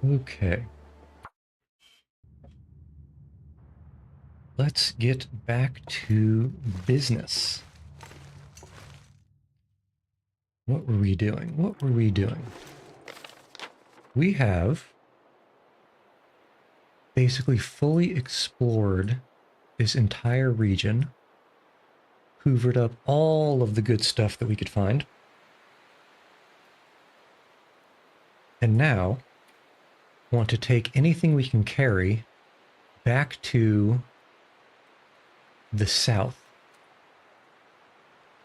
Okay. Let's get back to business. What were we doing? What were we doing? We have basically fully explored this entire region, hoovered up all of the good stuff that we could find. And now want to take anything we can carry back to the south.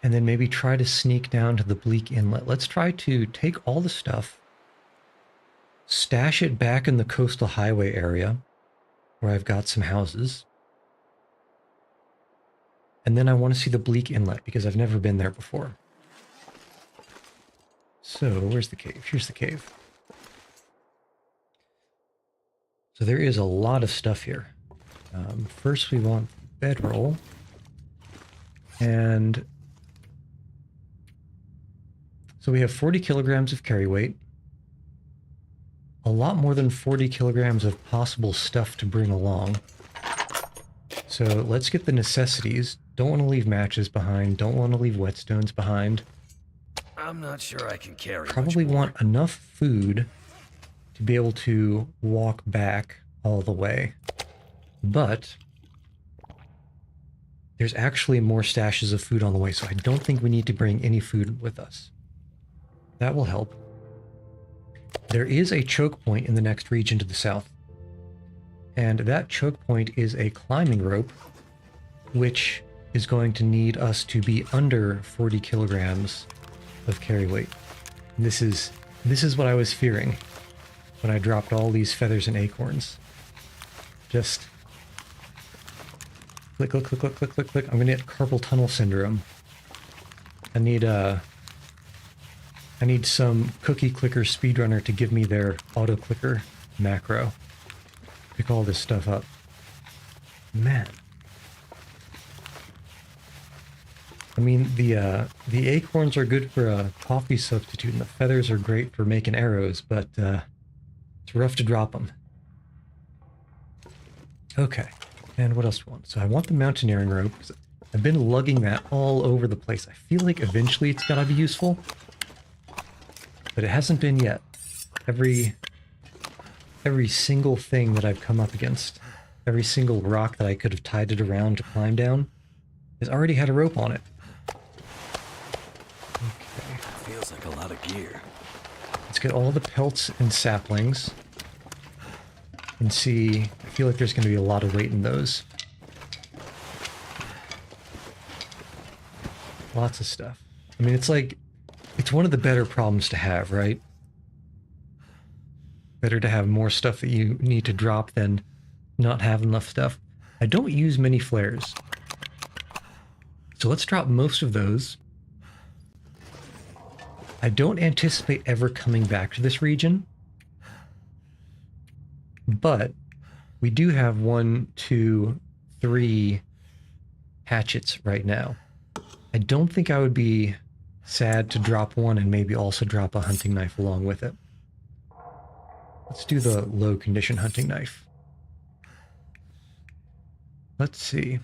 And then maybe try to sneak down to the Bleak Inlet. Let's try to take all the stuff, stash it back in the coastal highway area where I've got some houses. And then I want to see the Bleak Inlet because I've never been there before. So where's the cave? Here's the cave. So there is a lot of stuff here. First we want bedroll. And so we have 40 kilograms of carry weight. A lot more than 40 kilograms of possible stuff to bring along. So let's get the necessities. Don't want to leave matches behind. Don't want to leave whetstones behind. I'm not sure I can carry Probably much more. want enough food to be able to walk back all the way. But there's actually more stashes of food on the way, so I don't think we need to bring any food with us. That will help. There is a choke point in the next region to the south. And that choke point is a climbing rope, which is going to need us to be under 40 kilograms of carry weight. And this is what I was fearing when I dropped all these feathers and acorns. Just click, click, click, click, click, click, click. I'm gonna get carpal tunnel syndrome. I need some cookie clicker speedrunner to give me their auto clicker macro. Pick all this stuff up. Man. I mean, the acorns are good for a coffee substitute, and the feathers are great for making arrows, but it's rough to drop them. Okay, and what else do I want? So I want the mountaineering rope, because I've been lugging that all over the place. I feel like eventually it's gotta be useful, but it hasn't been yet. Every single thing that I've come up against, every single rock that I could have tied it around to climb down, has already had a rope on it. Okay. Feels like a lot of gear. Let's get all the pelts and saplings and see. I feel like there's going to be a lot of weight in those. Lots of stuff. I mean, it's like, it's one of the better problems to have, right? Better to have more stuff that you need to drop than not have enough stuff. I don't use many flares. So let's drop most of those. I don't anticipate ever coming back to this region. But we do have 1, 2, 3 hatchets right now. I don't think I would be sad to drop one and maybe also drop a hunting knife along with it. Let's do the low condition hunting knife. Let's see.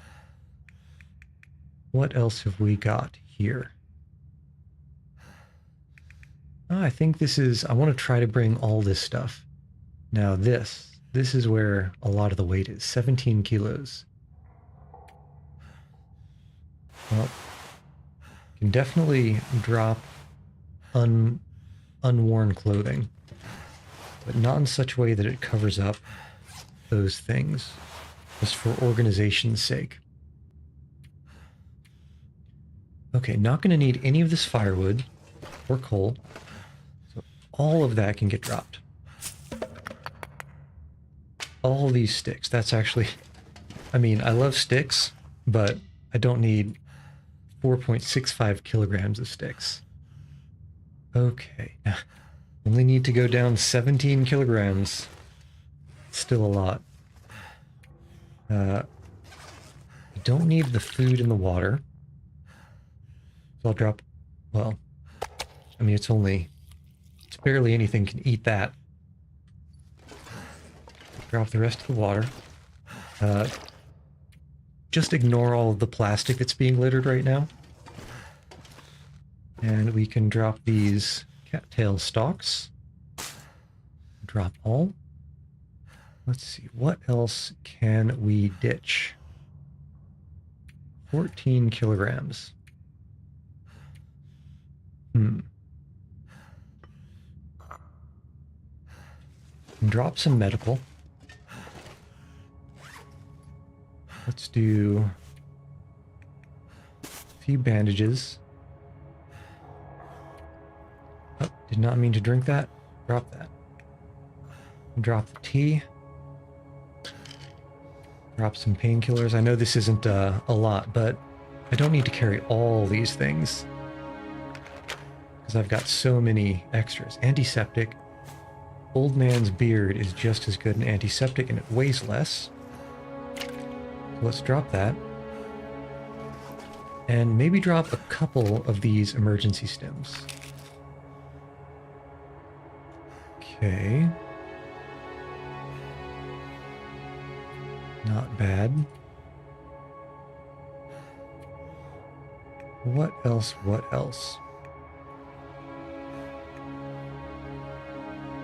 What else have we got here? Oh, I think this is, I want to try to bring all this stuff. Now this is where a lot of the weight is, 17 kilos. Well, can definitely drop unworn clothing, but not in such a way that it covers up those things, just for organization's sake. Okay, not going to need any of this firewood or coal, so all of that can get dropped. All these sticks, that's actually, I mean, I love sticks, but I don't need 4.65 kilograms of sticks. Okay, only need to go down 17 kilograms. Still a lot. I don't need the food and the water. So I'll drop, well, I mean, it's barely anything can eat that. Drop the rest of the water. Just ignore all of the plastic that's being littered right now. And we can drop these cattail stalks. Drop all. Let's see, what else can we ditch? 14 kilograms. And drop some medical. Let's do a few bandages. Oh, did not mean to drink that. Drop that. Drop the tea. Drop some painkillers. I know this isn't a lot, but I don't need to carry all these things because I've got so many extras. Antiseptic. Old man's beard is just as good an antiseptic and it weighs less. So let's drop that. And maybe drop a couple of these emergency stems. Okay. Not bad. What else? What else?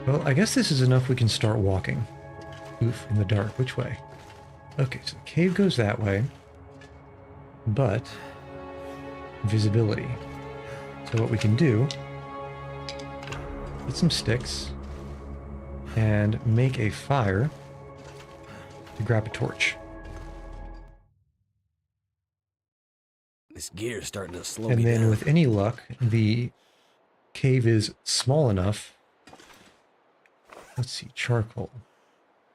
Well, I guess this is enough. We can start walking. Oof, in the dark. Which way? Okay, so the cave goes that way. But visibility. So what we can do, get some sticks and make a fire to grab a torch. This gear's starting to slow me And then down. with any luck, the cave is small enough. Let's see, charcoal.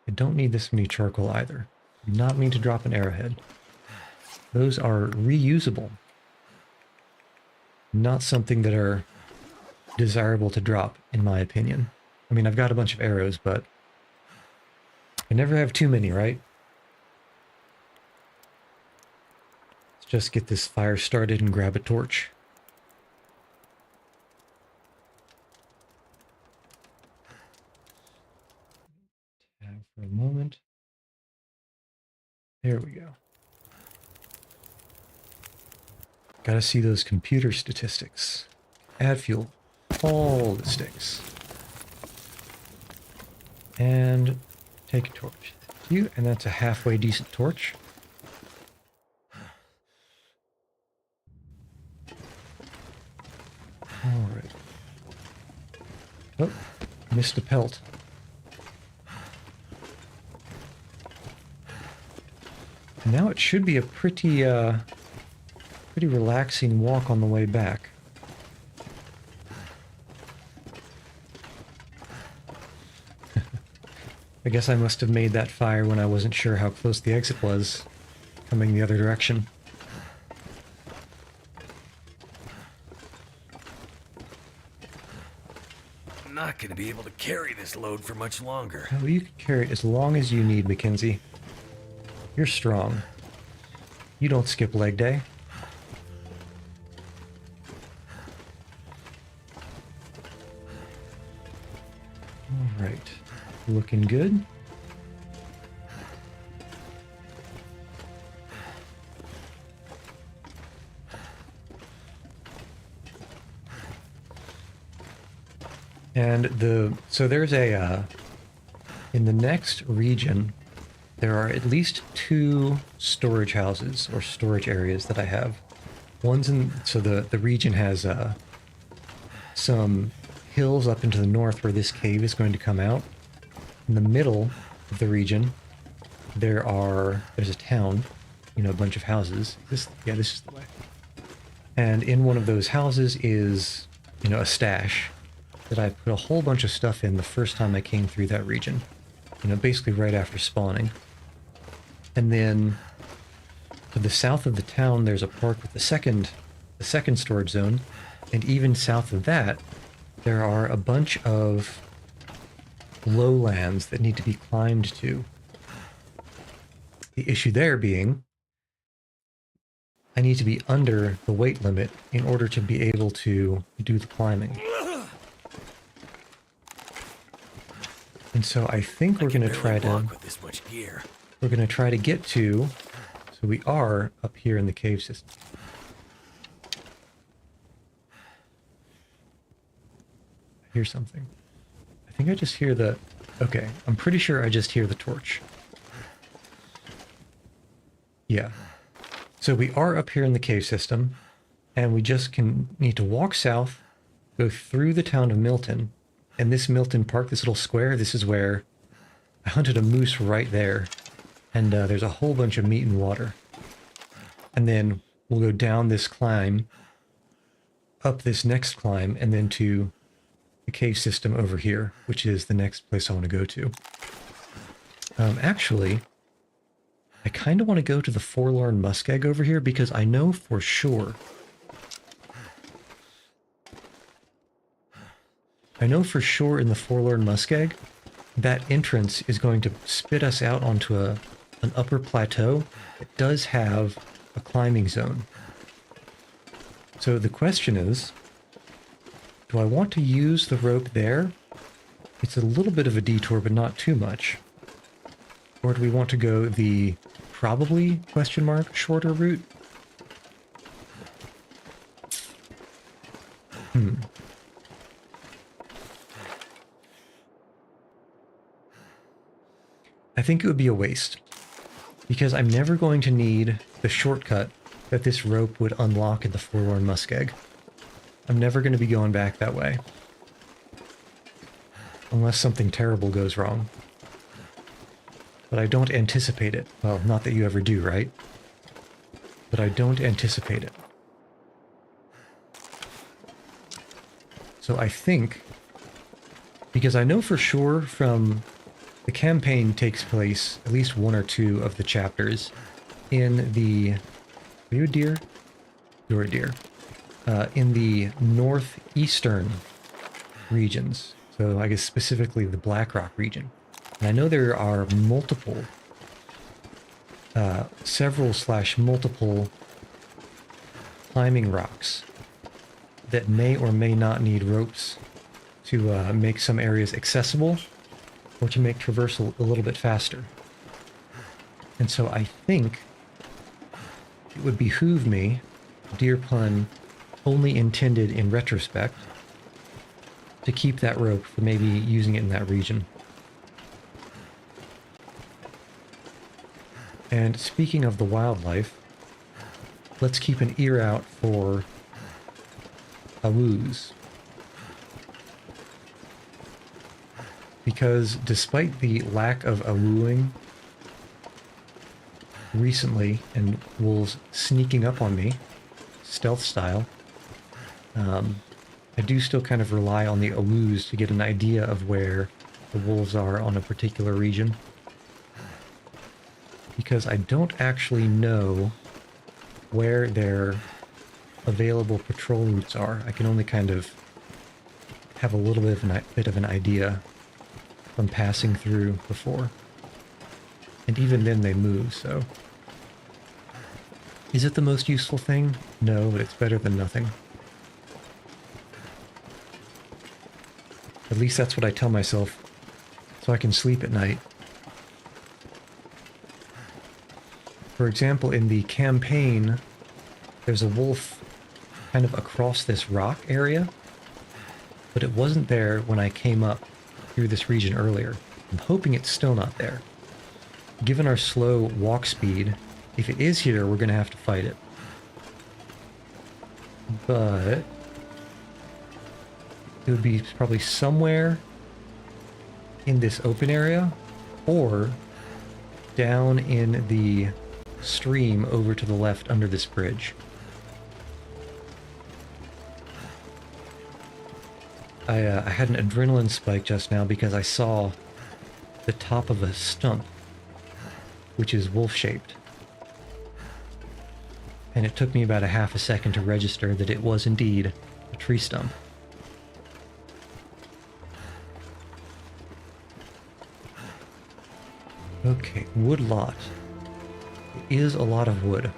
I don't need this many charcoal either. Did not mean to drop an arrowhead. Those are reusable. Not something that are desirable to drop, in my opinion. I mean, I've got a bunch of arrows, but I never have too many, right? Let's just get this fire started and grab a torch. Tag for a moment. There we go. Gotta see those computer statistics. Add fuel. All the sticks. And take a torch. And that's a halfway decent torch. Alright. Oh, missed a pelt. And now it should be a pretty relaxing walk on the way back. I guess I must have made that fire when I wasn't sure how close the exit was, coming the other direction. I'm not going to be able to carry this load for much longer. Oh, you can carry it as long as you need, Mackenzie. You're strong. You don't skip leg day. All right. Looking good. And so there's a, in the next region, there are at least 2 storage houses or storage areas that I have. One's so the region has some hills up into the north where this cave is going to come out. In the middle of the region, there's a town, you know, a bunch of houses. This is the way. And in one of those houses is, you know, a stash that I put a whole bunch of stuff in the first time I came through that region. You know, basically right after spawning. And then to the south of the town, there's a park with the second storage zone. And even south of that, there are a bunch of lowlands that need to be climbed to. The issue there being, I need to be under the weight limit in order to be able to do the climbing. And so I think we're going to try to walk with this much gear. get to, so we are up here in the cave system. I hear something. I think I just hear the, okay, I'm pretty sure I just hear the torch. Yeah. So we are up here in the cave system, and we just need to walk south, go through the town of Milton, and this Milton Park, this little square, this is where I hunted a moose right there, and there's a whole bunch of meat and water. And then we'll go down this climb, up this next climb, and then to the cave system over here, which is the next place I want to go to. Actually, I kind of want to go to the Forlorn Muskeg over here because I know for sure... in the Forlorn Muskeg, that entrance is going to spit us out onto an upper plateau that does have a climbing zone. So the question is, do I want to use the rope there? It's a little bit of a detour, but not too much. Or do we want to go the probably, question mark, shorter route? I think it would be a waste, because I'm never going to need the shortcut that this rope would unlock in the Forlorn Muskeg. I'm never going to be going back that way. Unless something terrible goes wrong. But I don't anticipate it. Well, not that you ever do, right? But I don't anticipate it. So I think, because I know for sure from the campaign takes place, at least one or two of the chapters, in the... Are you a deer? You're a deer. In the northeastern regions. So I guess specifically the Blackrock region. And I know there are multiple, multiple climbing rocks that may or may not need ropes to make some areas accessible or to make traversal a little bit faster. And so I think it would behoove me, deer pun only intended in retrospect, to keep that rope for maybe using it in that region. And speaking of the wildlife, let's keep an ear out for awoos. Because despite the lack of awooing recently and wolves sneaking up on me, stealth style, I do still kind of rely on the awoos to get an idea of where the wolves are on a particular region. Because I don't actually know where their available patrol routes are. I can only kind of have a little bit of an idea from passing through before. And even then they move, so... Is it the most useful thing? No, but it's better than nothing. At least that's what I tell myself, so I can sleep at night. For example, in the campaign, there's a wolf kind of across this rock area, but it wasn't there when I came up through this region earlier. I'm hoping it's still not there. Given our slow walk speed, if it is here, we're going to have to fight it. But it would be probably somewhere in this open area, or down in the stream over to the left under this bridge. I had an adrenaline spike just now because I saw the top of a stump, which is wolf-shaped. And it took me about a half a second to register that it was indeed a tree stump. Okay, wood lot. It is a lot of wood.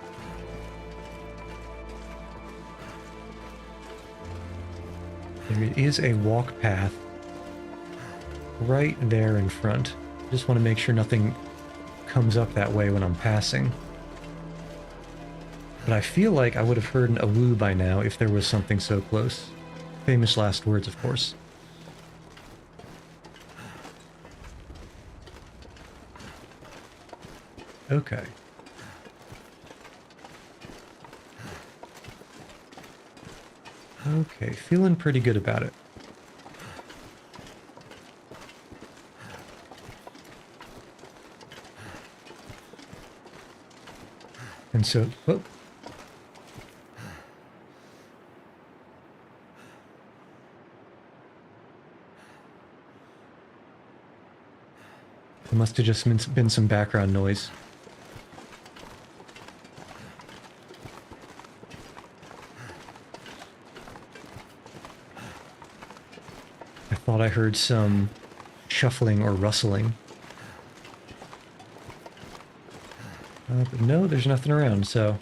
There is a walk path right there in front. Just want to make sure nothing comes up that way when I'm passing. But I feel like I would have heard an awoo by now if there was something so close. Famous last words, of course. Okay. Okay, feeling pretty good about it. And so, oh. There must have just been some background noise. I thought I heard some shuffling or rustling. But no, there's nothing around, so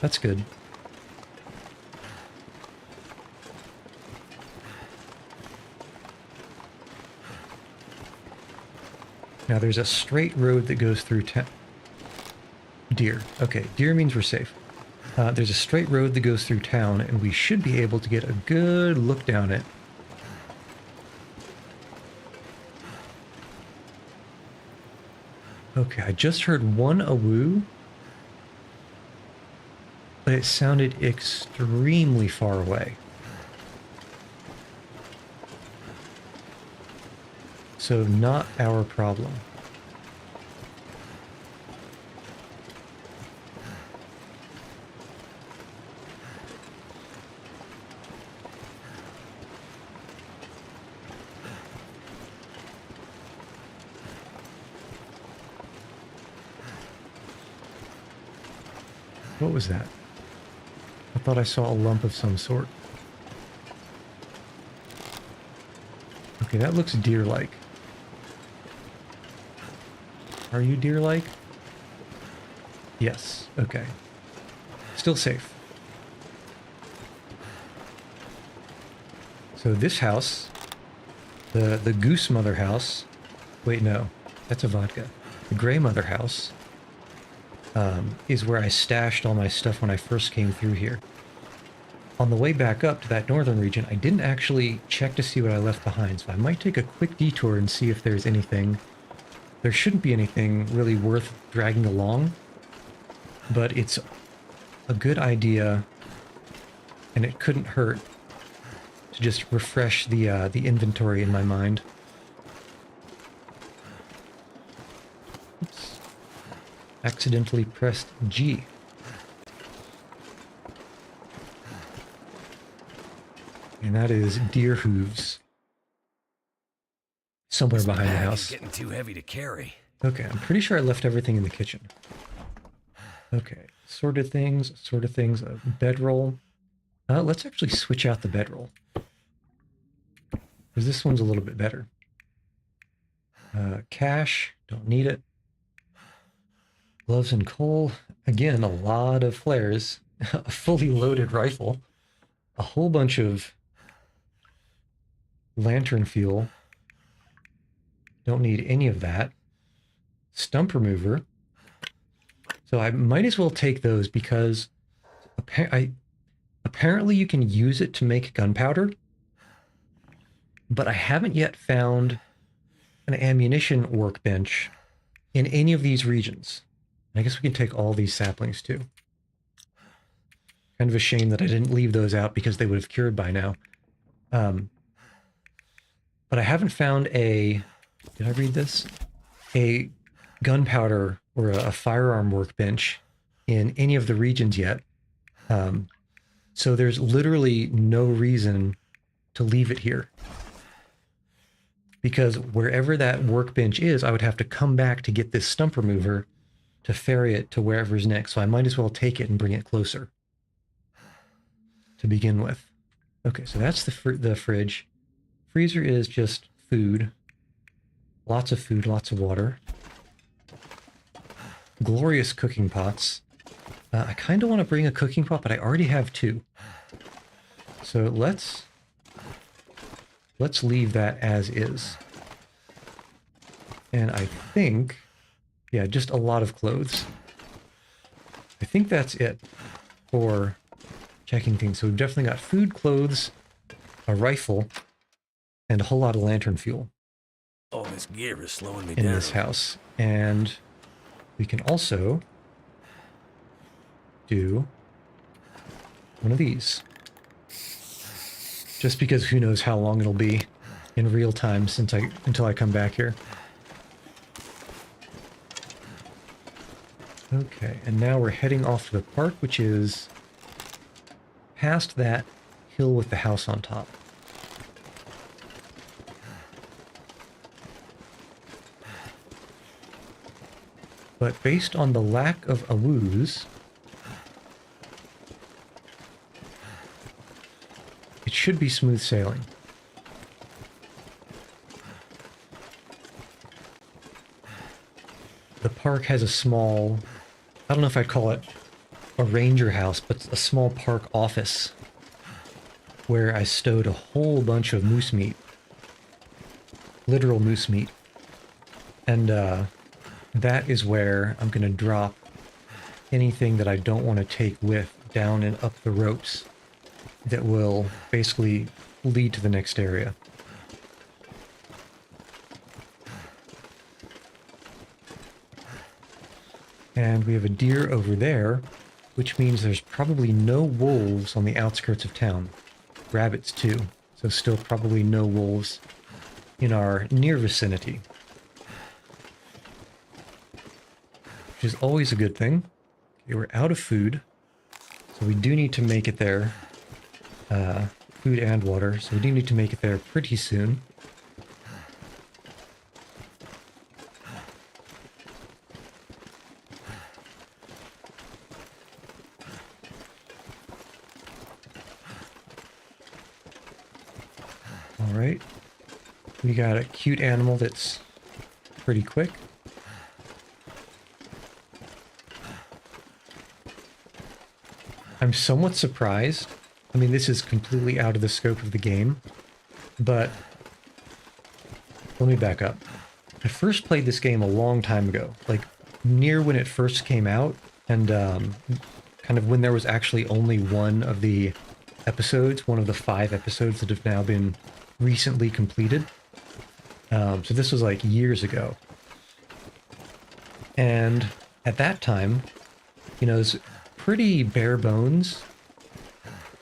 that's good. Now there's a straight road that goes through town. Deer. Okay, deer means we're safe. There's a straight road that goes through town, and we should be able to get a good look down it. Okay, I just heard one awoo, but it sounded extremely far away. So not our problem. What was that? I thought I saw a lump of some sort. Okay, that looks deer-like. Are you deer-like? Yes, okay. Still safe. So this house, the goose mother house, wait, no, that's a vodka. The gray mother house is where I stashed all my stuff when I first came through here. On the way back up to that northern region, I didn't actually check to see what I left behind, so I might take a quick detour and see if there's anything. There shouldn't be anything really worth dragging along, but it's a good idea, and it couldn't hurt to just refresh the inventory in my mind. Oops. Accidentally pressed G. And that is deer hooves. Somewhere behind the house. It's getting too heavy to carry. Okay, I'm pretty sure I left everything in the kitchen. Okay, sort of things. Bedroll. Let's actually switch out the bedroll, because this one's a little bit better. Cash, don't need it. Gloves and coal. Again, a lot of flares. A fully loaded rifle. A whole bunch of lantern fuel. Don't need any of that. Stump remover. So I might as well take those because apparently you can use it to make gunpowder, but I haven't yet found an ammunition workbench in any of these regions. I guess we can take all these saplings too. Kind of a shame that I didn't leave those out because they would have cured by now. But I haven't found a... Did I read this? A gunpowder or a firearm workbench in any of the regions yet. So there's literally no reason to leave it here. Because wherever that workbench is, I would have to come back to get this stump remover to ferry it to wherever's next. So I might as well take it and bring it closer to begin with. Okay, so that's the fridge. Freezer is just food. Lots of food, lots of water. Glorious cooking pots. I kind of want to bring a cooking pot, but I already have two. So let's leave that as is. And I think, yeah, just a lot of clothes. I think that's it for checking things. So we've definitely got food, clothes, a rifle, and a whole lot of lantern fuel All this gear is slowing me in down. this house. And we can also do one of these. Just because who knows how long it'll be in real time until I come back here. Okay, and now we're heading off to the park, which is past that hill with the house on top. But based on the lack of awoos, it should be smooth sailing. The park has a small, I don't know if I'd call it a ranger house, but a small park office where I stowed a whole bunch of moose meat. Literal moose meat. And that is where I'm going to drop anything that I don't want to take with down and up the ropes that will basically lead to the next area. And we have a deer over there, which means there's probably no wolves on the outskirts of town. Rabbits too, so still probably no wolves in our near vicinity. Which is always a good thing. Okay, we're out of food, so we do need to make it there. Food and water, so we do need to make it there pretty soon. Alright. We got a cute animal that's pretty quick. I'm somewhat surprised. I mean, this is completely out of the scope of the game, but let me back up. I first played this game a long time ago, like near when it first came out, and kind of when there was actually only one of the episodes, one of the 5 episodes that have now been recently completed. So this was like years ago. And at that time, you know, it's pretty bare bones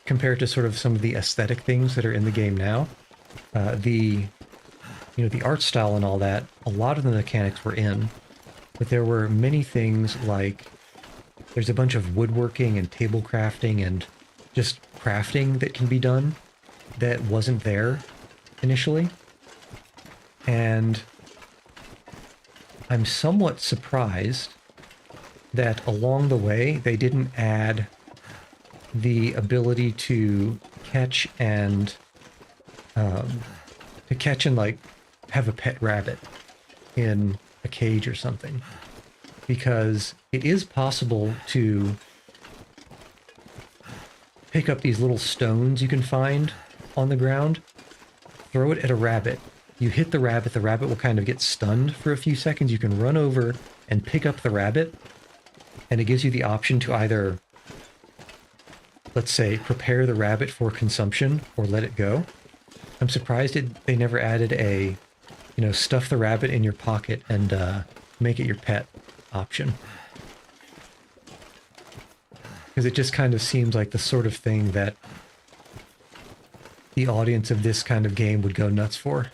compared to sort of some of the aesthetic things that are in the game now. The art style and all that, a lot of the mechanics were in, but there were many things like there's a bunch of woodworking and table crafting and just crafting that can be done that wasn't there initially. And I'm somewhat surprised that along the way they didn't add the ability to catch and like have a pet rabbit in a cage or something, because it is possible to pick up these little stones you can find on the ground, throw it at a rabbit. You hit the rabbit will kind of get stunned for a few seconds. You can run over and pick up the rabbit, and it gives you the option to either, let's say, prepare the rabbit for consumption or let it go. I'm surprised they never added a, stuff the rabbit in your pocket and make it your pet option. Because it just kind of seems like the sort of thing that the audience of this kind of game would go nuts for.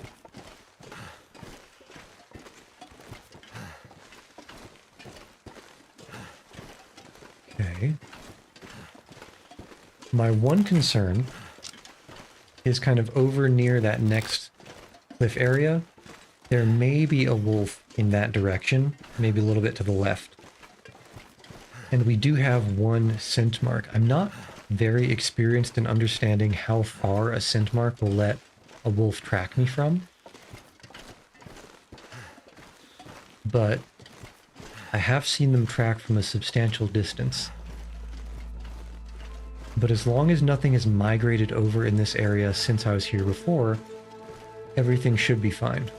Okay. My one concern is kind of over near that next cliff area. There may be a wolf in that direction, maybe a little bit to the left. And we do have one scent mark. I'm not very experienced in understanding how far a scent mark will let a wolf track me from. But I have seen them track from a substantial distance. But as long as nothing has migrated over in this area since I was here before, everything should be fine.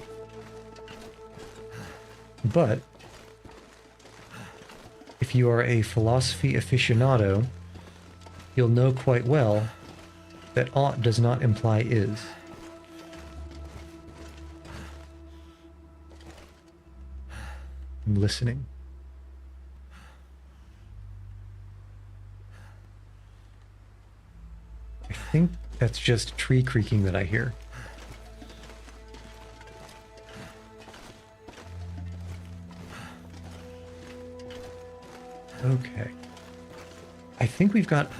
But if you are a philosophy aficionado, you'll know quite well that ought does not imply is. I'm listening. I think that's just tree creaking that I hear. Okay. I think we've got...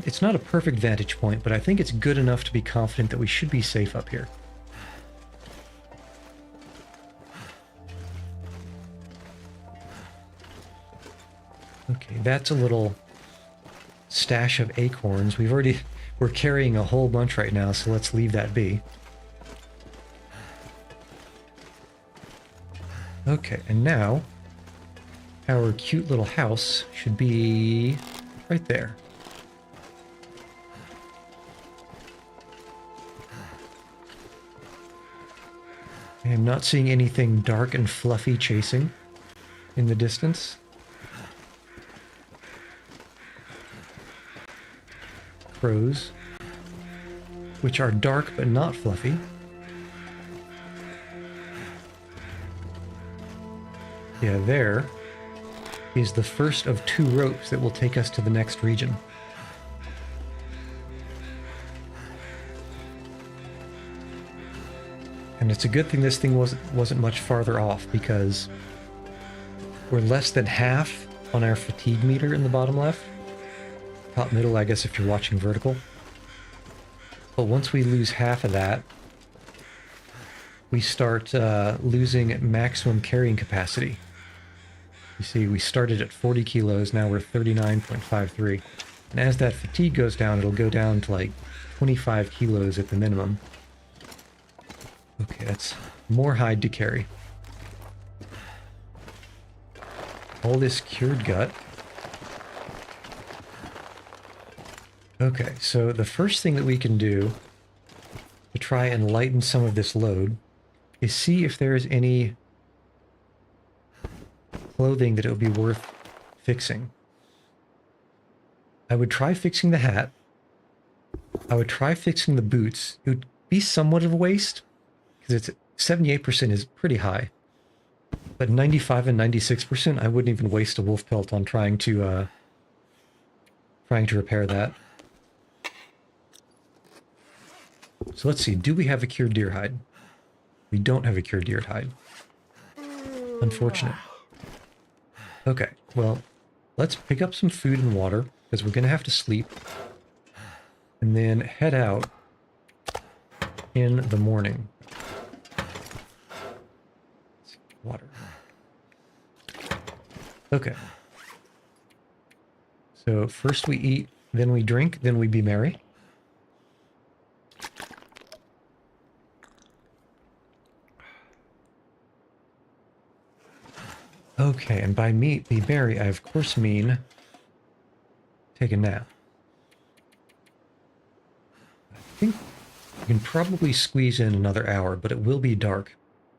It's not a perfect vantage point, but I think it's good enough to be confident that we should be safe up here. Okay, that's a little stash of acorns. We're carrying a whole bunch right now, so let's leave that be. Okay, and now our cute little house should be right there. I am not seeing anything dark and fluffy chasing in the distance. Crows, which are dark but not fluffy. Yeah, there is the first of 2 ropes that will take us to the next region. And it's a good thing this thing wasn't much farther off, because we're less than half on our fatigue meter in the bottom left. Top middle, I guess, if you're watching vertical. But once we lose half of that, we start losing maximum carrying capacity. You see, we started at 40 kilos, now we're 39.53. And as that fatigue goes down, it'll go down to like 25 kilos at the minimum. Okay, that's more hide to carry. All this cured gut. Okay, so the first thing that we can do to try and lighten some of this load is see if there's any clothing that it would be worth fixing. I would try fixing the hat. I would try fixing the boots. It would be somewhat of a waste, because it's 78% is pretty high. But 95 and 96%, I wouldn't even waste a wolf pelt on trying to repair that. So let's see, do we have a cured deer hide? We don't have a cured deer hide. Unfortunate. Okay, well, let's pick up some food and water, because we're going to have to sleep. And then head out in the morning. Water. Okay. So first we eat, then we drink, then we be merry. Okay, and by meat, be merry, I of course mean take a nap. I think you can probably squeeze in another hour, but it will be dark,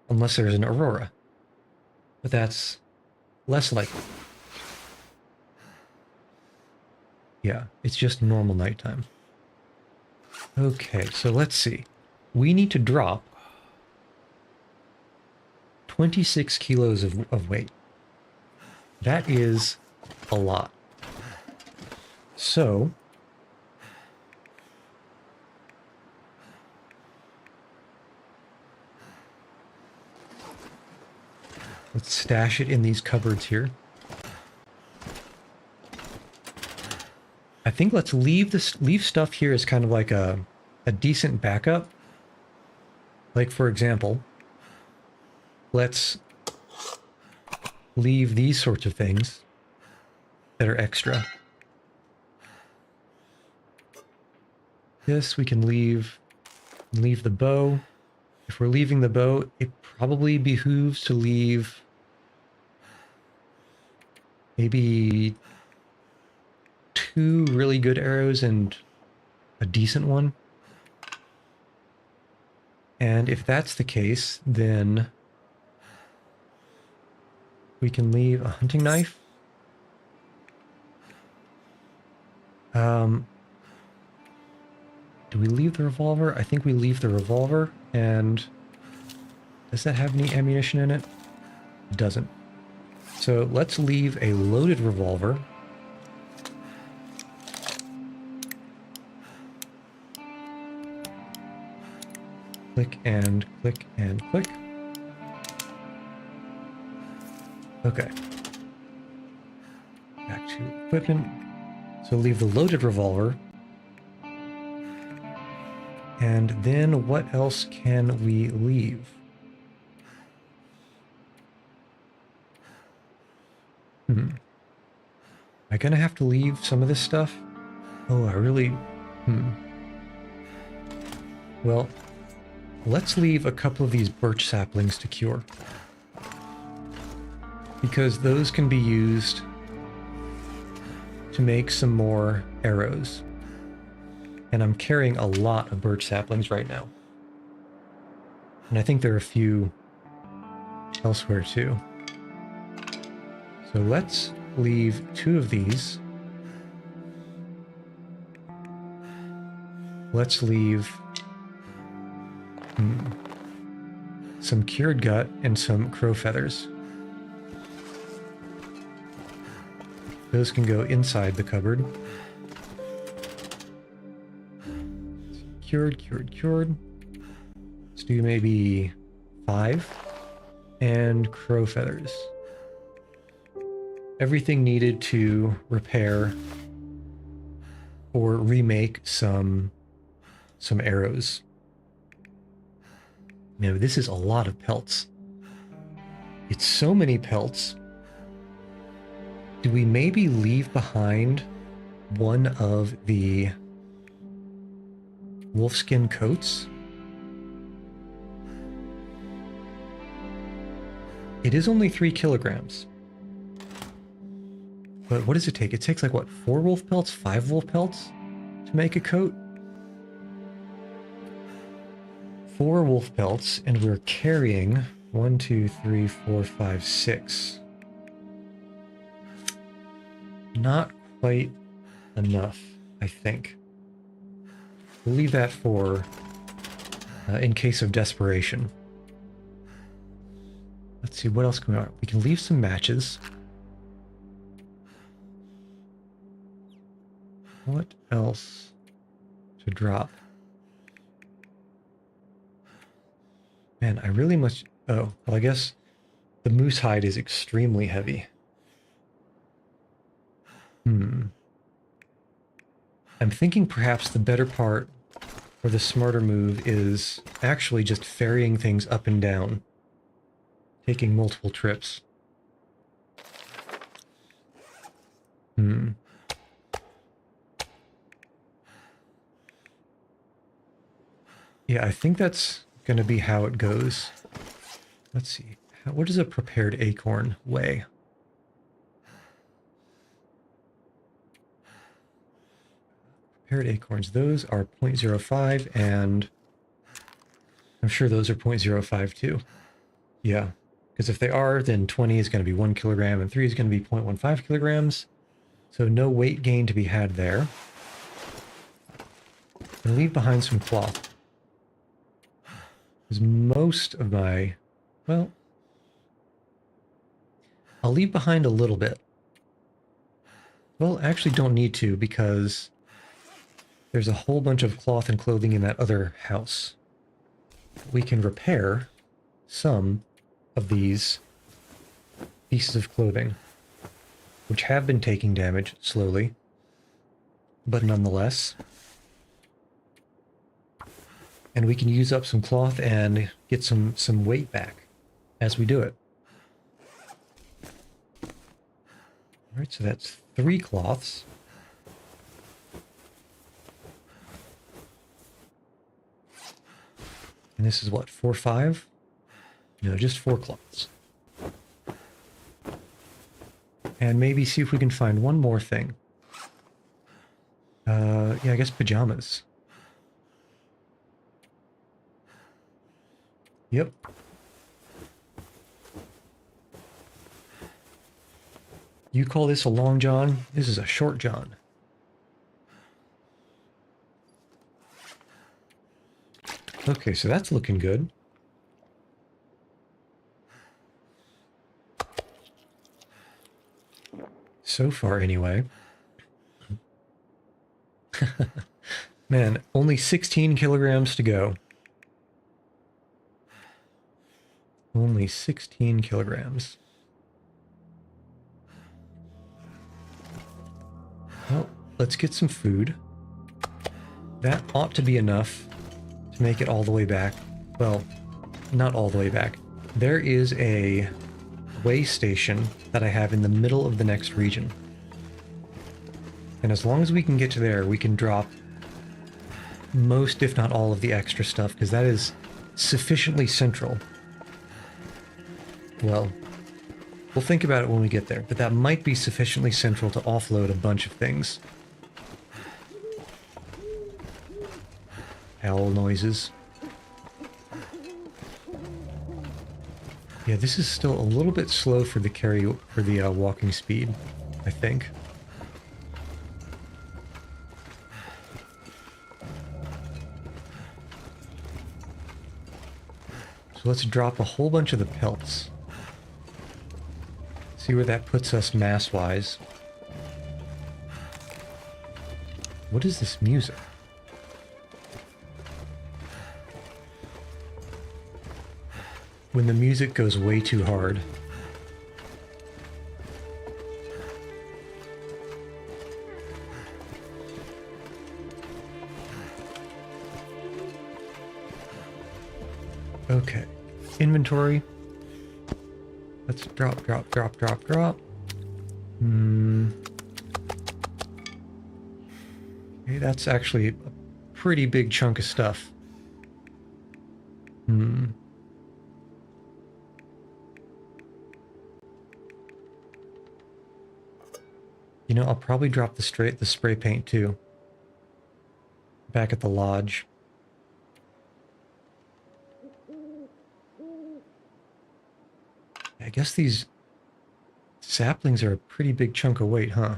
unless there's an aurora. But that's less likely. Yeah, it's just normal nighttime. Okay, so let's see. We need to drop 26 kilos of weight. That is a lot. So let's stash it in these cupboards here. I think let's leave stuff here as kind of like a decent backup. Like, for example, let's leave these sorts of things that are extra. This we can leave the bow. If we're leaving the bow, it probably behooves to leave maybe 2 really good arrows and a decent one. And if that's the case, then We can leave a hunting knife. Do we leave the revolver? I think we leave the revolver. And does that have any ammunition in it? It doesn't. So let's leave a loaded revolver. Click and click and click. Okay. Back to equipment. So leave the loaded revolver. And then what else can we leave? Am I gonna have to leave some of this stuff? Oh, I really... Well, let's leave a couple of these birch saplings to cure. Because those can be used to make some more arrows. And I'm carrying a lot of birch saplings right now. And I think there are a few elsewhere too. So let's leave 2 of these. Let's leave some cured gut and some crow feathers. Those can go inside the cupboard. Cured, cured, cured. Let's do maybe 5. And crow feathers. Everything needed to repair or remake some arrows. Now, this is a lot of pelts. It's so many pelts. Do we maybe leave behind one of the wolfskin coats? It is only 3 kilograms. But what does it take? It takes like, what, 4 wolf pelts? 5 wolf pelts to make a coat? 4 wolf pelts, and we're carrying 1, 2, 3, 4, 5, 6. Not quite enough, I think. We'll leave that for in case of desperation. Let's see, what else can we... We can leave some matches. What else to drop? Man, I really must... Oh, well, I guess the moose hide is extremely heavy. I'm thinking perhaps the better part, or the smarter move, is actually just ferrying things up and down, taking multiple trips. Yeah, I think that's going to be how it goes. Let's see. What does a prepared acorn weigh? Prepared acorns. Those are 0.05, and I'm sure those are 0.05 too. Yeah, because if they are, then 20 is going to be 1 kilogram, and 3 is going to be 0.15 kilograms. So no weight gain to be had there. And leave behind some cloth. Because most of my... Well, I'll leave behind a little bit. Well, actually don't need to, because there's a whole bunch of cloth and clothing in that other house. We can repair some of these pieces of clothing, which have been taking damage slowly, but nonetheless. And we can use up some cloth and get some weight back as we do it. All right, so that's 3 cloths. And this is what, 4, 5? No, just 4 cloths. And maybe see if we can find one more thing. Yeah, I guess pajamas. Yep. You call this a long john? This is a short john. Okay, so that's looking good. So far, anyway. Man, only 16 kilograms to go. Only 16 kilograms. Well, let's get some food. That ought to be enough to make it all the way back. Well, not all the way back. There is a way station that I have in the middle of the next region. And as long as we can get to there, we can drop most, if not all, of the extra stuff, because that is sufficiently central. Well, we'll think about it when we get there, but that might be sufficiently central to offload a bunch of things. Owl noises. Yeah, this is still a little bit slow for the walking speed, I think. So let's drop a whole bunch of the pelts. See where that puts us mass-wise. What is this music? When the music goes way too hard. Okay. Inventory. Let's drop. Okay, that's actually a pretty big chunk of stuff. You know, I'll probably drop the spray paint too. Back at the lodge. I guess these saplings are a pretty big chunk of weight, huh?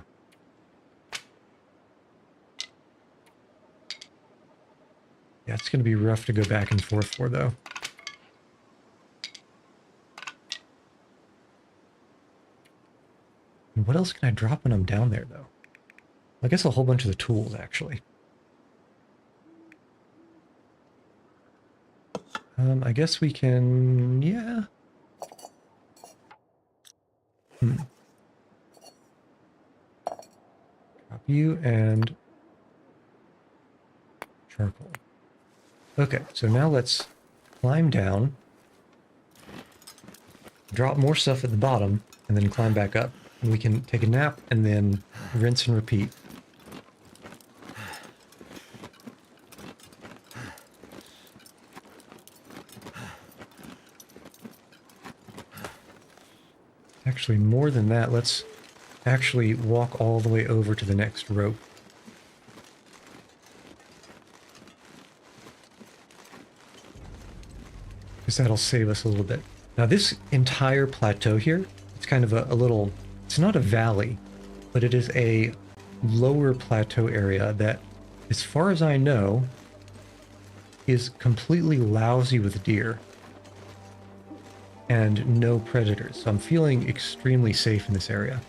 Yeah, it's going to be rough to go back and forth for, though. And what else can I drop when I'm down there, though? I guess a whole bunch of the tools, actually. I guess we can... yeah. Drop you and... charcoal. Okay, so now let's climb down, drop more stuff at the bottom, and then climb back up. And we can take a nap and then rinse and repeat. Actually, more than that, let's actually walk all the way over to the next rope. Because that'll save us a little bit. Now this entire plateau here, it's kind of a little, it's not a valley, but it is a lower plateau area that, as far as I know, is completely lousy with deer and no predators. So I'm feeling extremely safe in this area.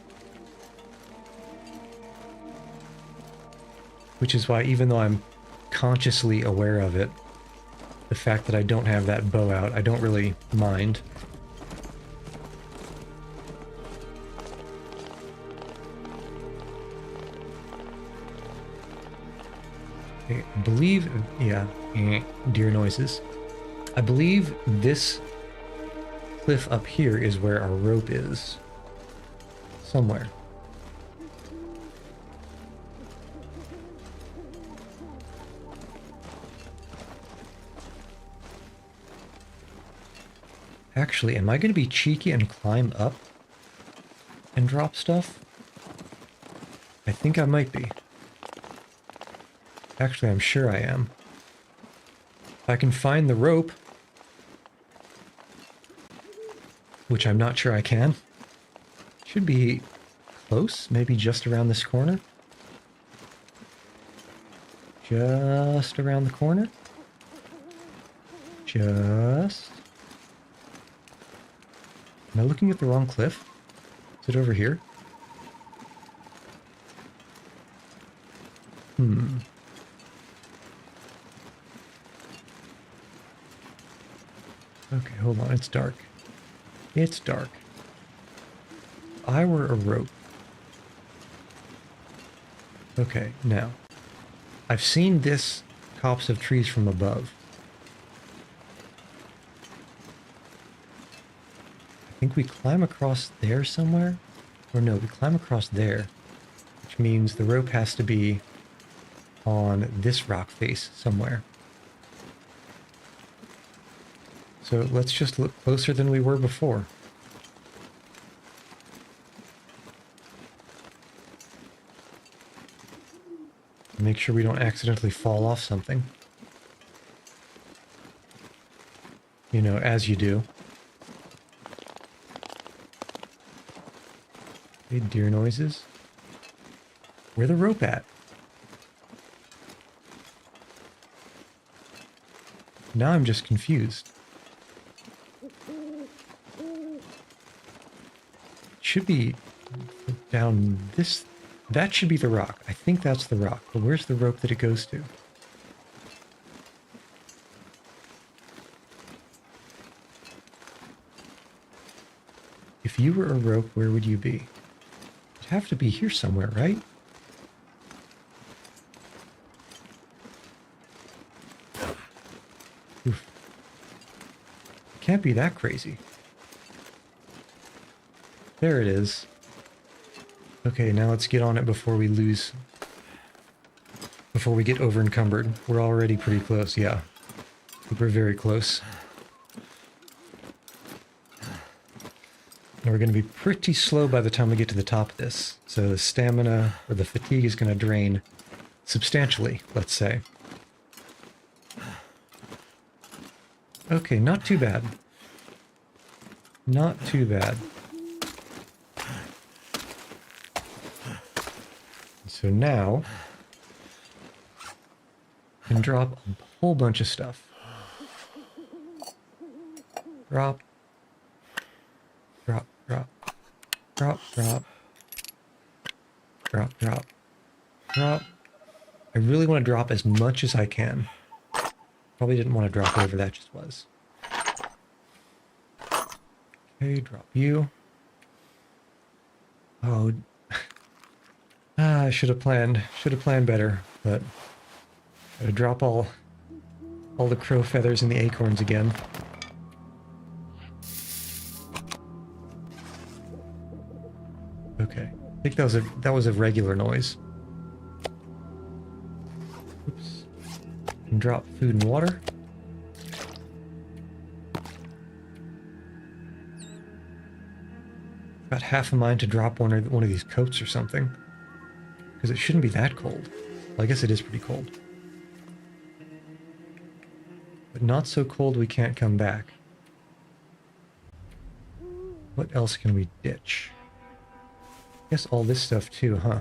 Which is why, even though I'm consciously aware of it, the fact that I don't have that bow out, I don't really mind. I believe, yeah, deer noises. I believe this cliff up here is where our rope is. Somewhere. Actually, am I going to be cheeky and climb up and drop stuff? I think I might be. Actually, I'm sure I am. If I can find the rope, which I'm not sure I can, should be close, maybe just around this corner. Just around the corner. Just... Am I looking at the wrong cliff? Is it over here? Okay, hold on. It's dark. It's dark. If I were a rope. Okay, now. I've seen this copse of trees from above. I think we climb across there somewhere? Or no, we climb across there. Which means the rope has to be on this rock face somewhere. So let's just look closer than we were before. Make sure we don't accidentally fall off something. You know, as you do. Okay, deer noises. Where the rope at? Now I'm just confused. Should be down this... That should be the rock. I think that's the rock. But where's the rope that it goes to? If you were a rope, where would you be? You'd have to be here somewhere, right? Oof. It can't be that crazy. There it is. Okay, now let's get on it before we lose... Before we get over encumbered. We're already pretty close, yeah. We're very close. And we're going to be pretty slow by the time we get to the top of this. So the stamina, or the fatigue, is going to drain substantially, let's say. Okay, not too bad. Not too bad. So now, I can drop a whole bunch of stuff. Drop. Drop, drop. Drop, drop. Drop, drop. Drop. I really want to drop as much as I can. Probably didn't want to drop whatever that just was. Okay, drop you. Oh... I should have planned better, but gotta drop all the crow feathers and the acorns again. Okay, I think that was a regular noise. Oops. And drop food and water. Got half a mind to drop one of these coats or something. Because it shouldn't be that cold. Well, I guess it is pretty cold. But not so cold we can't come back. What else can we ditch? I guess all this stuff too, huh?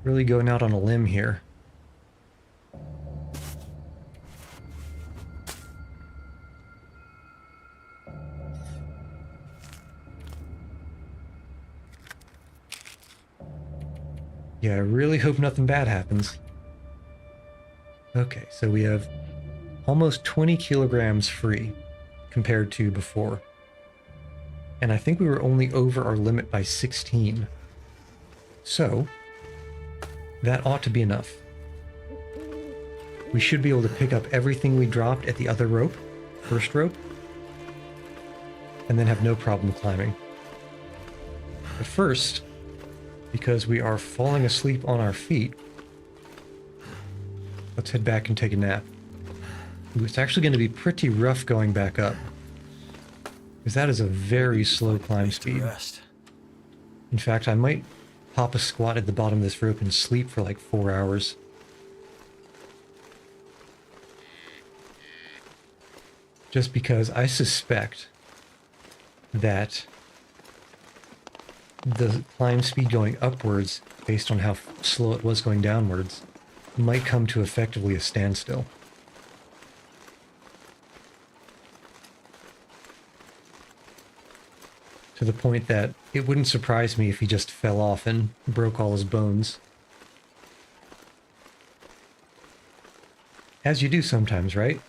Really going out on a limb here. Yeah, I really hope nothing bad happens. Okay, so we have almost 20 kilograms free compared to before. And I think we were only over our limit by 16. So, that ought to be enough. We should be able to pick up everything we dropped at the other rope, first rope, and then have no problem climbing. But first, because we are falling asleep on our feet, let's head back and take a nap. Ooh, it's actually going to be pretty rough going back up, because that is a very slow climb speed. In fact, I might pop a squat at the bottom of this rope and sleep for like 4 hours. Just because I suspect that the climb speed going upwards, based on how slow it was going downwards, might come to effectively a standstill. To the point that it wouldn't surprise me if he just fell off and broke all his bones. As you do sometimes, right?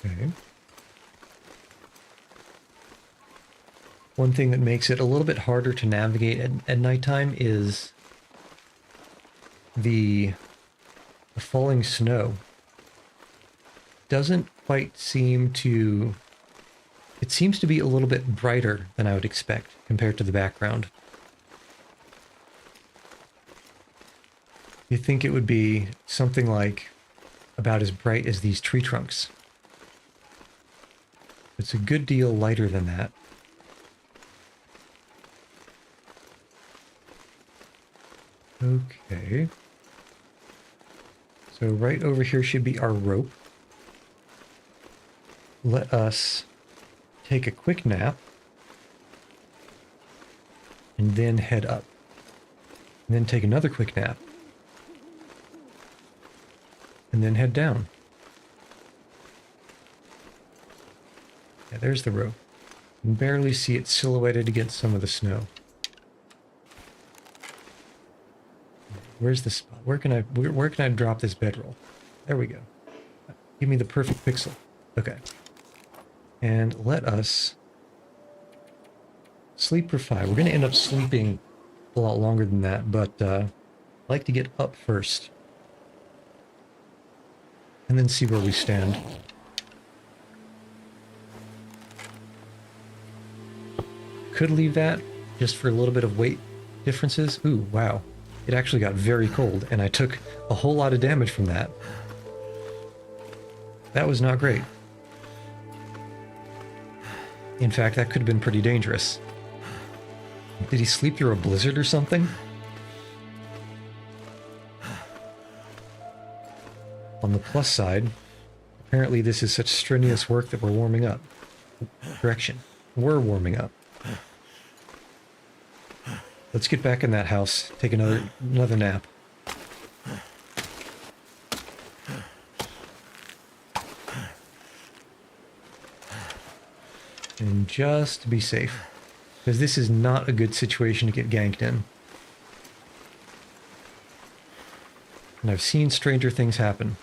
Okay. One thing that makes it a little bit harder to navigate at nighttime is the falling snow. Doesn't quite seem to... It seems to be a little bit brighter than I would expect compared to the background. You'd think it would be something like about as bright as these tree trunks. It's a good deal lighter than that. Okay. So right over here should be our rope. Let us take a quick nap and then head up. And then take another quick nap. And then head down. Yeah, there's the rope. You can barely see it silhouetted against some of the snow. Where's the spot? Where can I drop this bedroll? There we go. Give me the perfect pixel. Okay. And let us sleep for 5. We're going to end up sleeping a lot longer than that, but I like to get up first. And then see where we stand. Could leave that just for a little bit of weight differences. Ooh, wow. It actually got very cold, and I took a whole lot of damage from that. That was not great. In fact, that could have been pretty dangerous. Did he sleep through a blizzard or something? On the plus side, apparently this is such strenuous work that we're warming up. Correction. We're warming up. Let's get back in that house, take another nap. And just to be safe, because this is not a good situation to get ganked in. And I've seen stranger things happen.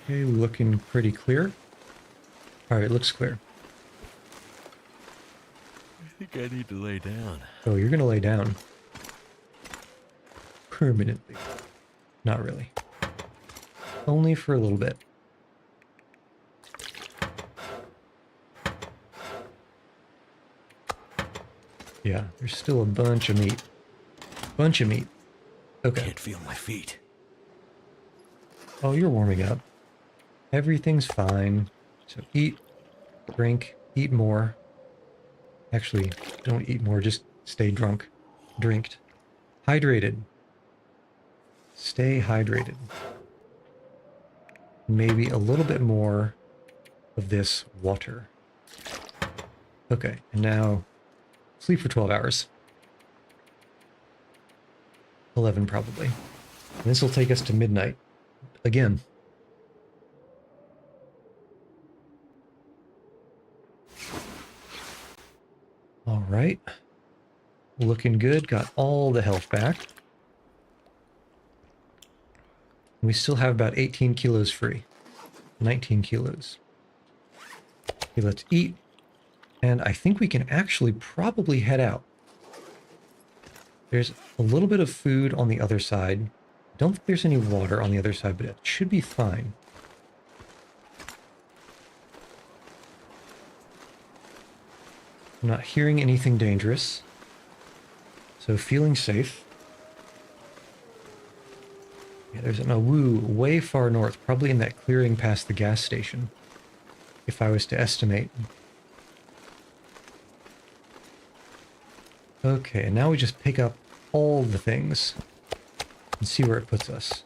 Okay, looking pretty clear. Alright, looks clear. I think I need to lay down. Oh, you're gonna lay down. Permanently. Not really. Only for a little bit. Yeah, there's still a bunch of meat. Bunch of meat. Okay. Can't feel my feet. Oh, you're warming up. Everything's fine. So eat, drink, eat more. Actually, don't eat more, just stay drunk. Drinked. Hydrated. Stay hydrated. Maybe a little bit more of this water. Okay, and now sleep for 12 hours. 11 probably. And this will take us to midnight. Again. All right. Looking good. Got all the health back. We still have about 18 kilos free. 19 kilos. Okay, let's eat. And I think we can actually probably head out. There's a little bit of food on the other side. Don't think there's any water on the other side, but it should be fine. I'm not hearing anything dangerous. So feeling safe. Yeah, there's an awoo way far north, probably in that clearing past the gas station, if I was to estimate. Okay, and now we just pick up all the things. and see where it puts us.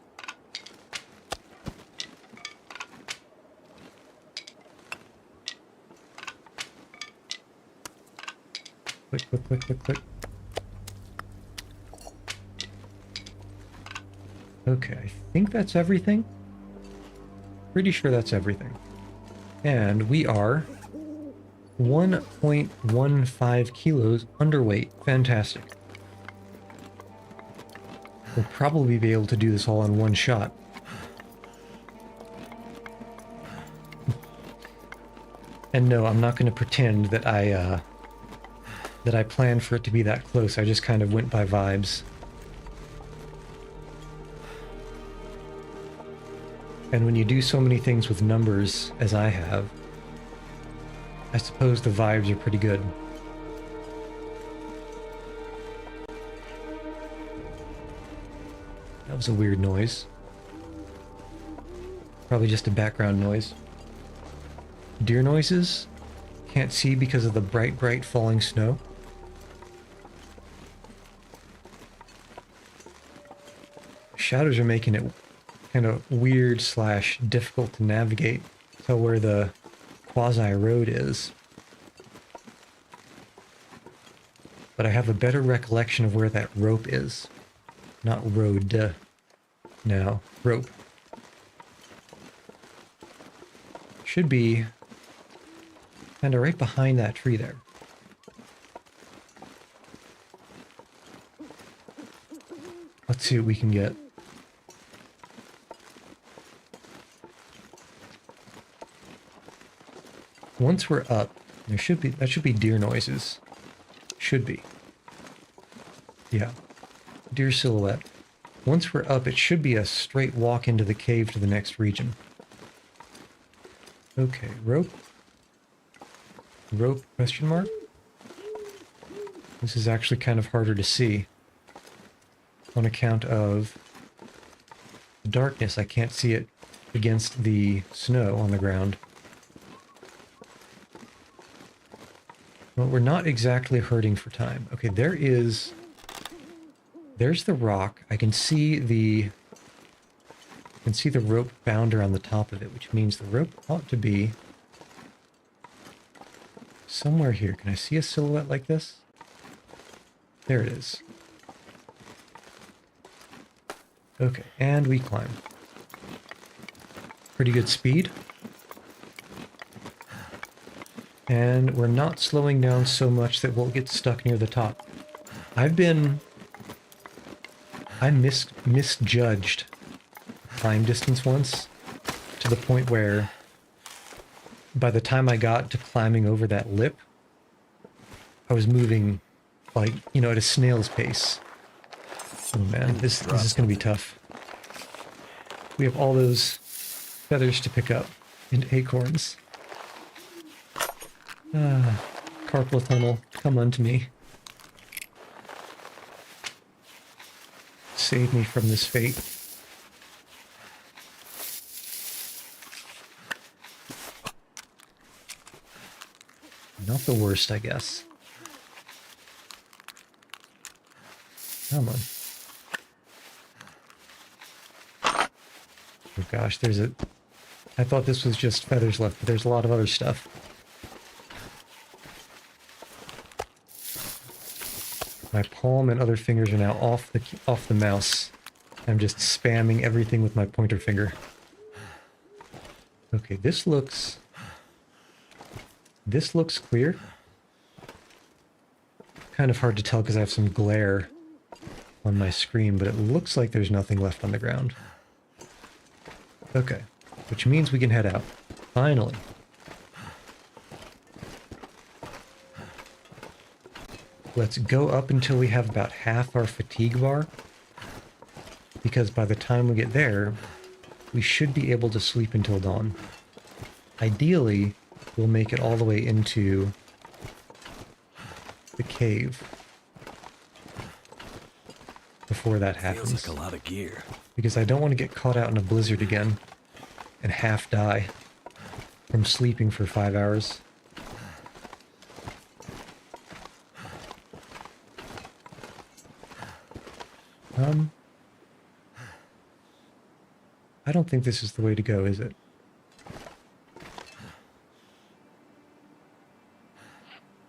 Click, click, click, click, click. Okay, I think that's everything. Pretty sure that's everything. And we are 1.15 kilos underweight. Fantastic. We'll probably be able to do this all in one shot. And no, I'm not going to pretend that I planned for it to be that close. I just kind of went by vibes. And when you do so many things with numbers as I have, I suppose the vibes are pretty good. That was a weird noise. Probably just a background noise. Deer noises? Can't see because of the bright, bright falling snow. Shadows are making it kind of weird slash difficult to navigate. Tell where the quasi road is. But I have a better recollection of where that rope is. Not road. Now, rope. Should be kind of right behind that tree there. Let's see what we can get. Once we're up, that should be deer noises. Should be. Yeah. Deer silhouette. Once we're up, it should be a straight walk into the cave to the next region. Okay, rope. Rope, question mark? This is actually kind of harder to see. On account of the darkness, I can't see it against the snow on the ground. Well, we're not exactly hurting for time. Okay, there's the rock. I can see the rope bound around the top of it, which means the rope ought to be somewhere here. Can I see a silhouette like this? There it is. Okay, and we climb. Pretty good speed. And we're not slowing down so much that we'll get stuck near the top. I misjudged climb distance once, to the point where by the time I got to climbing over that lip, I was moving like, at a snail's pace. Oh man, this is going to be tough. We have all those feathers to pick up and acorns. Carpal tunnel, come unto me. Save me from this fate. Not the worst, I guess. Come on. Oh gosh, I thought this was just feathers left, but there's a lot of other stuff. My palm and other fingers are now off the mouse. I'm just spamming everything with my pointer finger. Okay, this looks clear. Kind of hard to tell because I have some glare on my screen, but it looks like there's nothing left on the ground. Okay, which means we can head out. Finally. Let's go up until we have about half our fatigue bar, because by the time we get there, we should be able to sleep until dawn. Ideally, we'll make it all the way into the cave before that happens. Feels like a lot of gear. Because I don't want to get caught out in a blizzard again and half die from sleeping for 5 hours. I don't think this is the way to go, is it?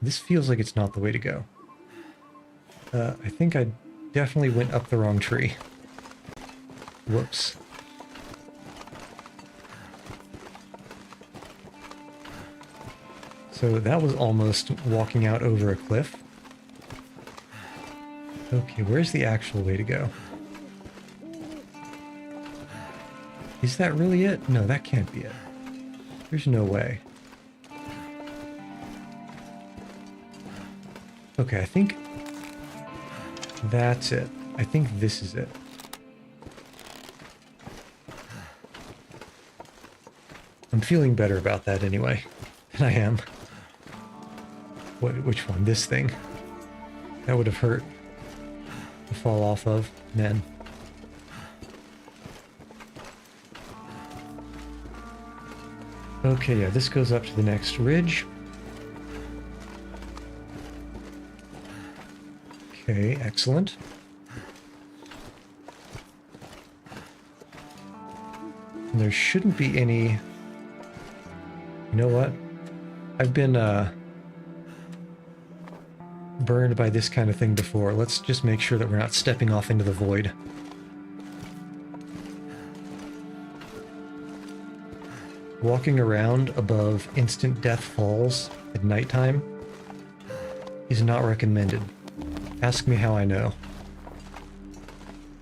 This feels like it's not the way to go. I think I definitely went up the wrong tree. Whoops. So that was almost walking out over a cliff. Okay, where's the actual way to go? Is that really it? No, that can't be it. There's no way. Okay, I think that's it. I think this is it. I'm feeling better about that anyway than I am. Which one? This thing. That would have hurt to fall off of, man. Okay, yeah, this goes up to the next ridge. Okay, excellent. And there shouldn't be any... You know what? I've been burned by this kind of thing before. Let's just make sure that we're not stepping off into the void. Walking around above instant death falls at nighttime is not recommended. Ask me how I know.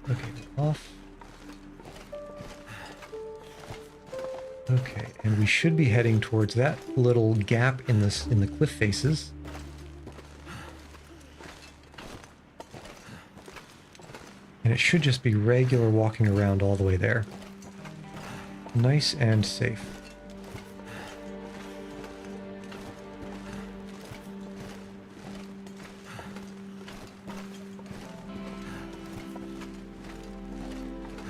Okay, off. Okay, and we should be heading towards that little gap in the cliff faces. And it should just be regular walking around all the way there. Nice and safe.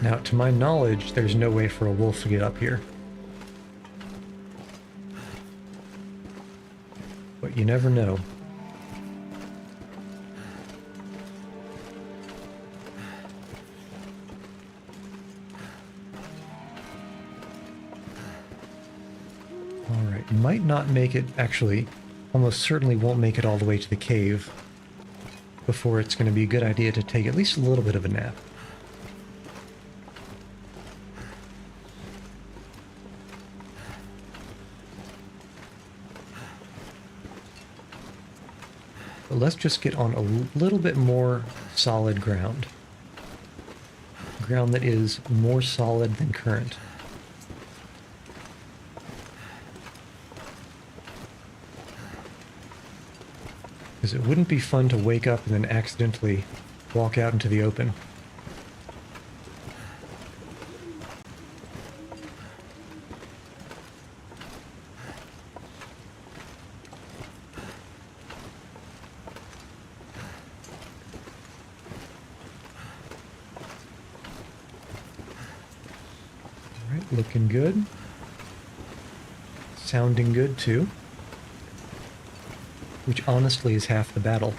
Now, to my knowledge, there's no way for a wolf to get up here. But you never know. Alright, might not make it, actually, almost certainly won't make it all the way to the cave before it's going to be a good idea to take at least a little bit of a nap. But let's just get on a little bit more solid ground. Ground that is more solid than current. Because it wouldn't be fun to wake up and then accidentally walk out into the open. Alright, looking good. Sounding good too. Which honestly is half the battle.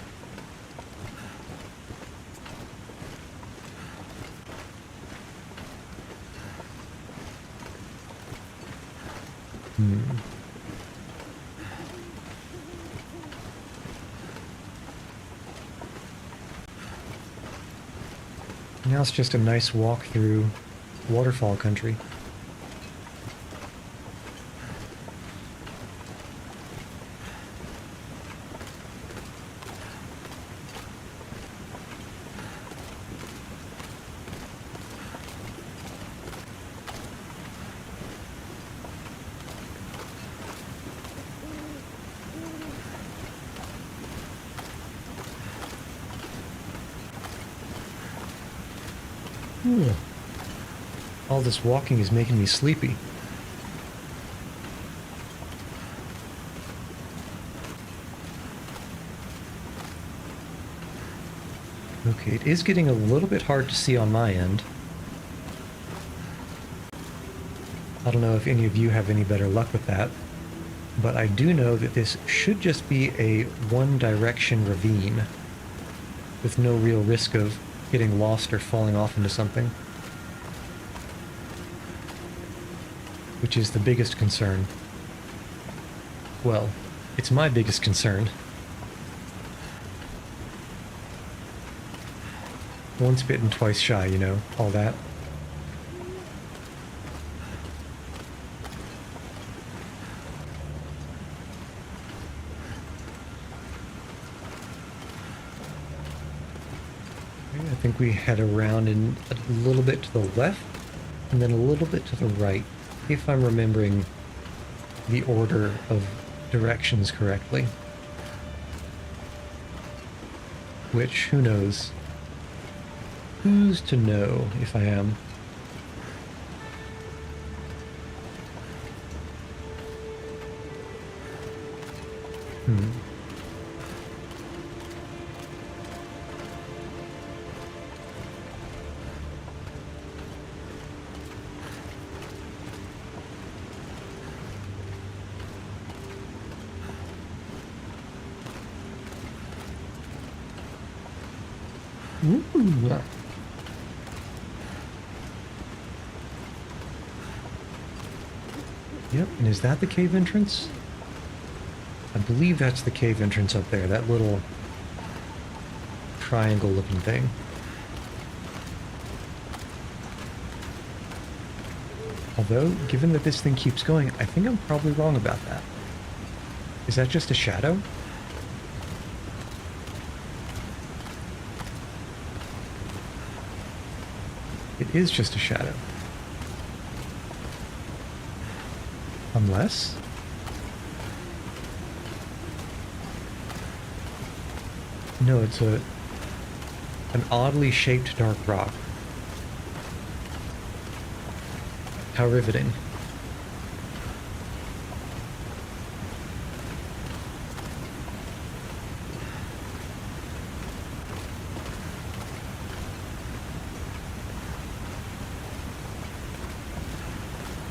Now it's just a nice walk through waterfall country. All this walking is making me sleepy. Okay, it is getting a little bit hard to see on my end. I don't know if any of you have any better luck with that, but I do know that this should just be a one-direction ravine with no real risk of getting lost or falling off into something. which is the biggest concern. Well, it's my biggest concern. Once bitten, twice shy, you know, all that. Okay, I think we head around in a little bit to the left, and then a little bit to the right, if I'm remembering the order of directions correctly. Which, who knows? Who's to know if I am? Ooh. Yep, and is that the cave entrance? I believe that's the cave entrance up there, that little triangle looking thing. Although, given that this thing keeps going, I think I'm probably wrong about that. Is that just a shadow? It is just a shadow. Unless... No, it's an oddly shaped dark rock. How riveting.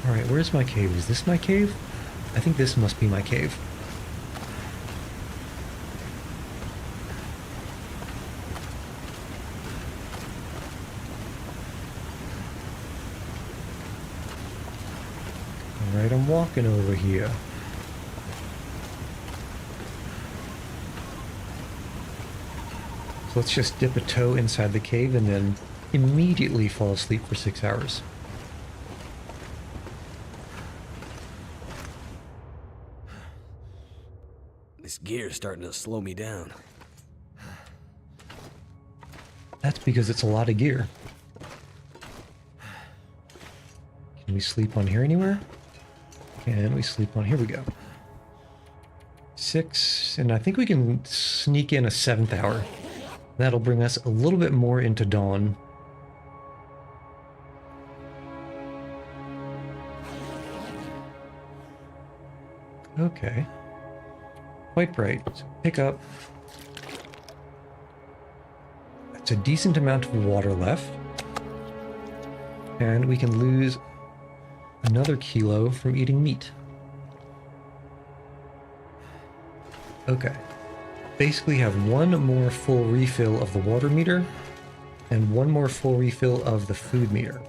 Alright, where's my cave? Is this my cave? I think this must be my cave. Alright, I'm walking over here. So let's just dip a toe inside the cave and then immediately fall asleep for 6 hours. This gear's starting to slow me down. That's because it's a lot of gear. Can we sleep on here anywhere? Can we sleep on... Here we go. 6, and I think we can sneak in a 7th hour. That'll bring us a little bit more into dawn. Okay. Quite bright. So pick up. That's a decent amount of water left. And we can lose another kilo from eating meat. Okay. Basically have one more full refill of the water meter and one more full refill of the food meter,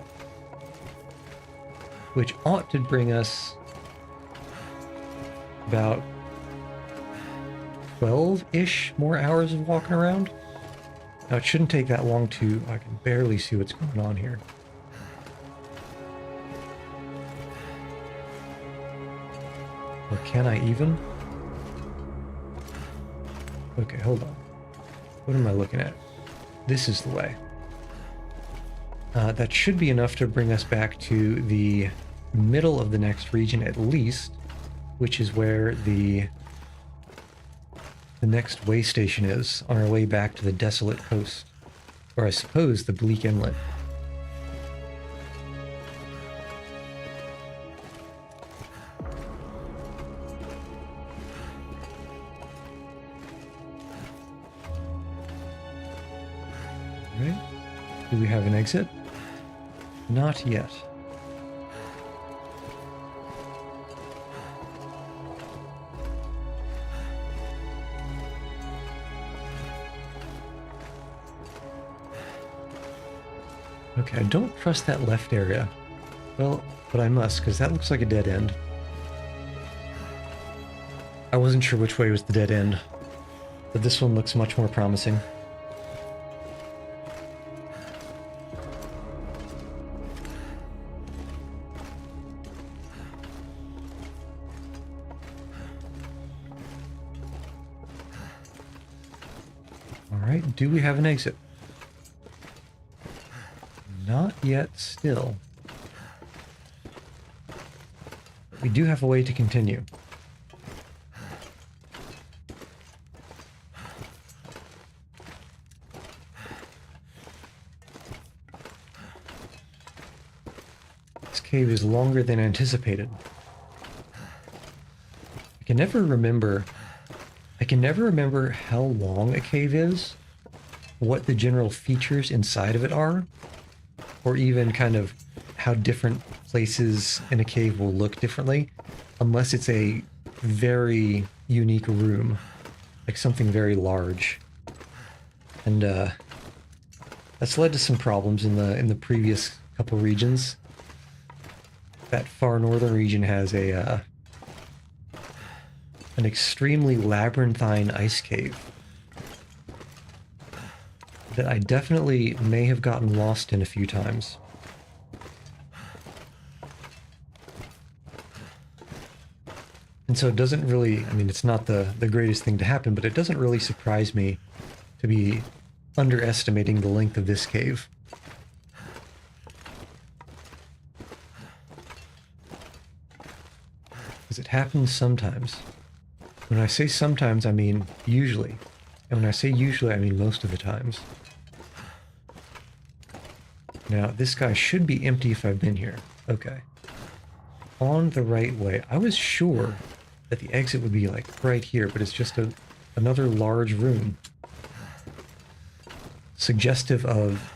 which ought to bring us about 12-ish more hours of walking around. Now it shouldn't take that long to... I can barely see what's going on here. Or can I even? Okay, hold on. What am I looking at? This is the way. That should be enough to bring us back to the middle of the next region at least, which is where the next way station is, on our way back to the desolate coast. Or I suppose the bleak inlet. Right? Do we have an exit? Not yet. Okay, I don't trust that left area. Well, but I must, because that looks like a dead end. I wasn't sure which way was the dead end, but this one looks much more promising. Alright, do we have an exit? Not yet still. But we do have a way to continue. This cave is longer than anticipated. I can never remember how long a cave is, what the general features inside of it are, or even kind of how different places in a cave will look differently, unless it's a very unique room, like something very large. And that's led to some problems in the previous couple regions. That far northern region has an extremely labyrinthine ice cave that I definitely may have gotten lost in a few times. And so it doesn't really, I mean, it's not the greatest thing to happen, but it doesn't really surprise me to be underestimating the length of this cave. Because it happens sometimes. When I say sometimes, I mean usually. And when I say usually, I mean most of the times. Now, this guy should be empty if I've been here. Okay. On the right way. I was sure that the exit would be like right here, but it's just another large room. Suggestive of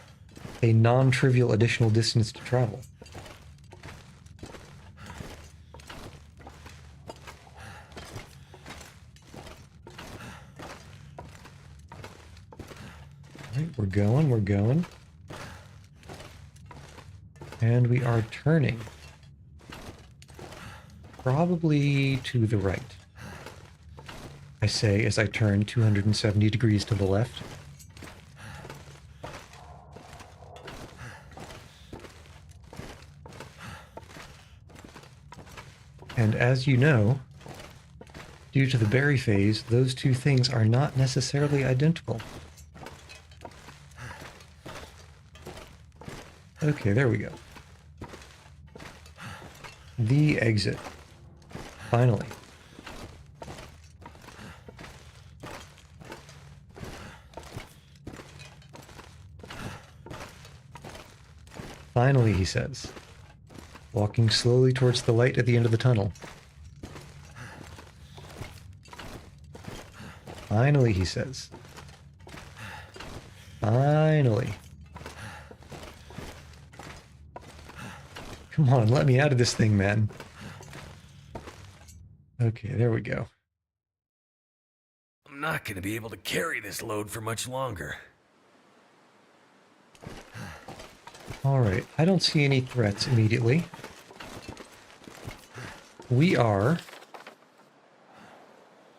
a non-trivial additional distance to travel. Alright, we're going. And we are turning. Probably to the right. I say as I turn 270 degrees to the left. And as you know, due to the berry phase, those two things are not necessarily identical. Okay, there we go. The exit. Finally. Finally, he says, walking slowly towards the light at the end of the tunnel. Finally, he says. Finally. Come on, let me out of this thing, man. Okay, there we go. I'm not gonna be able to carry this load for much longer. Alright, I don't see any threats immediately. We are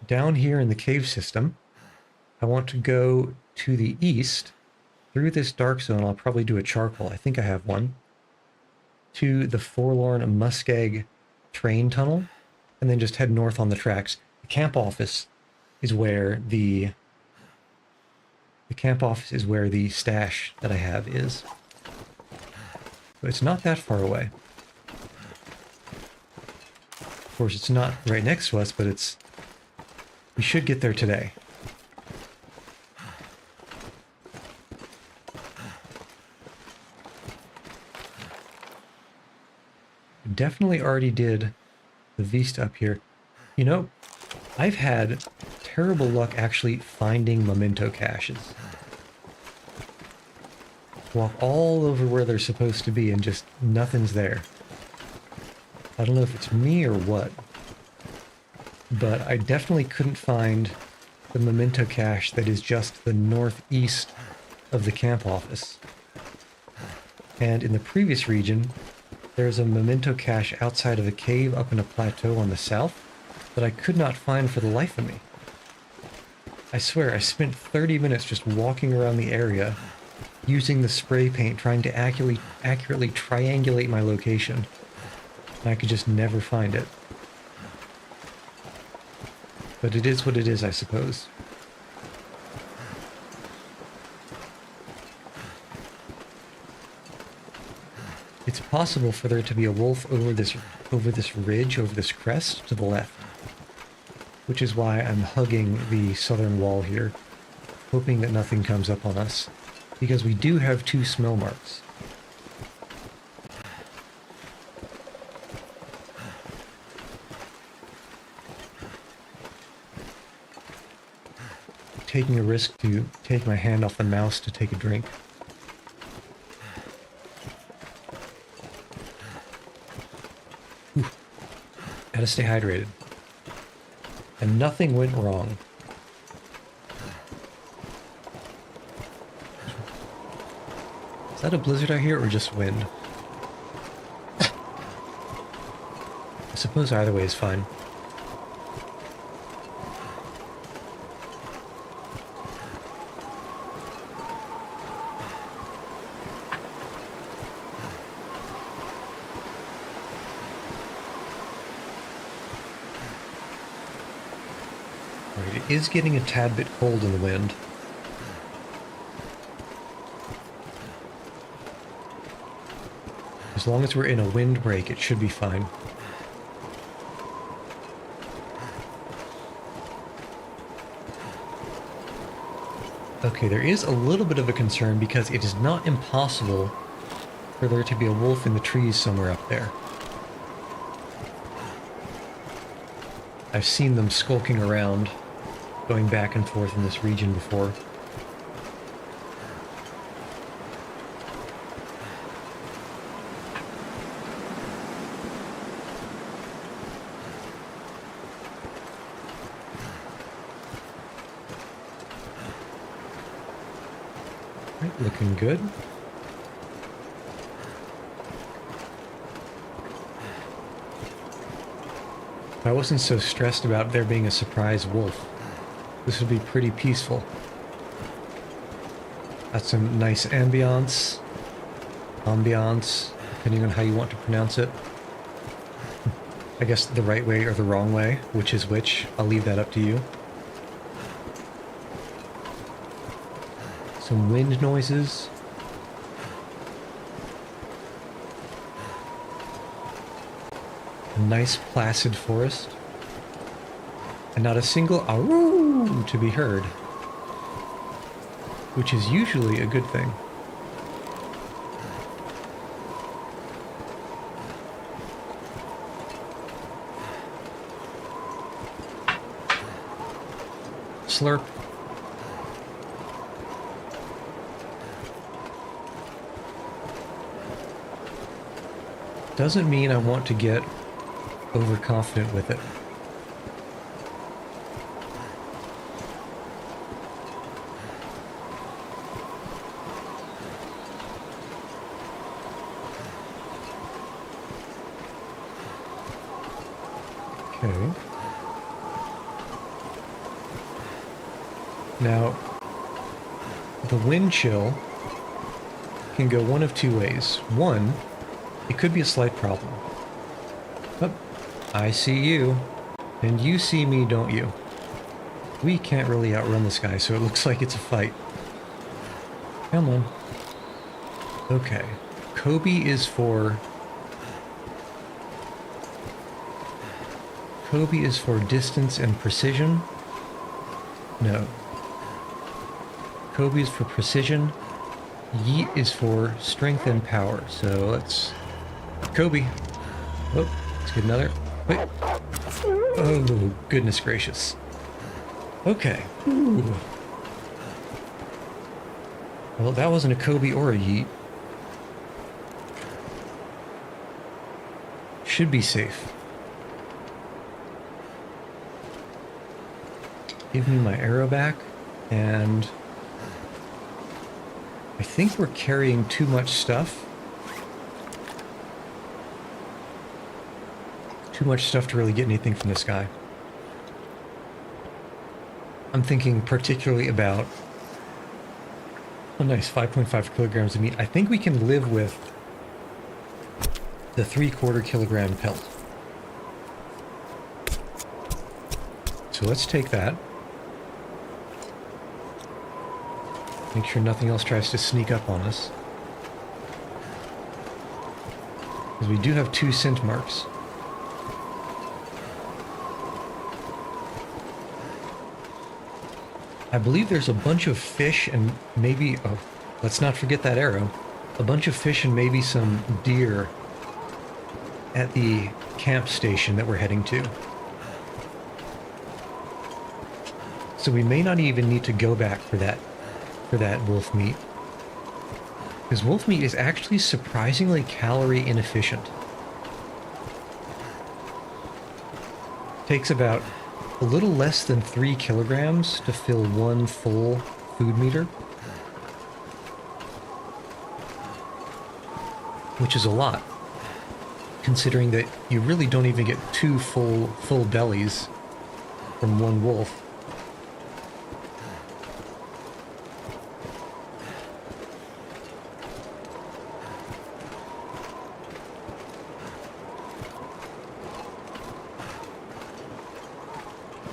down here in the cave system. I want to go to the east through this dark zone. I'll probably do a charcoal. I think I have one. To the Forlorn Muskeg train tunnel, and then just head north on the tracks. The camp office is where the stash that I have is. So it's not that far away. Of course, it's not right next to us, but we should get there today. Definitely already did the Vista up here. You know, I've had terrible luck actually finding memento caches. Walk all over where they're supposed to be and just nothing's there. I don't know if it's me or what, but I definitely couldn't find the memento cache that is just the northeast of the camp office. And in the previous region, There's a memento cache outside of a cave up in a plateau on the south that I could not find for the life of me. I swear, I spent 30 minutes just walking around the area, using the spray paint, trying to accurately triangulate my location. And I could just never find it. But it is what it is, I suppose. It's possible for there to be a wolf over this ridge, over this crest to the left. Which is why I'm hugging the southern wall here, hoping that nothing comes up on us. Because we do have 2 smell marks. Taking a risk to take my hand off the mouse to take a drink. Whew. Gotta stay hydrated. And nothing went wrong. Is that a blizzard I hear or just wind? I suppose either way is fine. Right, it is getting a tad bit cold in the wind. As long as we're in a windbreak, it should be fine. Okay, there is a little bit of a concern because it is not impossible for there to be a wolf in the trees somewhere up there. I've seen them skulking around, going back and forth in this region before. Right, looking good. If I wasn't so stressed about there being a surprise wolf, this would be pretty peaceful. Got some nice ambiance, depending on how you want to pronounce it. I guess the right way or the wrong way, which is which, I'll leave that up to you. Some wind noises. A nice placid forest. And not a single "aroo" to be heard. Which is usually a good thing. Slurp. Doesn't mean I want to get overconfident with it. Okay. Now, the wind chill can go one of two ways. One, it could be a slight problem. Oh, I see you. And you see me, don't you? We can't really outrun this guy, so it looks like it's a fight. Come on. Okay. Kobe is for... Kobe is for distance and precision. No. Kobe is for precision. Yeet is for strength and power. So let's... Kobe. Oh, let's get another. Wait. Oh, goodness gracious. Okay. Ooh. Well, that wasn't a Kobe or a yeet. Should be safe. Give me my arrow back, and I think we're carrying too much stuff. too much stuff to really get anything from this guy. I'm thinking particularly about... Oh, nice, 5.5 kilograms of meat. I think we can live with the 3/4 kilogram pelt. So let's take that. Make sure nothing else tries to sneak up on us. Because we do have 2 scent marks. I believe there's a bunch of fish and maybe, oh, let's not forget that arrow, a bunch of fish and maybe some deer at the camp station that we're heading to. So we may not even need to go back for that wolf meat. Because wolf meat is actually surprisingly calorie inefficient. Takes about a little less than 3 kilograms to fill 1 full food meter. Which is a lot, considering that you really don't even get 2 full bellies from 1 wolf.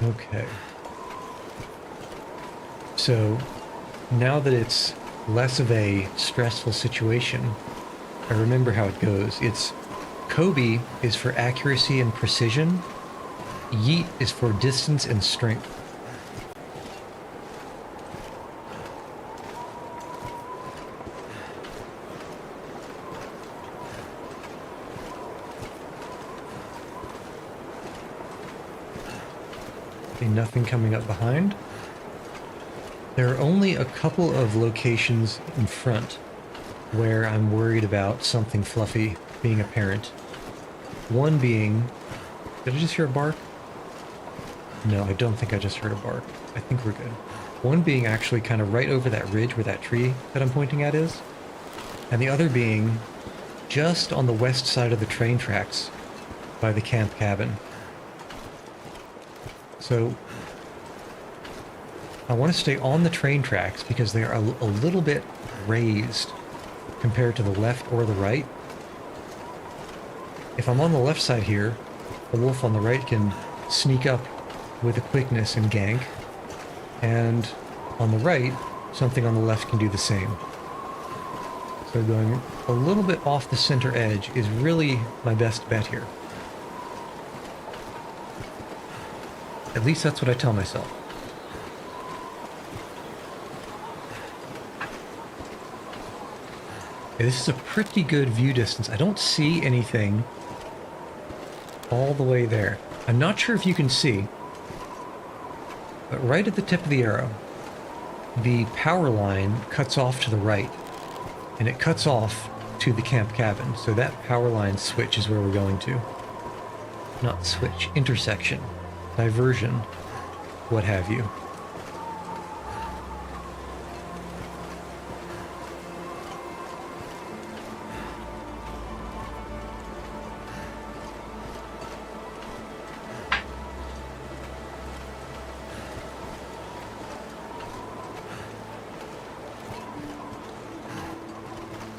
Okay. So, now that it's less of a stressful situation, I remember how it goes. It's Kobe is for accuracy and precision. Yeet is for distance and strength. Okay, nothing coming up behind. There are only a couple of locations in front where I'm worried about something fluffy being apparent. One being... Did I just hear a bark? No, I don't think I just heard a bark. I think we're good. One being actually kind of right over that ridge where that tree that I'm pointing at is. And the other being just on the west side of the train tracks by the camp cabin. So I want to stay on the train tracks because they are a little bit raised compared to the left or the right. If I'm on the left side here, the wolf on the right can sneak up with a quickness and gank, and on the right, something on the left can do the same. So going a little bit off the center edge is really my best bet here. At least that's what I tell myself. Okay, this is a pretty good view distance. I don't see anything all the way there. I'm not sure if you can see, but right at the tip of the arrow, the power line cuts off to the right, and it cuts off to the camp cabin. So that power line switch is where we're going to. Not switch, intersection, diversion, what have you.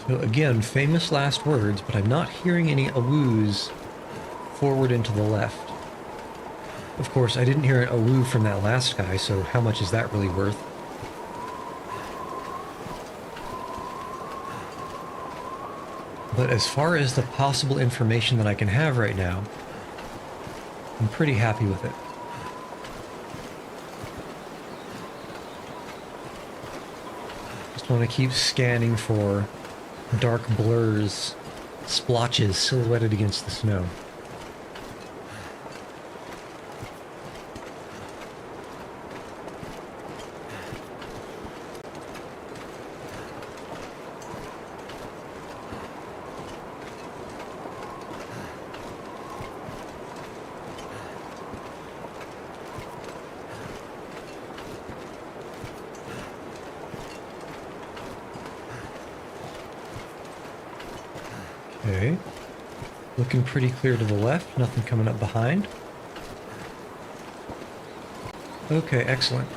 So again, famous last words, but I'm not hearing any awoos forward and to the left. Of course, I didn't hear an awoo from that last guy, so how much is that really worth? But as far as the possible information that I can have right now, I'm pretty happy with it. Just want to keep scanning for dark blurs, splotches silhouetted against the snow. Okay. Looking pretty clear to the left, nothing coming up behind. Okay, excellent.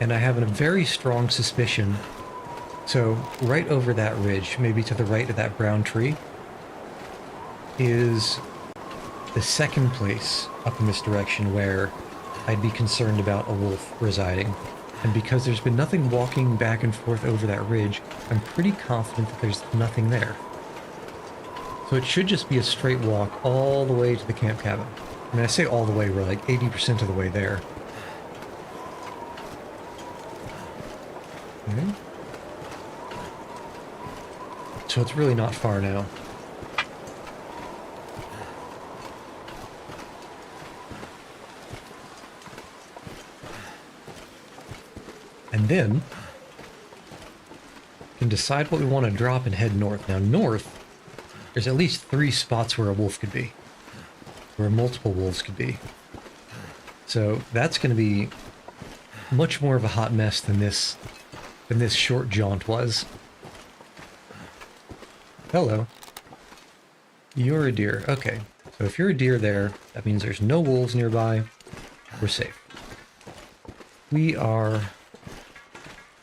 And I have a very strong suspicion. So right over that ridge, maybe to the right of that brown tree, is the second place up in this direction where I'd be concerned about a wolf residing. And because there's been nothing walking back and forth over that ridge, I'm pretty confident that there's nothing there. So it should just be a straight walk all the way to the camp cabin. I mean, I say all the way, we're like 80% of the way there. Okay. So it's really not far now. And then we can decide what we want to drop and head north. Now north, there's at least 3 spots where a wolf could be. Where multiple wolves could be. So that's going to be much more of a hot mess than this short jaunt was. Hello. You're a deer. Okay. So if you're a deer there, that means there's no wolves nearby. We're safe. We are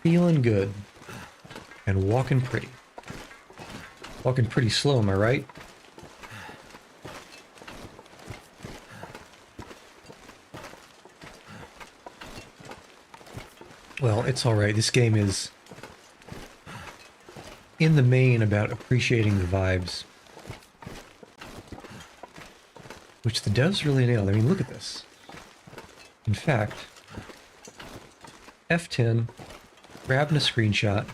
feeling good and walking pretty. Walking pretty slow, am I right? Well, it's alright. This game is, in the main, about appreciating the vibes. Which the devs really nailed. I mean, look at this. In fact, F10, grabbing a screenshot,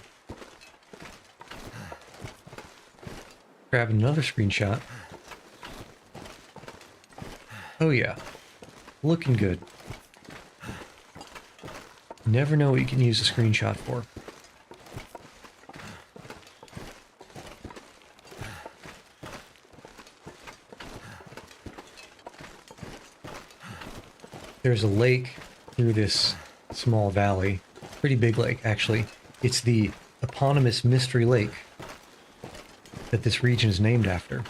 grabbing another screenshot. Oh yeah, looking good. Never know what you can use a screenshot for. There's a lake through this small valley. Pretty big lake, actually. It's the eponymous Mystery Lake that this region is named after.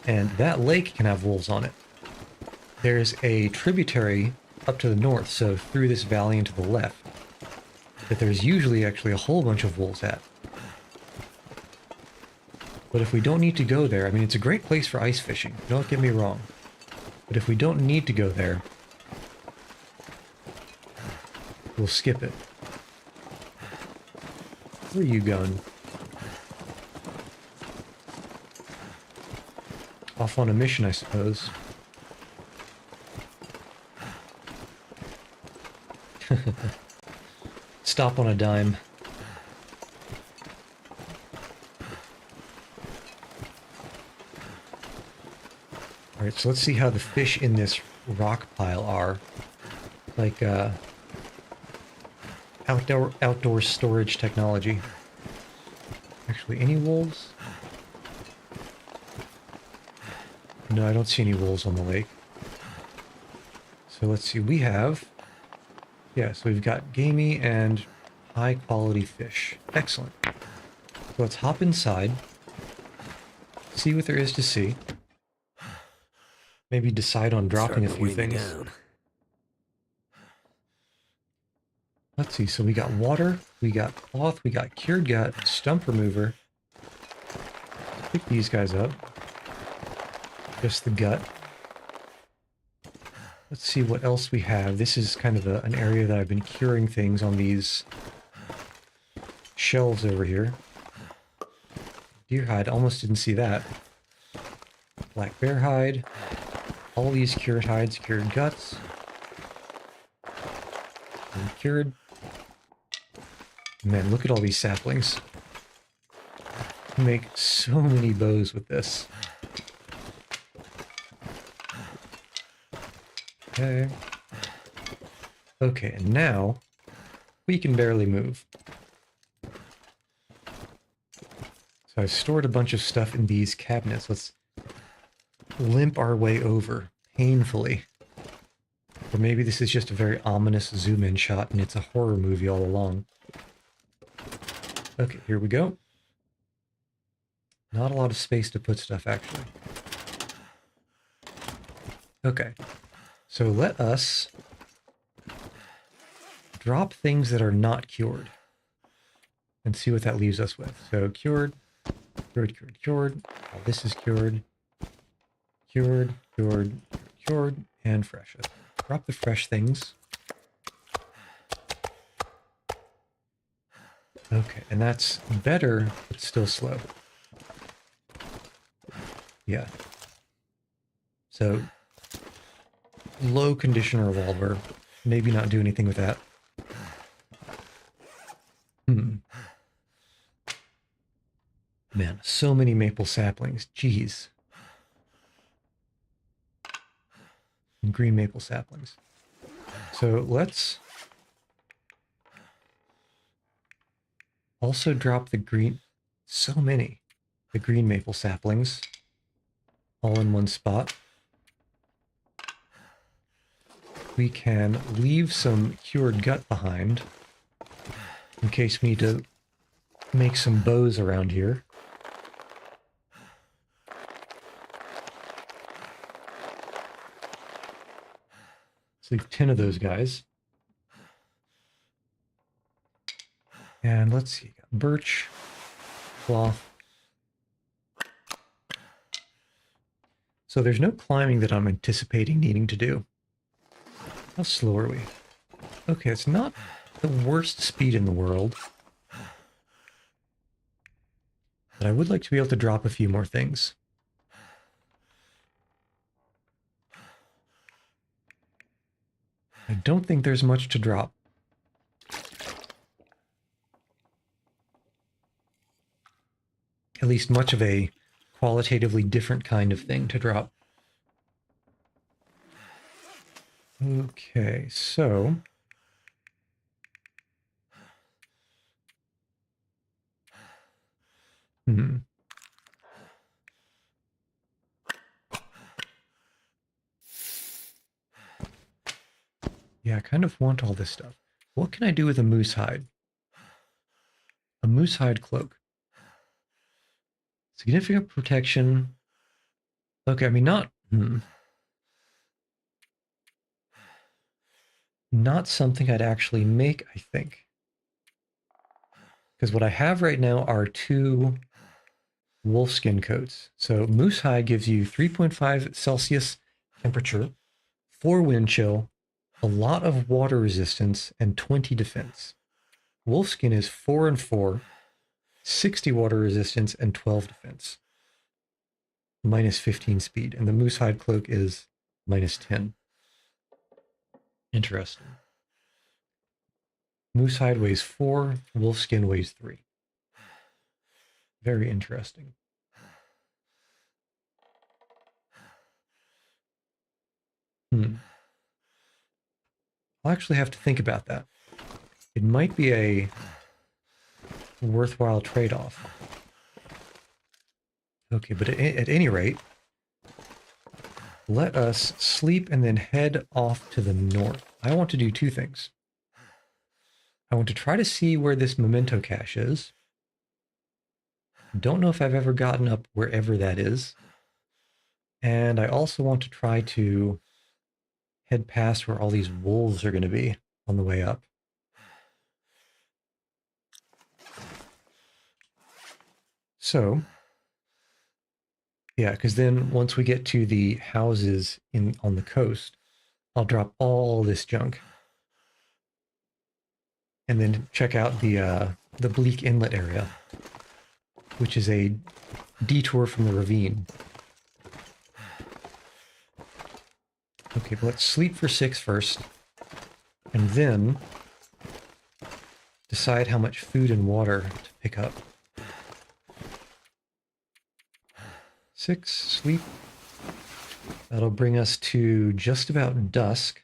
And that lake can have wolves on it. There's a tributary up to the north, so through this valley and to the left, that there's usually actually a whole bunch of wolves at. But if we don't need to go there, I mean, it's a great place for ice fishing, don't get me wrong. But if we don't need to go there, we'll skip it. Where are you going? Off on a mission, I suppose. Stop on a dime. Alright, so let's see how the fish in this rock pile are. Like, outdoor storage technology. Actually, any wolves? No, I don't see any wolves on the lake. So let's see, we have... Yeah, so we've got gamey and high quality fish. Excellent. So let's hop inside. See what there is to see. Maybe decide on dropping a few things. Let's see, so we got water, we got cloth, we got cured gut, stump remover. Pick these guys up. Just the gut. Let's see what else we have. This is kind of an area that I've been curing things on these shelves over here. Deer hide, almost didn't see that. Black bear hide. All these cured hides, cured guts. And cured. Man, look at all these saplings. You make so many bows with this. Okay. Okay, and now we can barely move. So I've stored a bunch of stuff in these cabinets. Let's limp our way over, painfully. Or maybe this is just a very ominous zoom-in shot and it's a horror movie all along. Okay, here we go. Not a lot of space to put stuff, actually. Okay. So let us drop things that are not cured and see what that leaves us with. So cured, cured, cured, cured. All this is cured. Cured, cured, cured, and fresh. Drop the fresh things. Okay, and that's better, but still slow. Yeah. So, low condition revolver. Maybe not do anything with that. Man, so many maple saplings. Jeez. And green maple saplings. So let's also drop the green. So many. The green maple saplings. All in one spot. We can leave some cured gut behind in case we need to make some bows around here. Let's leave 10 of those guys. And let's see, birch, cloth. So there's no climbing that I'm anticipating needing to do. How slow are we? Okay, it's not the worst speed in the world. But I would like to be able to drop a few more things. I don't think there's much to drop. At least much of a qualitatively different kind of thing to drop. Okay, so... Yeah, I kind of want all this stuff. What can I do with a moose hide? A moose hide cloak. Significant protection. Okay, I mean, not... Not something I'd actually make, I think. Because what I have right now are 2 wolfskin coats. So moose hide gives you 3.5 Celsius temperature, 4 wind chill, a lot of water resistance, and 20 defense. Wolfskin is 4 and 4, 60 water resistance, and 12 defense. Minus 15 speed. And the moose hide cloak is minus 10. Interesting. Moose hide weighs 4, wolfskin weighs 3. Very interesting. I'll actually have to think about that. It might be a worthwhile trade-off. Okay, but at any rate, let us sleep and then head off to the north. I want to do 2 things. I want to try to see where this memento cache is. Don't know if I've ever gotten up wherever that is. And I also want to try to head past where all these wolves are going to be on the way up. So, yeah, because then once we get to the houses on the coast, I'll drop all this junk. And then check out the Bleak Inlet area, which is a detour from the ravine. Okay, but let's sleep for 6 first, and then decide how much food and water to pick up. 6, sleep. That'll bring us to just about dusk.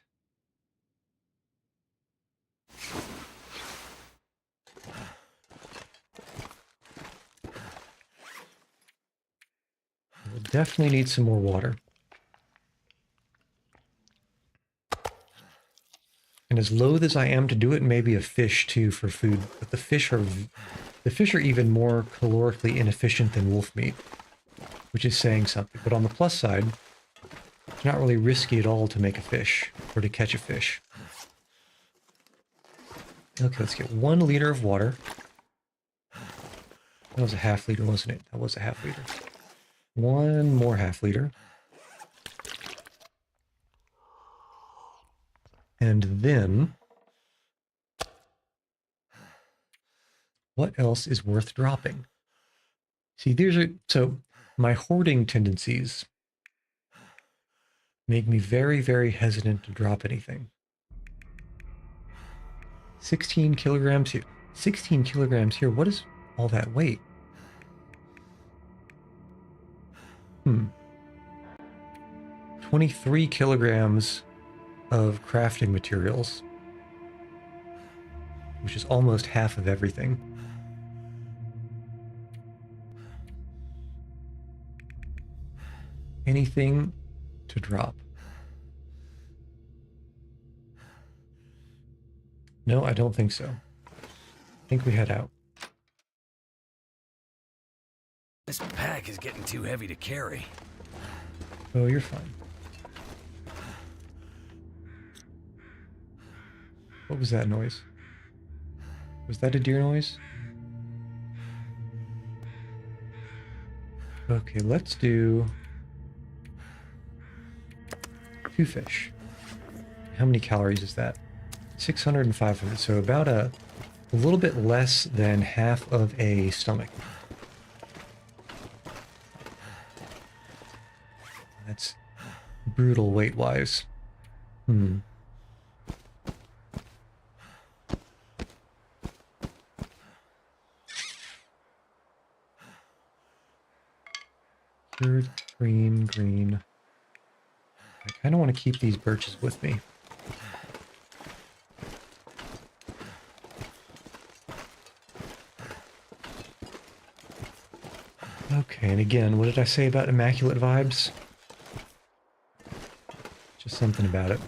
We'll definitely need some more water. And as loath as I am to do it, maybe a fish too for food. But the fish are The fish are even more calorically inefficient than wolf meat, which is saying something. But on the plus side, it's not really risky at all to make a fish or to catch a fish. Okay, let's get 1 liter of water. That was a half liter, wasn't it? That was a half liter. 1 more half liter. And then, what else is worth dropping? See, so my hoarding tendencies make me very, very hesitant to drop anything. 16 kilograms here. 16 kilograms here. What is all that weight? 23 kilograms of crafting materials, which is almost half of everything. Anything to drop? No, I don't think so. I think we head out. This pack is getting too heavy to carry. Oh, you're fine. What was that noise? Was that a deer noise? Okay, let's do 2 fish. How many calories is that? 600 and 500, so about a little bit less than half of a stomach. That's brutal weight-wise. Cured, green. I kind of want to keep these birches with me. Okay, and again, what did I say about immaculate vibes? Just something about it.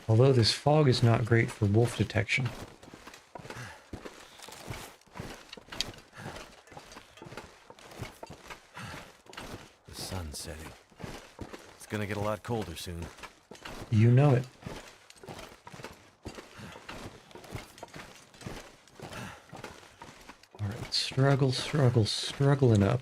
Although this fog is not great for wolf detection. The sun's setting. It's gonna get a lot colder soon. You know it. Alright, struggling up.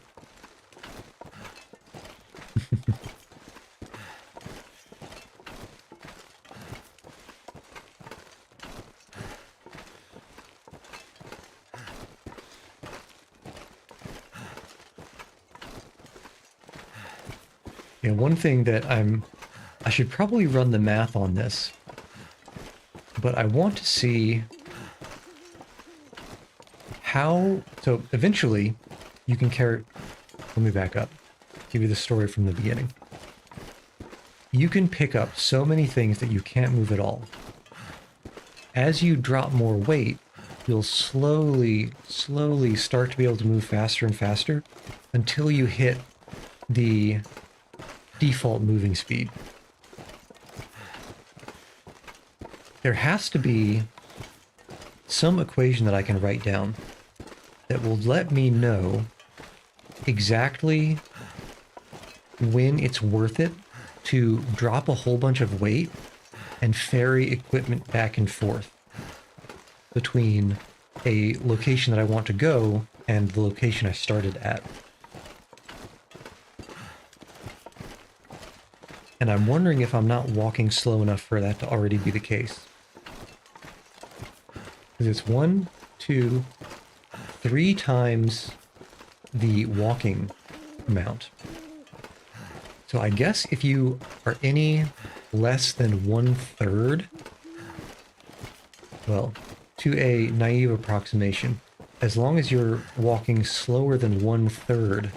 Yeah, one thing that I should probably run the math on this, but I want to see how, so eventually you can carry, let me back up, give you the story from the beginning. You can pick up so many things that you can't move at all. As you drop more weight, you'll slowly start to be able to move faster and faster until you hit the default moving speed. There has to be some equation that I can write down that will let me know exactly when it's worth it to drop a whole bunch of weight and ferry equipment back and forth between a location that I want to go and the location I started at. And I'm wondering if I'm not walking slow enough for that to already be the case. Because it's 1, 2, 3 times the walking amount. So I guess if you are any less than 1/3, well, to a naive approximation, as long as you're walking slower than 1/3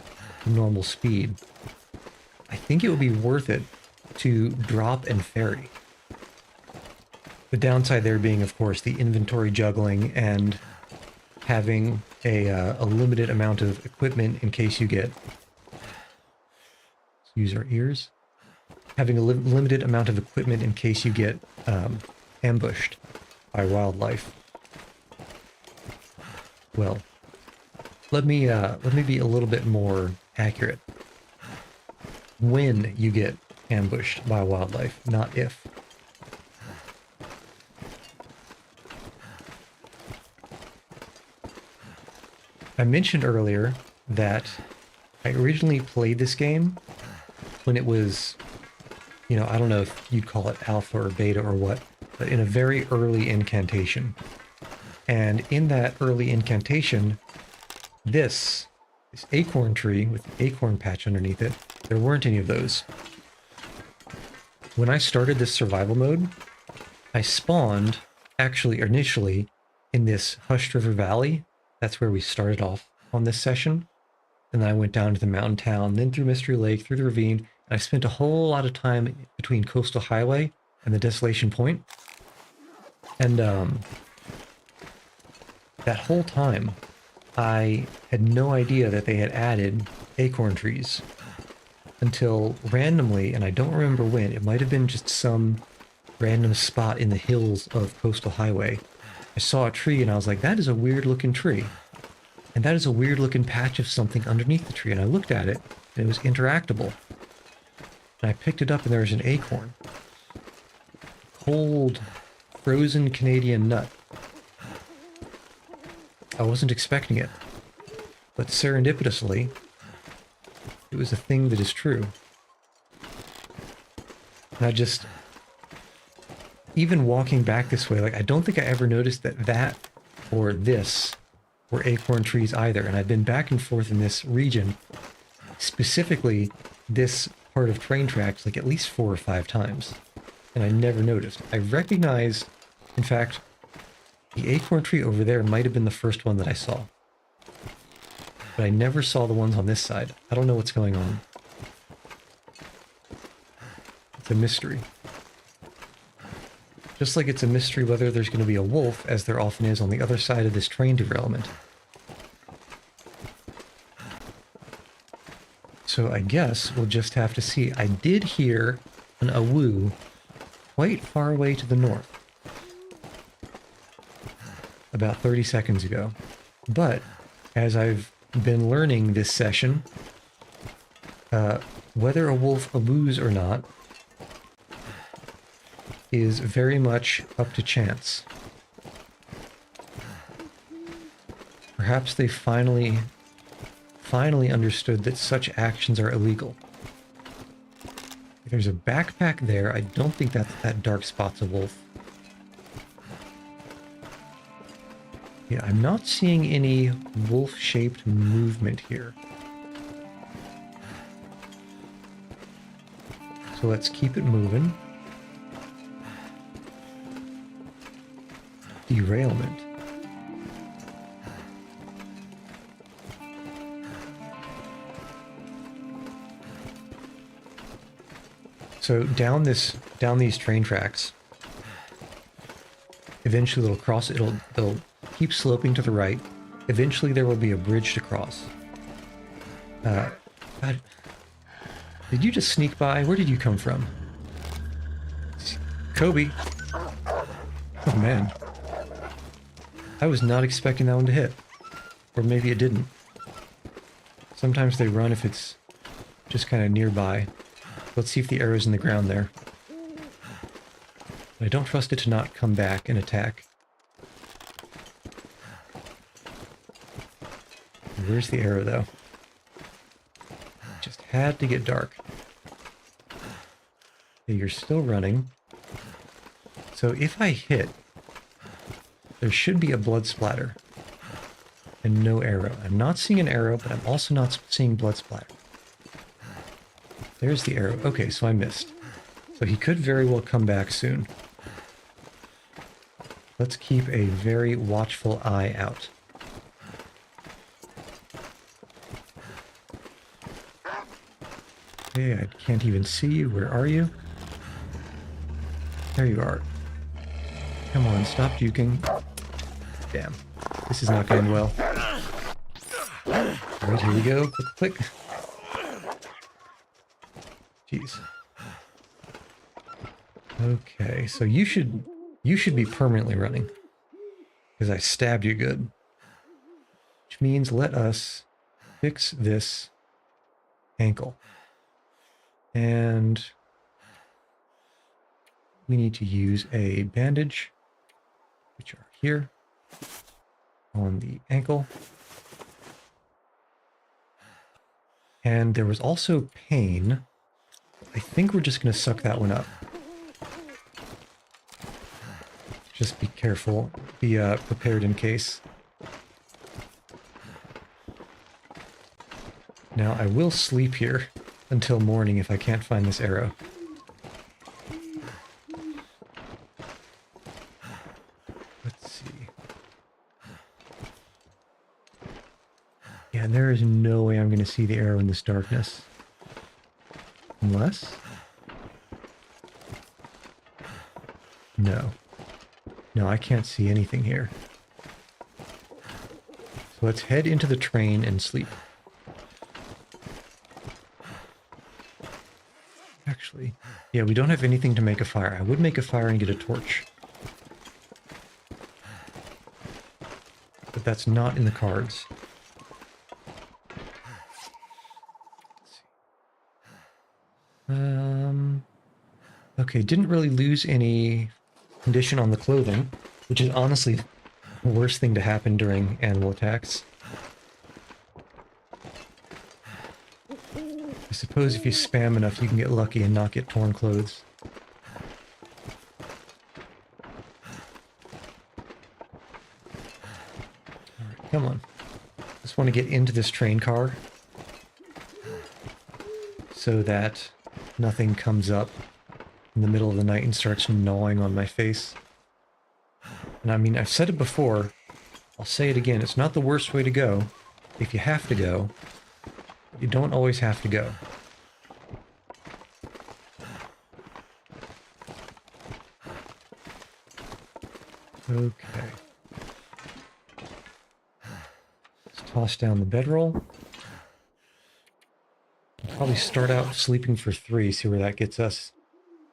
normal speed, I think it would be worth it to drop and ferry. The downside there being, of course, the inventory juggling and having a limited amount of equipment in case you get... Let's use our ears. having a limited amount of equipment in case you get ambushed by wildlife. Well, let me be a little bit more accurate. When you get ambushed by wildlife, not if. I mentioned earlier that I originally played this game when it was, you know, I don't know if you'd call it alpha or beta or what, but in a very early incantation. And in that early incantation, this acorn tree with the acorn patch underneath it, there weren't any of those. When I started this survival mode, I spawned, actually initially, in this Hushed River Valley. That's where we started off on this session. And then I went down to the mountain town, then through Mystery Lake, through the ravine, and I spent a whole lot of time between Coastal Highway and the Desolation Point. And that whole time, I had no idea that they had added acorn trees until randomly, and I don't remember when, it might have been just some random spot in the hills of Coastal Highway. I saw a tree and I was like, that is a weird looking tree. And that is a weird looking patch of something underneath the tree. And I looked at it and it was interactable. And I picked it up and there was an acorn. Cold, frozen Canadian nut. I wasn't expecting it. But serendipitously, it was a thing that is true. And I just, even walking back this way, like I don't think I ever noticed that or this were acorn trees either. And I've been back and forth in this region, specifically this part of train tracks, like at least 4 or 5 times. And I never noticed. I recognized, in fact, the acorn tree over there might have been the first one that I saw. But I never saw the ones on this side. I don't know what's going on. It's a mystery. Just like it's a mystery whether there's going to be a wolf, as there often is on the other side of this train derailment. So I guess we'll just have to see. I did hear an awoo quite far away to the north. About 30 seconds ago. But, as I've been learning this session, whether a wolf awoos or not is very much up to chance. Perhaps they finally understood that such actions are illegal. There's a backpack there. I don't think that dark spot's a wolf. Yeah, I'm not seeing any wolf-shaped movement here. So let's keep it moving. Derailment. So down these train tracks, eventually they'll keep sloping to the right. Eventually there will be a bridge to cross. God, did you just sneak by? Where did you come from? Kobe. Oh man. I was not expecting that one to hit. Or maybe it didn't. Sometimes they run if it's just kind of nearby. Let's see if the arrow's in the ground there. I don't trust it to not come back and attack. Where's the arrow, though? It just had to get dark. Okay, you're still running. So if I hit, there should be a blood splatter. And no arrow. I'm not seeing an arrow, but I'm also not seeing blood splatter. There's the arrow. Okay, so I missed. So he could very well come back soon. Let's keep a very watchful eye out. Okay, I can't even see you. Where are you? There you are. Come on, stop juking. Damn. This is not going well. Alright, here we go. Click, click. Jeez. Okay, so you should be permanently running because I stabbed you good. Which means let us fix this ankle. And we need to use a bandage, which are here on the ankle. And there was also pain. I think we're just going to suck that one up. Just be careful. Be prepared in case. Now, I will sleep here until morning if I can't find this arrow. Let's see. Yeah, there is no way I'm going to see the arrow in this darkness. Unless... No. No, I can't see anything here. So let's head into the train and sleep. Actually, yeah, we don't have anything to make a fire. I would make a fire and get a torch. But that's not in the cards. Okay, didn't really lose any condition on the clothing, which is honestly the worst thing to happen during animal attacks. I suppose if you spam enough, you can get lucky and not get torn clothes. Alright, come on. Just want to get into this train car so that nothing comes up in the middle of the night and starts gnawing on my face. And I mean, I've said it before, I'll say it again, it's not the worst way to go. If you have to go, you don't always have to go. Okay. Let's toss down the bedroll. Probably start out sleeping for 3, see where that gets us.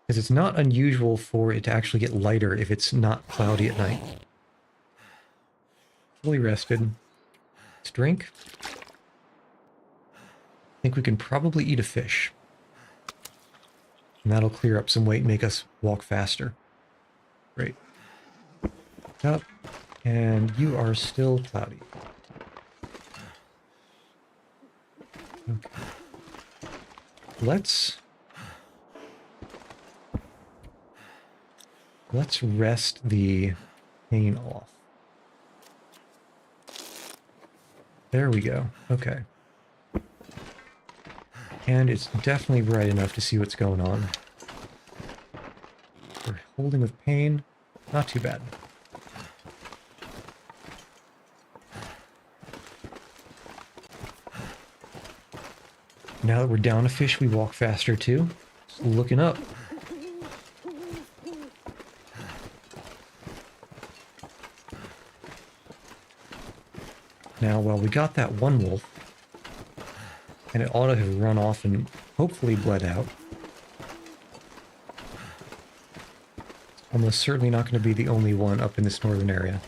Because it's not unusual for it to actually get lighter if it's not cloudy at night. Fully rested. Let's drink. I think we can probably eat a fish. And that'll clear up some weight and make us walk faster. Great. Up. And you are still cloudy. Okay. Let's rest the pain off. There we go. Okay. And it's definitely bright enough to see what's going on. We're holding with pain. Not too bad. Now that we're down a fish, we walk faster too. Just looking up. Now, well, we got that one wolf, and it ought to have run off and hopefully bled out. It's almost certainly not going to be the only one up in this northern area.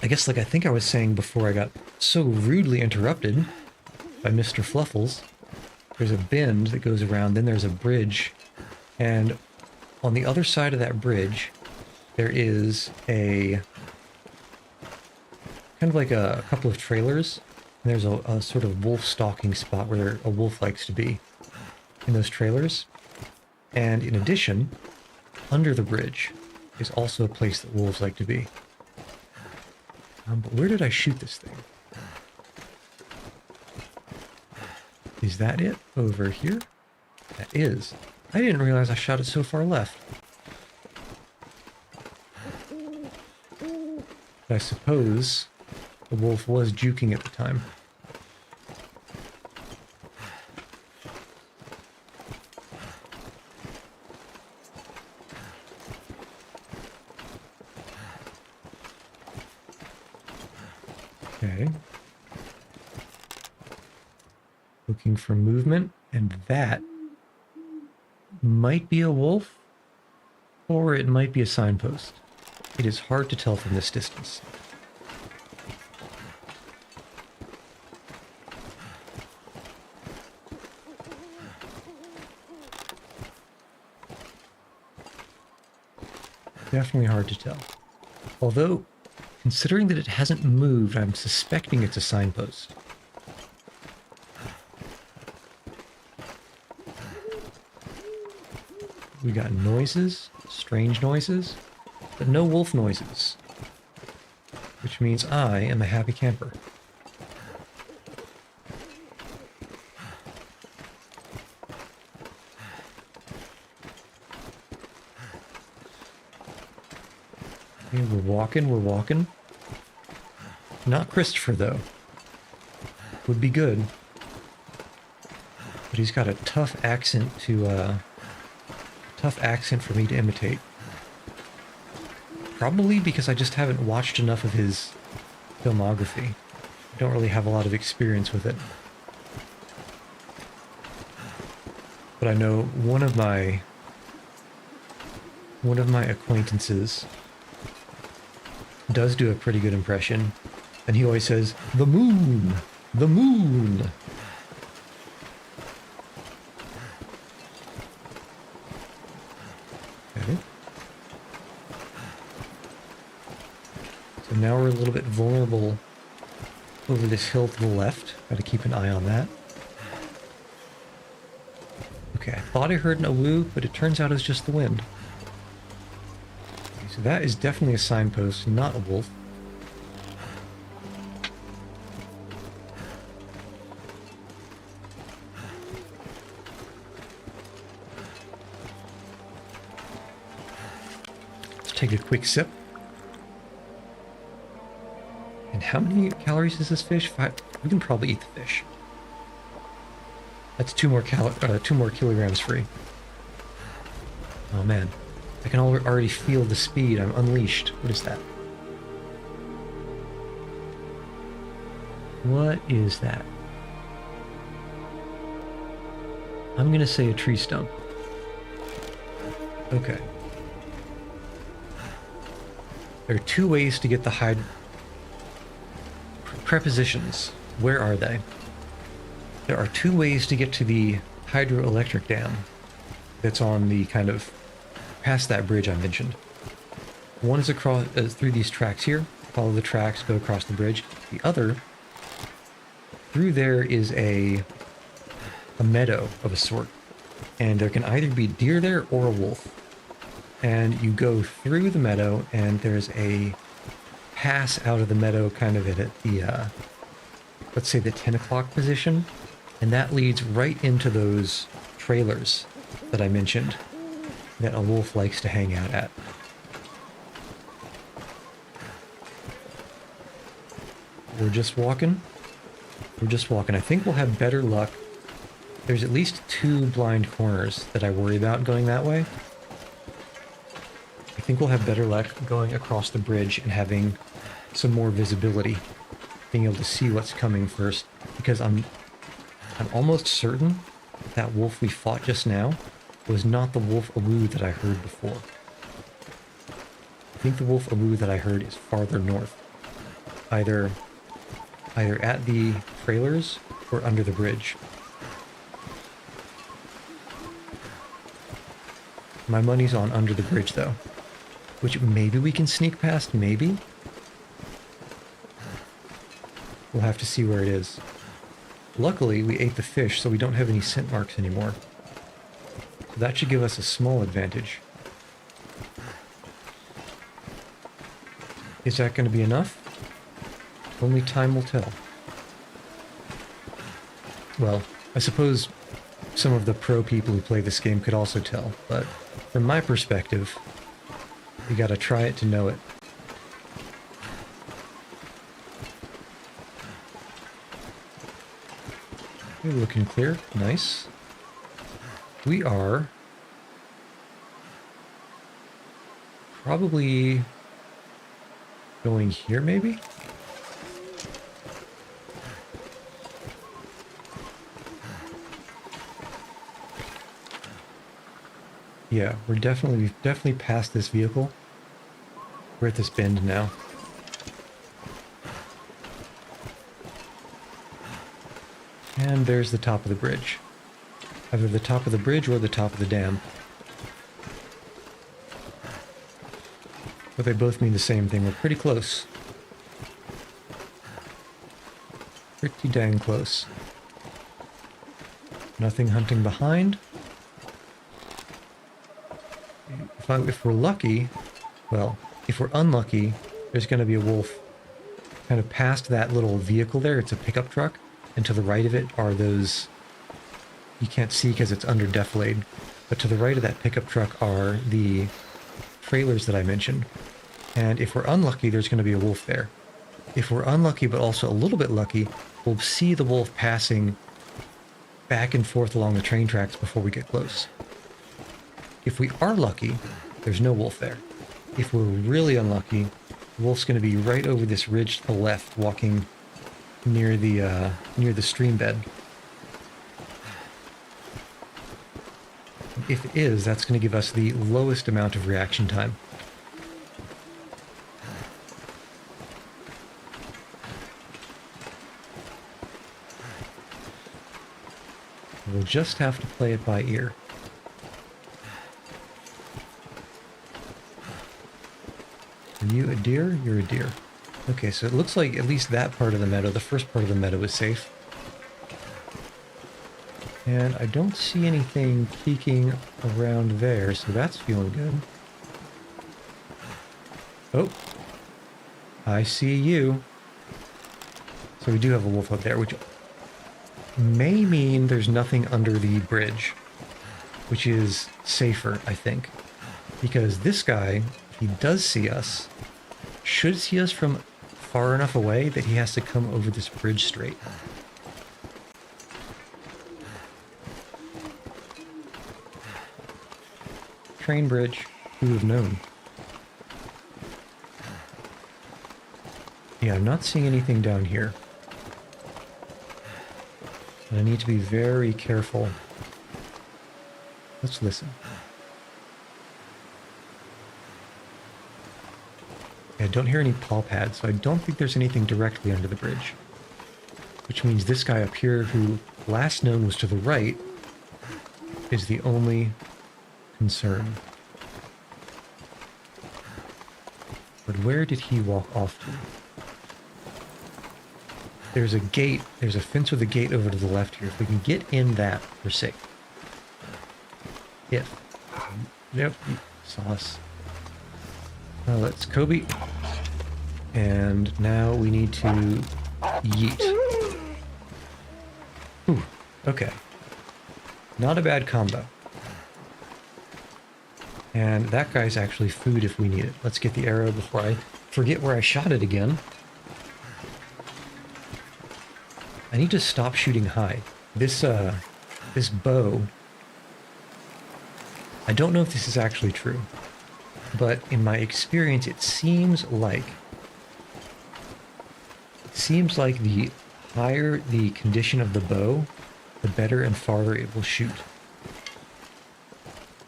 I guess, like I think I was saying before I got so rudely interrupted by Mr. Fluffles, there's a bend that goes around, then there's a bridge, and on the other side of that bridge, there is a kind of like a couple of trailers, and there's a sort of wolf stalking spot where a wolf likes to be in those trailers. And in addition, under the bridge is also a place that wolves like to be. But where did I shoot this thing? Is that it? Over here? That is. I didn't realize I shot it so far left. But I suppose the wolf was juking at the time. Okay. Looking for movement, and that might be a wolf, or it might be a signpost. It is hard to tell from this distance. Definitely hard to tell. Although, considering that it hasn't moved, I'm suspecting it's a signpost. We got noises, strange noises, but no wolf noises. Which means I am a happy camper. Okay, we're walking. Not Christopher, though. Would be good. But he's got a tough accent for me to imitate. Probably because I just haven't watched enough of his filmography. I don't really have a lot of experience with it. But I know one of my acquaintances does do a pretty good impression, and he always says, "The moon! The moon!" Okay. So now we're a little bit vulnerable over this hill to the left. Gotta keep an eye on that. Okay, I thought I heard an awoo, but it turns out it's just the wind. Okay, so that is definitely a signpost, not a wolf. Let's take a quick sip. And how many calories is this fish? 5. We can probably eat the fish. That's 2 more kilograms free. Oh man, I can already feel the speed. I'm unleashed. What is that? What is that? I'm gonna say a tree stump. Okay. There are 2 ways to get the prepositions. Where are they? There are 2 ways to get to the hydroelectric dam that's on the kind of past that bridge I mentioned. One is across through these tracks here. Follow the tracks, go across the bridge. The other, through there is a meadow of a sort, and there can either be deer there or a wolf. And you go through the meadow, and there's a pass out of the meadow, kind of at the let's say the 10 o'clock position. And that leads right into those trailers that I mentioned that a wolf likes to hang out at. We're just walking. I think we'll have better luck. There's at least 2 blind corners that I worry about going that way. I think we'll have better luck going across the bridge and having some more visibility, being able to see what's coming first, because I'm almost certain that wolf we fought just now was not the wolf awoo that I heard before. I think the wolf awoo that I heard is farther north, either at the trailers or under the bridge. My money's on under the bridge though, which maybe we can sneak past, maybe? We'll have to see where it is. Luckily, we ate the fish, so we don't have any scent marks anymore. So that should give us a small advantage. Is that going to be enough? Only time will tell. Well, I suppose some of the pro people who play this game could also tell, but from my perspective, you gotta try it to know it. We're looking clear. Nice. We are probably going here, maybe? Yeah, we've definitely passed this vehicle. We're at this bend now. And there's the top of the bridge. Either the top of the bridge or the top of the dam. But they both mean the same thing. We're pretty close. Pretty dang close. Nothing hunting behind. If we're lucky, well, if we're unlucky, there's going to be a wolf kind of past that little vehicle there. It's a pickup truck. And to the right of it are those... You can't see because it's under defilade. But to the right of that pickup truck are the trailers that I mentioned. And if we're unlucky, there's going to be a wolf there. If we're unlucky, but also a little bit lucky, we'll see the wolf passing back and forth along the train tracks before we get close. If we are lucky, there's no wolf there. If we're really unlucky, the wolf's going to be right over this ridge to the left, walking near the stream bed. If it is, that's going to give us the lowest amount of reaction time. We'll just have to play it by ear. Are you a deer? You're a deer. Okay, so it looks like at least that part of the meadow, the first part of the meadow, is safe. And I don't see anything peeking around there, so that's feeling good. Oh, I see you. So we do have a wolf up there, which may mean there's nothing under the bridge, which is safer, I think. Because this guy, if he does see us, should see us from far enough away that he has to come over this bridge straight. Train bridge. Who would have known? Yeah, I'm not seeing anything down here. And I need to be very careful. Let's listen. I don't hear any paw pads, so I don't think there's anything directly under the bridge. Which means this guy up here, who last known was to the right, is the only concern. But where did he walk off to? There's a gate, there's a fence with a gate over to the left here. If we can get in that, we're safe. If. Yep, saw us. Let's Kobe. And now we need to yeet. Ooh, okay. Not a bad combo. And that guy's actually food if we need it. Let's get the arrow before I forget where I shot it again. I need to stop shooting high. This bow, I don't know if this is actually true, but in my experience, it seems like the higher the condition of the bow, the better and farther it will shoot.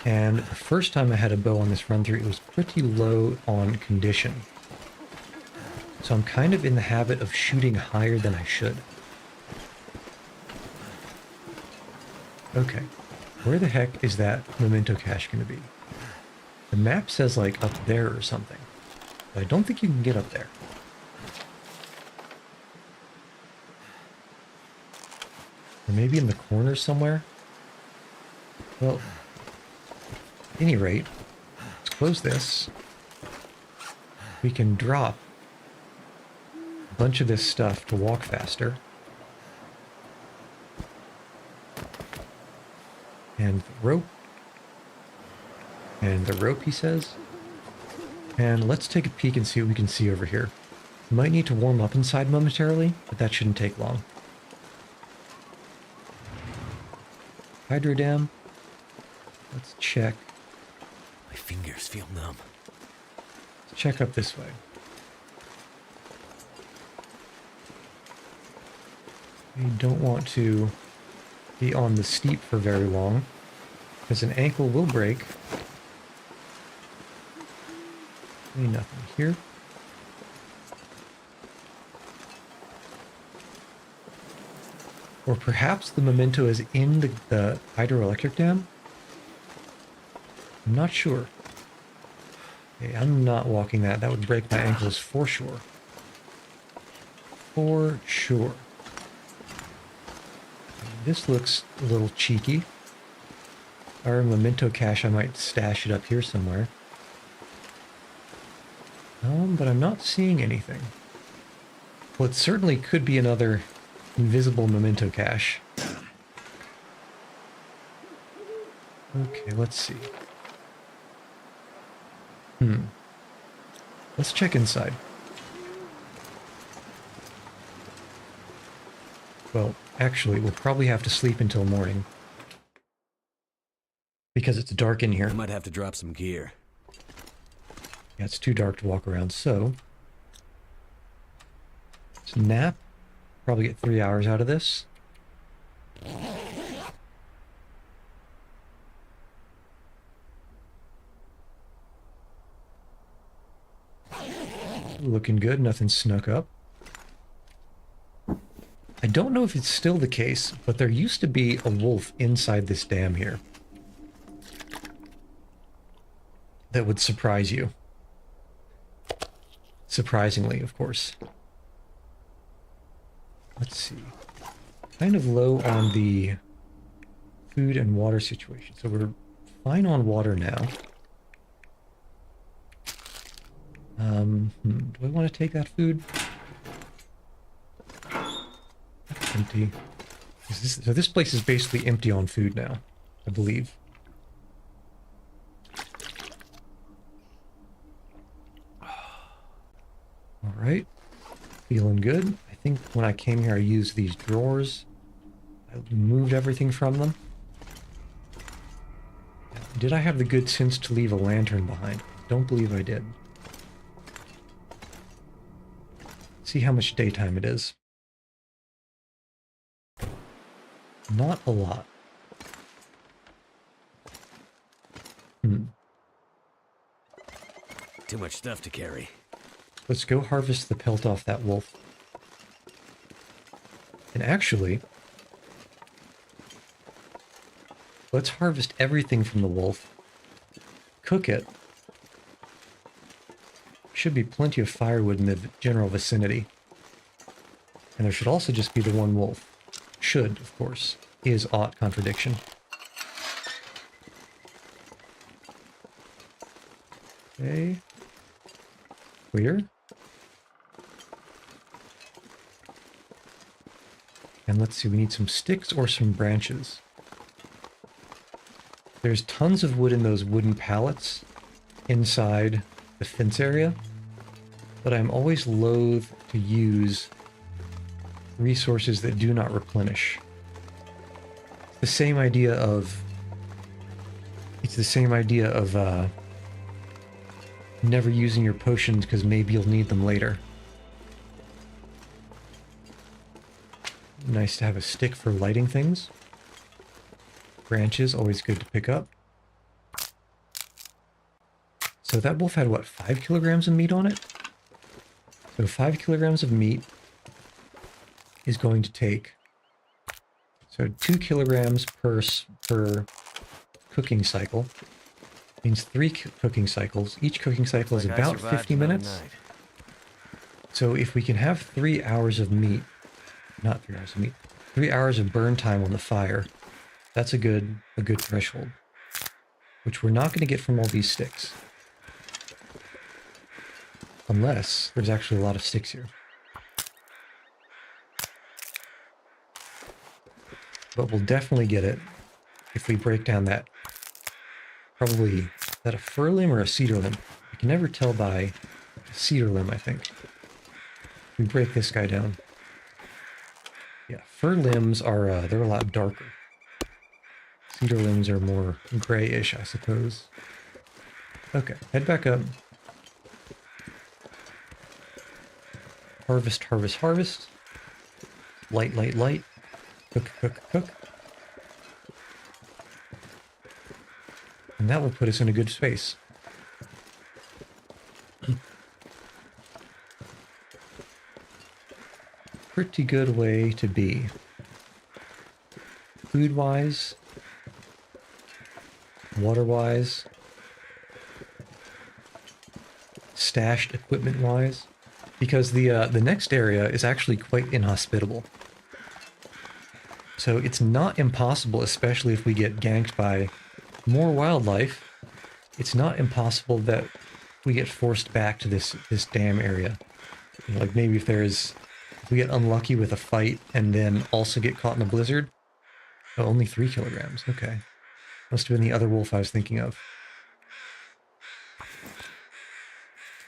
And the first time I had a bow on this run through, it was pretty low on condition. So I'm kind of in the habit of shooting higher than I should. Okay, where the heck is that memento cache going to be? The map says like up there or something, but I don't think you can get up there. Or maybe in the corner somewhere? Well, at any rate, let's close this. We can drop a bunch of this stuff to walk faster. And the rope. And the rope, he says. And let's take a peek and see what we can see over here. We might need to warm up inside momentarily, but that shouldn't take long. Hydro dam. Let's check. My fingers feel numb. Let's check up this way. We don't want to be on the steep for very long. Because an ankle will break. Ain't nothing here. Or perhaps the memento is in the hydroelectric dam? I'm not sure. Okay, I'm not walking that. That would break my ankles for sure. For sure. This looks a little cheeky. Our memento cache, I might stash it up here somewhere. But I'm not seeing anything. Well, it certainly could be another invisible memento cache. Okay, let's see. Let's check inside. Well, actually, we'll probably have to sleep until morning. Because it's dark in here. I might have to drop some gear. Yeah, it's too dark to walk around, so... Let's nap. Probably get 3 hours out of this. Looking good, nothing snuck up. I don't know if it's still the case, but there used to be a wolf inside this dam here. That would surprise you. Surprisingly, of course. Let's see. Kind of low on the food and water situation. So we're fine on water now. Do I want to take that food? That's empty. So this place is basically empty on food now, I believe. Alright. Feeling good. I think when I came here I used these drawers. I moved everything from them. Did I have the good sense to leave a lantern behind? I don't believe I did. See how much daytime it is. Not a lot. Too much stuff to carry. Let's go harvest the pelt off that wolf. And actually, let's harvest everything from the wolf. Cook it. Should be plenty of firewood in the general vicinity. And there should also just be the one wolf. Should, of course. Is aught contradiction. Okay. Clear. And let's see, we need some sticks or some branches. There's tons of wood in those wooden pallets inside the fence area, but I'm always loath to use resources that do not replenish. It's the same idea of never using your potions because maybe you'll need them later. Nice to have a stick for lighting things. Branches, always good to pick up. So that wolf had, what, 5 kilograms of meat on it? So 5 kilograms of meat is going to take... So 2 kilograms per cooking cycle. Means 3 cooking cycles. Each cooking cycle is about 50 minutes. So if we can have 3 hours of meat... Not 3 hours of meat. 3 hours of burn time on the fire. That's a good threshold. Which we're not going to get from all these sticks. Unless there's actually a lot of sticks here. But we'll definitely get it if we break down that. Probably, is that a fir limb or a cedar limb? I can never tell by a cedar limb, I think. We break this guy down. Yeah, fir limbs are, they're a lot darker. Cedar limbs are more grayish, I suppose. Okay, head back up. Harvest, harvest, harvest. Light, light, light. Cook, cook, cook. And that will put us in a good space. Pretty good way to be. Food-wise, water-wise, stashed equipment-wise, because the next area is actually quite inhospitable. So it's not impossible, especially if we get ganked by more wildlife, it's not impossible that we get forced back to this dam area. You know, like maybe if we get unlucky with a fight and then also get caught in a blizzard. Oh, only 3 kilograms. Okay. Must have been the other wolf I was thinking of.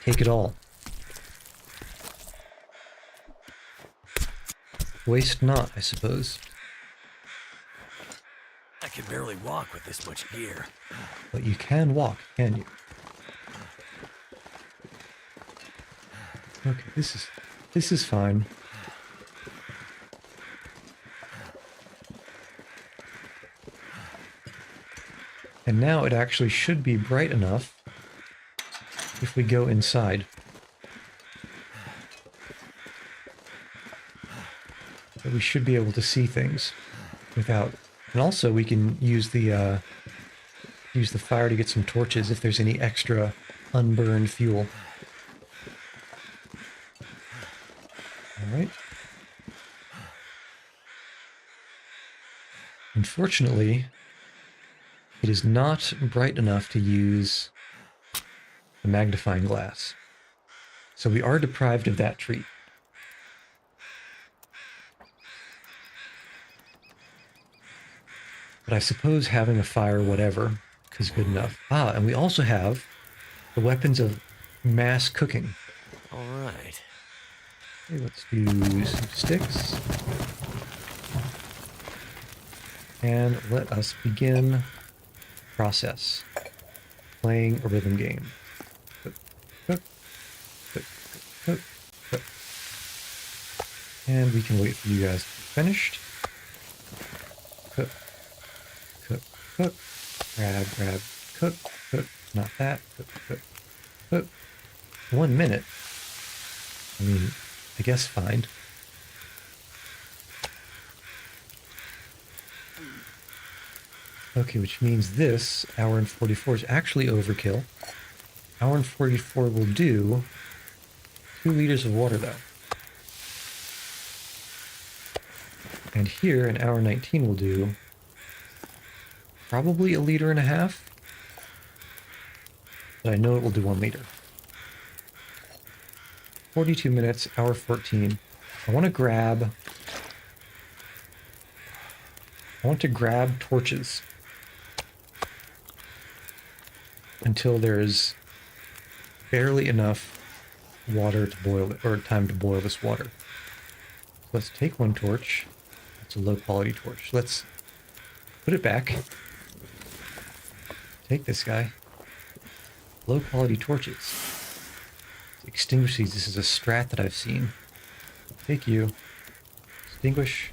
Take it all. Waste not, I suppose. I can barely walk with this much gear. But you can walk, can you? Okay, this is fine. And now it actually should be bright enough if we go inside. That we should be able to see things without. And also we can use the fire to get some torches if there's any extra unburned fuel. Alright. Unfortunately, it is not bright enough to use the magnifying glass. So we are deprived of that treat. But I suppose having a fire, whatever, is good enough. Ah, and we also have the weapons of mass cooking. All right. Okay, let's do some sticks. And let us begin process. Playing a rhythm game. Cook, cook, cook, cook, cook. And we can wait for you guys to be finished. Cook, cook, cook. Grab, grab, cook, cook. Not that. Cook, cook, cook. 1 minute. I mean, I guess fine. Okay, which means this, hour and 44, is actually overkill. Hour and 44 will do 2 liters of water, though. And here, an hour 19 will do probably 1.5 liters. But I know it will do 1 liter. 42 minutes, hour 14. I want to grab torches until there's barely enough water to boil it, or time to boil this water. So let's take 1 torch. It's a low quality torch. Let's put it back. Take this guy. Low quality torches. Extinguish these. This is a strat that I've seen. Take you. Extinguish.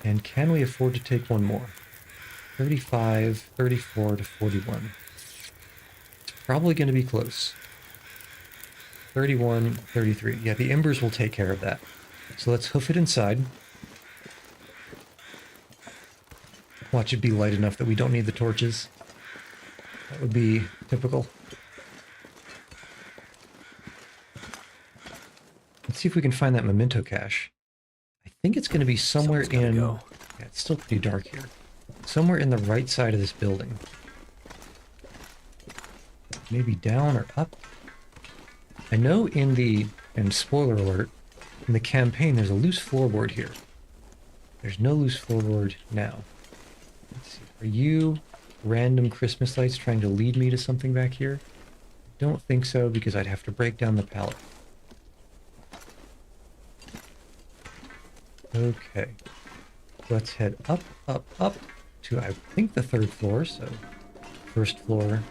And can we afford to take 1 more? 35, 34 to 41. It's probably going to be close. 31, 33. Yeah, the embers will take care of that. So let's hoof it inside. Watch it be light enough that we don't need the torches. That would be typical. Let's see if we can find that memento cache. I think it's going to be somewhere in... Go. Yeah, it's still pretty dark here. Somewhere in the right side of this building. Maybe down or up. I know in the... And spoiler alert, in the campaign there's a loose floorboard here. There's no loose floorboard now. Let's see. Are you random Christmas lights trying to lead me to something back here? Don't think so, because I'd have to break down the pallet. Okay. Let's head up, up, up to, I think, the 3rd floor. So, 1st floor,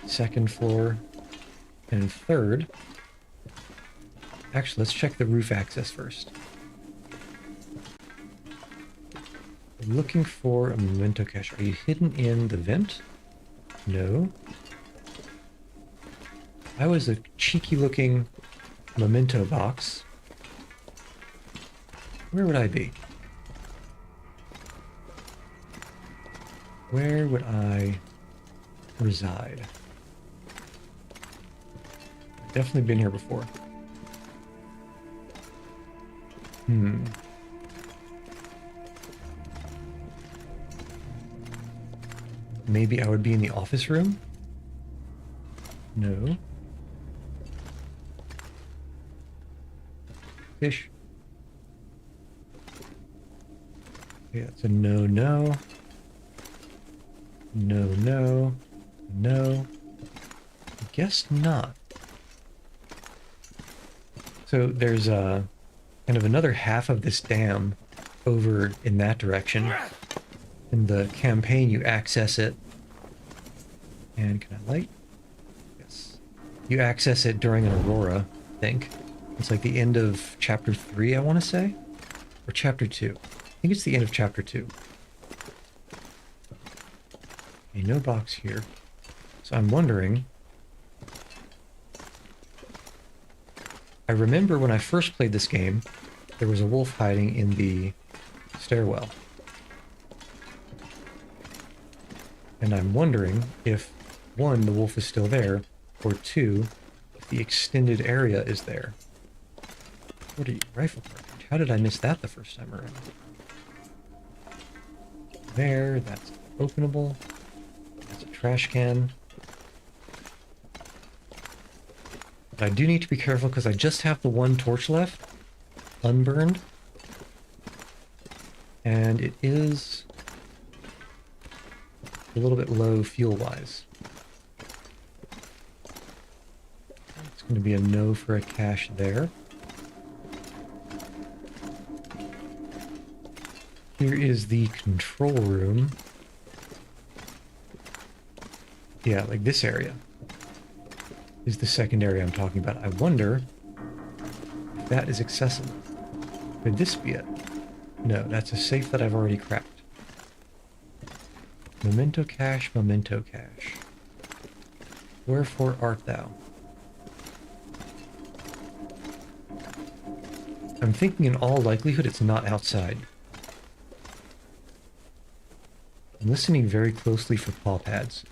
2nd floor, and 3rd. Actually, let's check the roof access first. The Looking for a memento cache. Are you hidden in the vent? No. I was a cheeky looking memento box. Where would I be? Where would I reside? I've definitely been here before. Maybe I would be in the office room? No. Fish. Yeah, it's a no, no. No, no. No. I guess not. So there's kind of another half of this dam over in that direction. In the campaign, you access it. And can I light? Yes. You access it during an aurora, I think. It's like the end of chapter 3, I want to say? Or chapter 2. I think it's the end of chapter 2. Okay, no box here. So I'm wondering... I remember when I first played this game, there was a wolf hiding in the stairwell. And I'm wondering if, one, the wolf is still there, or two, if the extended area is there. What are you? Rifle cartridge. How did I miss that the first time around? There, that's openable. That's a trash can. But I do need to be careful because I just have the one torch left, unburned. And it is a little bit low fuel-wise. It's going to be a no for a cache there. Here is the control room. Yeah, like this area is the second area I'm talking about. I wonder if that is accessible. Could this be it? No, that's a safe that I've already cracked. Memento cache, memento cache. Wherefore art thou? I'm thinking in all likelihood it's not outside. I'm listening very closely for paw pads.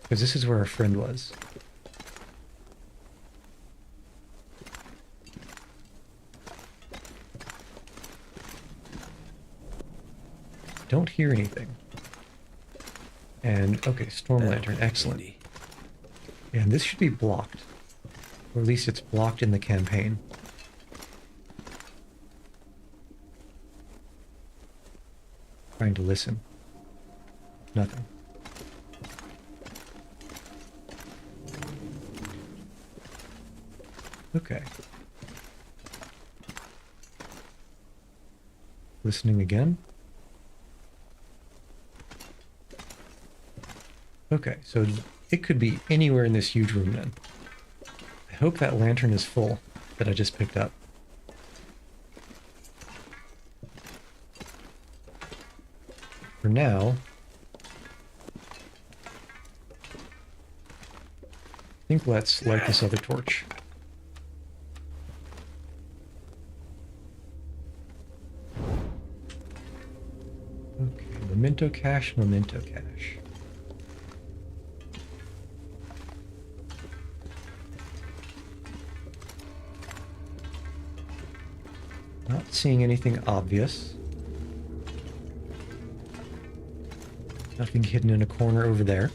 Because this is where our friend was. Don't hear anything. And, okay, storm lantern, excellent. And this should be blocked. Or at least it's blocked in the campaign. Trying to listen. Nothing. Okay. Listening again. Okay, so it could be anywhere in this huge room then. I hope that lantern is full that I just picked up. For now, I think let's light this other torch. Okay, memento cache, memento cache. Not seeing anything obvious. Nothing hidden in a corner over there.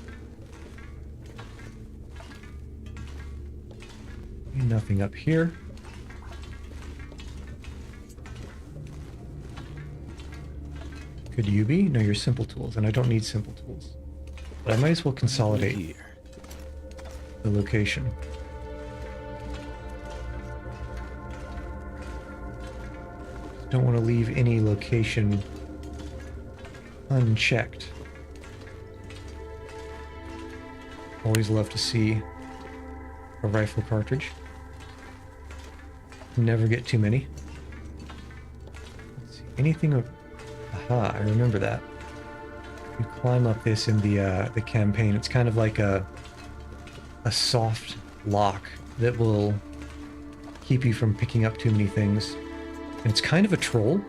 Nothing up here. Could you be? No, you're simple tools, and I don't need simple tools. But I might as well consolidate the location. Don't want to leave any location unchecked. Always love to see a rifle cartridge. Never get too many. Let's see, anything Aha, I remember that. You climb up this in the campaign. It's kind of like a soft lock that will keep you from picking up too many things. And it's kind of a troll.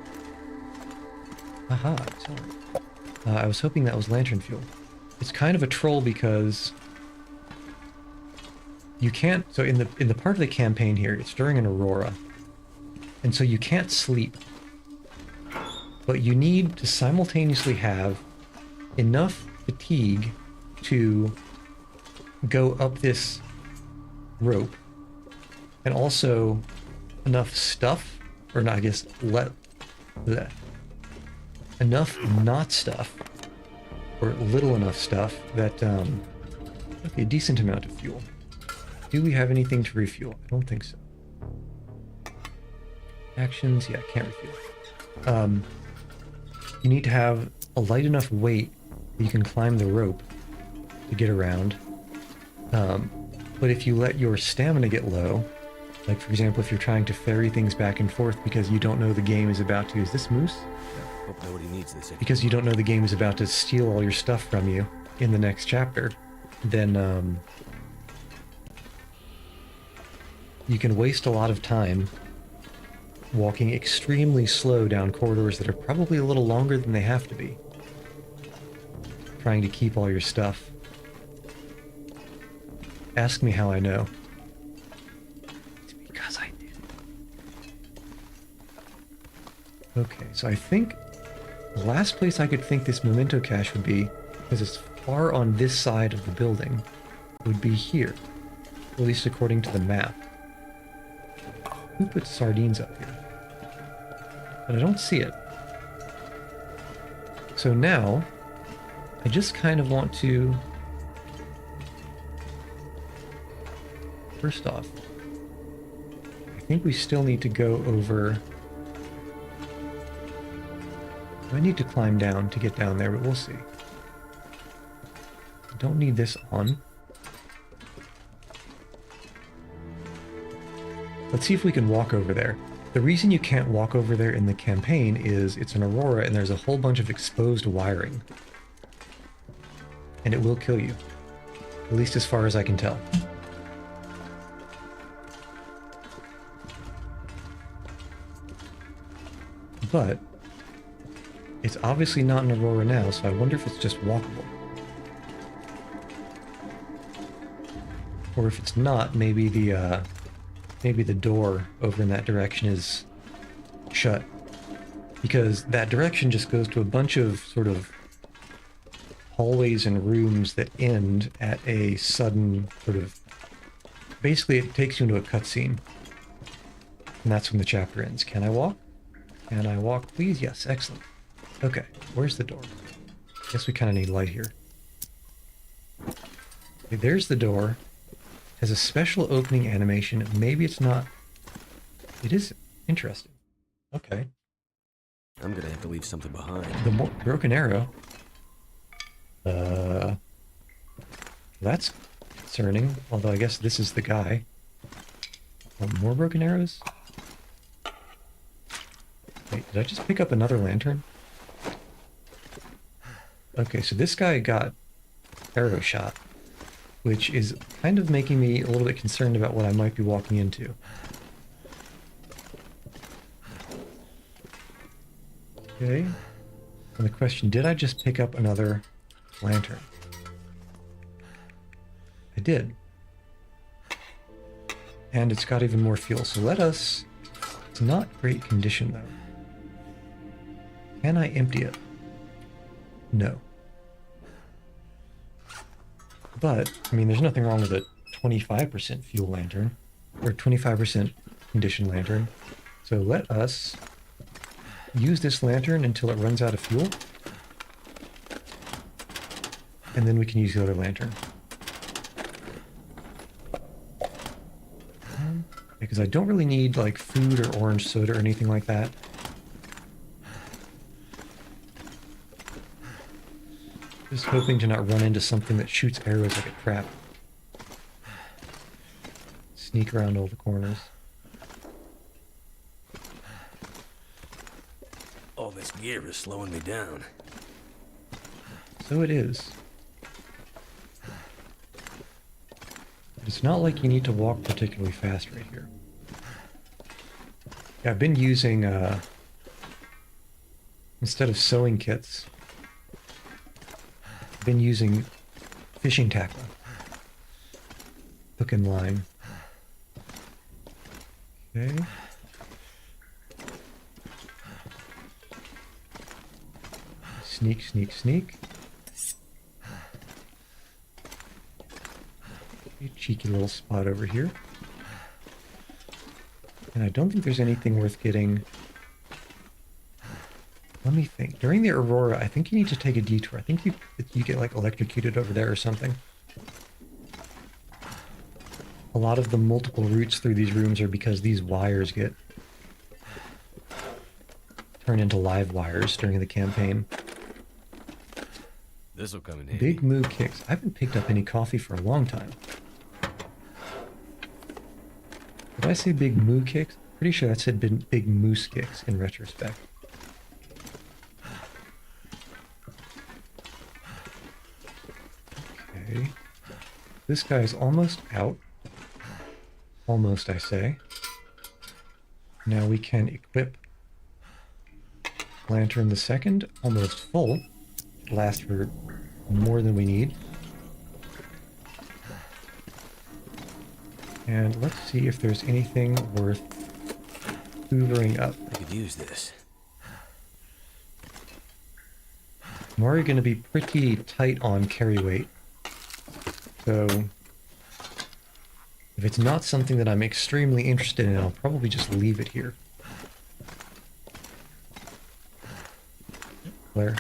Aha, sorry. I was hoping that was lantern fuel. It's kind of a troll because you can't. So in the part of the campaign here, it's during an aurora, and so you can't sleep. But you need to simultaneously have enough fatigue to go up this rope, and also enough stuff, or not, I guess, enough not stuff, or little enough stuff that, okay, a decent amount of fuel. Do we have anything to refuel? I don't think so. Actions, yeah, can't refuel. You need to have a light enough weight that you can climb the rope to get around. But if you let your stamina get low, like for example, if you're trying to ferry things back and forth because you don't know the game is about to... Is this moose? Yeah, hope nobody needs this anymore. Because you don't know the game is about to steal all your stuff from you in the next chapter, then you can waste a lot of time walking extremely slow down corridors that are probably a little longer than they have to be, trying to keep all your stuff. Ask me how I know. It's because I did. Okay, so I think the last place I could think this memento cache would be, because it's far on this side of the building, would be here. At least according to the map. Who put sardines up here? But I don't see it. So now, I just kind of want to... First off, I think we still need to go over... I need to climb down to get down there, but we'll see. I don't need this on. Let's see if we can walk over there. The reason you can't walk over there in the campaign is it's an aurora and there's a whole bunch of exposed wiring. And it will kill you. At least as far as I can tell. But it's obviously not an aurora now, so I wonder if it's just walkable. Or if it's not, maybe the door over in that direction is shut. Because that direction just goes to a bunch of sort of hallways and rooms that end at a sudden sort of... Basically, it takes you into a cutscene. And that's when the chapter ends. Can I walk? Can I walk, please? Yes, excellent. Okay, where's the door? Guess we kind of need light here. Okay, there's the door. Has a special opening animation. Maybe it's not... It is interesting. Okay. I'm gonna have to leave something behind. The broken arrow. That's concerning. Although I guess this is the guy. Oh, more broken arrows? Wait, did I just pick up another lantern? Okay, so this guy got arrow shot, which is kind of making me a little bit concerned about what I might be walking into. Okay. And the question, did I just pick up another lantern? I did. And it's got even more fuel, so let us... It's not great condition, though. Can I empty it? No. But, I mean, there's nothing wrong with a 25% fuel lantern, or 25% condition lantern. So let us use this lantern until it runs out of fuel. And then we can use the other lantern. Because I don't really need, like, food or orange soda or anything like that. Just hoping to not run into something that shoots arrows like a trap. Sneak around all the corners. Oh, this gear is slowing me down. So it is. It's not like you need to walk particularly fast right here. Yeah, I've been using, instead of sewing kits, I've been using fishing tackle. Hook and line. Okay. Sneak, sneak, sneak. A cheeky little spot over here. And I don't think there's anything worth getting. Let me think. During the Aurora, I think you need to take a detour. I think you get like electrocuted over there or something. A lot of the multiple routes through these rooms are because these wires get turned into live wires during the campaign. This'll come in handy. Big moo kicks. I haven't picked up any coffee for a long time. Did I say big moo kicks? Pretty sure that said big moose kicks in retrospect. Okay. This guy's almost out. Almost, I say. Now we can equip Lantern the Second, almost full. Last for more than we need. And let's see if there's anything worth hoovering up. I could use this. I'm already going to be pretty tight on carry weight. So if it's not something that I'm extremely interested in, I'll probably just leave it here. Flare.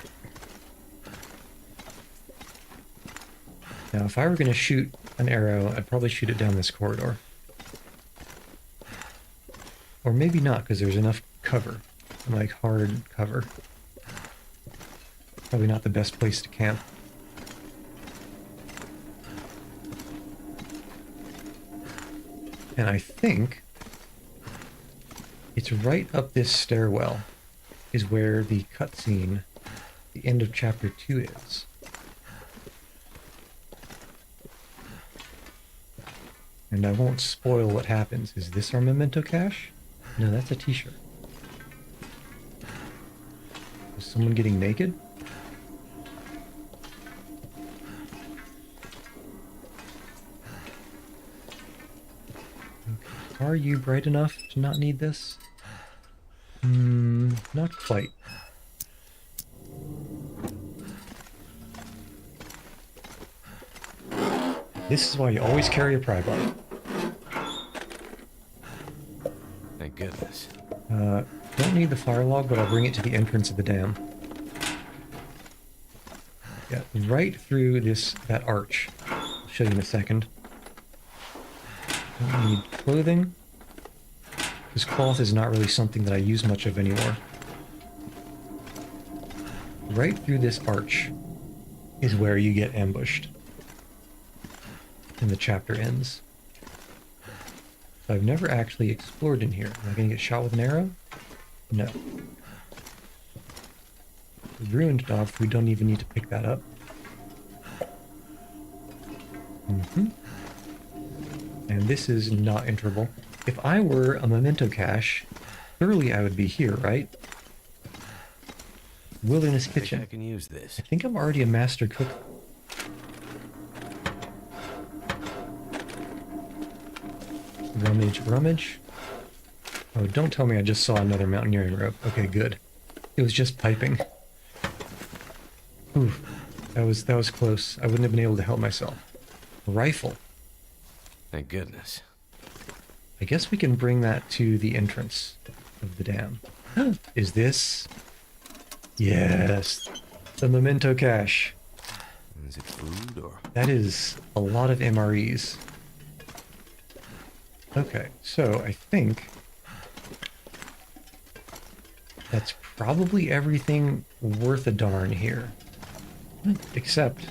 Now, if I were going to shoot an arrow, I'd probably shoot it down this corridor. Or maybe not, because there's enough cover. Like, hard cover. Probably not the best place to camp. And I think it's right up this stairwell is where the cutscene, the end of chapter 2 is. And I won't spoil what happens. Is this our memento cache? No, that's a t-shirt. Is someone getting naked? Okay. Are you bright enough to not need this? Not quite. This is why you always carry a pry bar. Thank goodness. Don't need the fire log, but I'll bring it to the entrance of the dam. Yeah, right through that arch. I'll show you in a second. Don't need clothing. This cloth is not really something that I use much of anymore. Right through this arch is where you get ambushed. And the chapter ends. So I've never actually explored in here. Am I going to get shot with an arrow? No. The ruined dog food, don't even need to pick that up. And this is not enterable. If I were a memento cache, surely I would be here, right? Wilderness I think Kitchen. I can use this. I think I'm already a master cook. Rummage, rummage. Oh, don't tell me I just saw another mountaineering rope. Okay, good. It was just piping. Ooh, that was close. I wouldn't have been able to help myself. Rifle. Thank goodness. I guess we can bring that to the entrance of the dam. Is this? Yes. The memento cache. Is it food or? That is a lot of MREs. Okay, so I think that's probably everything worth a darn here. Except,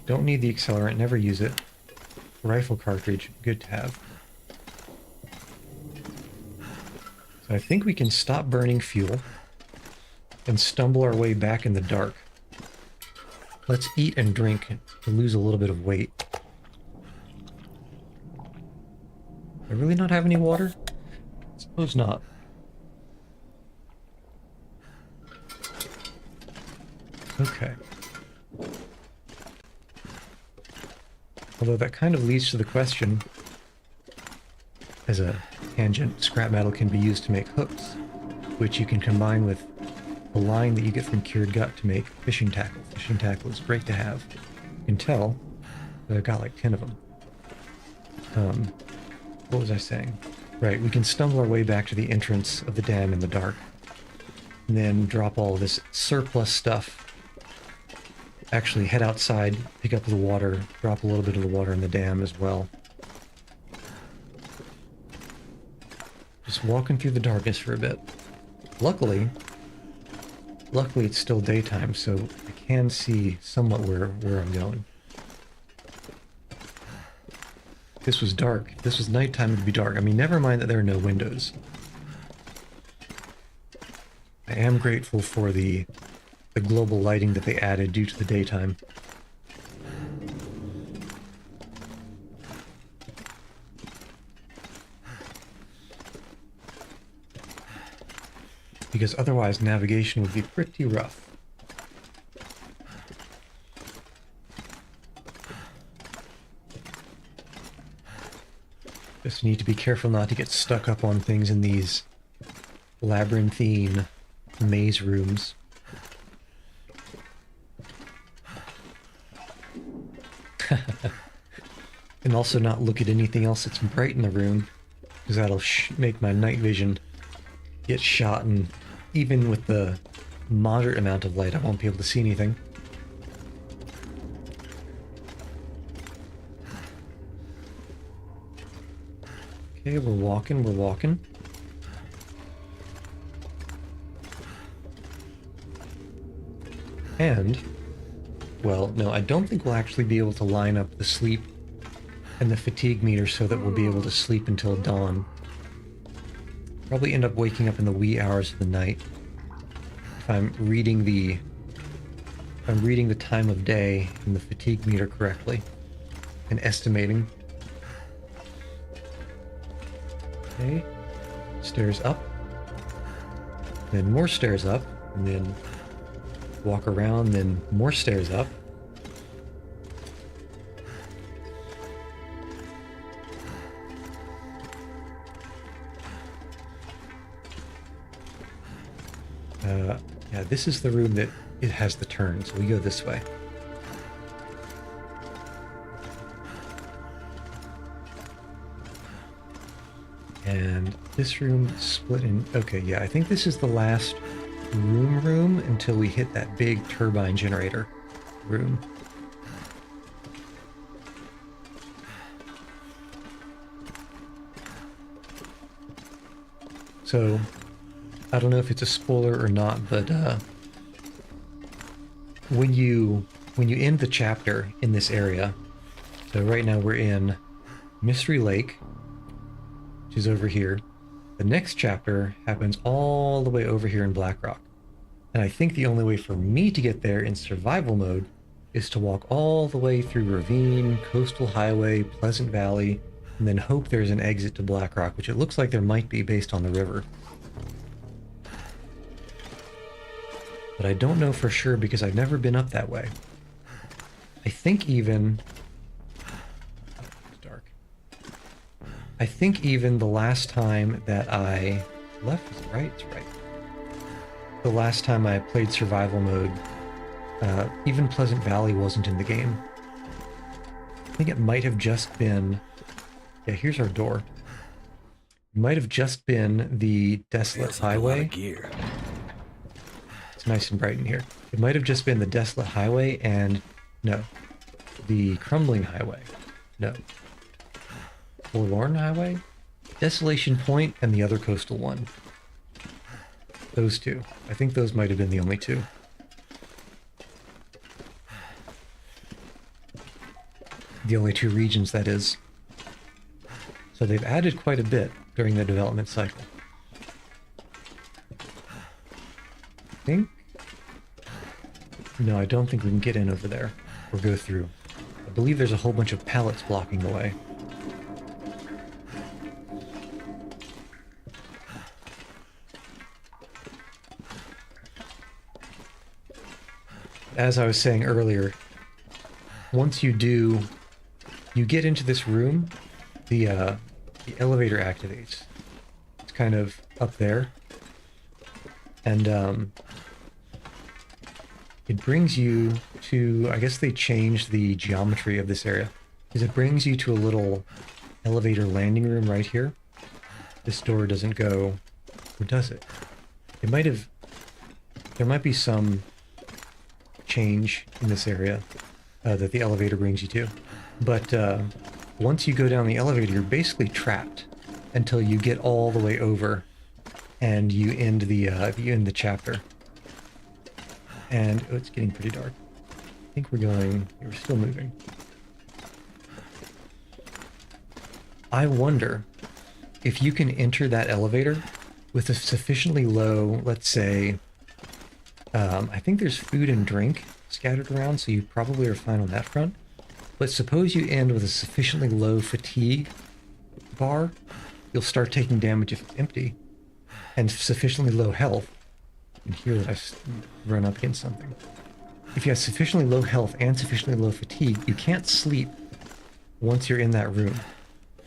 don't need the accelerant, never use it. Rifle cartridge, good to have. So I think we can stop burning fuel. and stumble our way back in the dark. Let's eat and drink to lose a little bit of weight. I really not have any water? Suppose not. Okay. Although that kind of leads to the question, as a tangent, scrap metal can be used to make hooks, which you can combine with the line that you get from cured gut to make fishing tackle. Fishing tackle is great to have. You can tell that I've got like 10 of them. What was I saying? Right, we can stumble our way back to the entrance of the dam in the dark, and then drop all this surplus stuff. Actually head outside, pick up the water, drop a little bit of the water in the dam as well. Just walking through the darkness for a bit. Luckily it's still daytime, so I can see somewhat where I'm going. If this was dark, if this was nighttime, it'd be dark. I mean, never mind that there are no windows. I am grateful for the global lighting that they added due to the daytime. Because otherwise navigation would be pretty rough. Just need to be careful not to get stuck up on things in these labyrinthine maze rooms. And also not look at anything else that's bright in the room, because that'll make my night vision get shot, and even with the moderate amount of light I won't be able to see anything. Okay, we're walking. And, well, no, I don't think we'll actually be able to line up the sleep and the fatigue meter so that we'll be able to sleep until dawn. Probably end up waking up in the wee hours of the night. If I'm reading the time of day and the fatigue meter correctly and estimating. Okay, stairs up, then more stairs up, and then walk around, then more stairs up. Yeah, this is the room that it has the turn, so we go this way. And this room split in... Okay, yeah, I think this is the last room until we hit that big turbine generator room. So, I don't know if it's a spoiler or not, but when you end the chapter in this area, so right now we're in Mystery Lake, which is over here. The next chapter happens all the way over here in Blackrock. And I think the only way for me to get there in survival mode is to walk all the way through Ravine, Coastal Highway, Pleasant Valley, and then hope there's an exit to Blackrock, which it looks like there might be based on the river. But I don't know for sure because I've never been up that way. I think even... It's dark. I think even the last time that I... Left is right? It's right. The last time I played survival mode, even Pleasant Valley wasn't in the game. I think it might have just been... Yeah, here's our door. It might have just been the Desolate Highway. It's nice and bright in here. It might have just been the Desolate Highway and... No. The Crumbling Highway. No. Forlorn Highway? Desolation Point and the other coastal one. Those two. I think those might have been the only two. The only two regions, that is. So they've added quite a bit during the development cycle. I think No, I don't think we can get in over there or go through. I believe there's a whole bunch of pallets blocking the way. As I was saying earlier, once you get into this room, the elevator activates. It's kind of up there, and it brings you to, I guess they changed the geometry of this area, because it brings you to a little elevator landing room right here. This door doesn't go, or does it? It might have, there might be some change in this area that the elevator brings you to. But once you go down the elevator, you're basically trapped until you get all the way over and you end the chapter. And oh, it's getting pretty dark. I think we're still moving. I wonder if you can enter that elevator with a sufficiently low, let's say, I think there's food and drink scattered around, so you probably are fine on that front. But suppose you end with a sufficiently low fatigue bar, you'll start taking damage if it's empty, and sufficiently low health. You can hear that I run up against something. If you have sufficiently low health and sufficiently low fatigue, you can't sleep once you're in that room.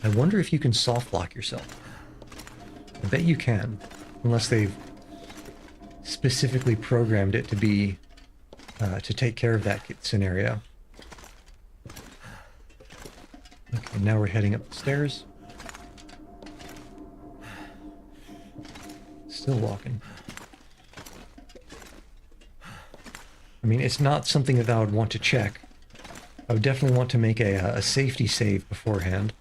I wonder if you can soft lock yourself. I bet you can, unless they've specifically programmed it to be to take care of that scenario. Okay, now we're heading up the stairs. Still walking. I mean, it's not something that I would want to check. I would definitely want to make a safety save beforehand.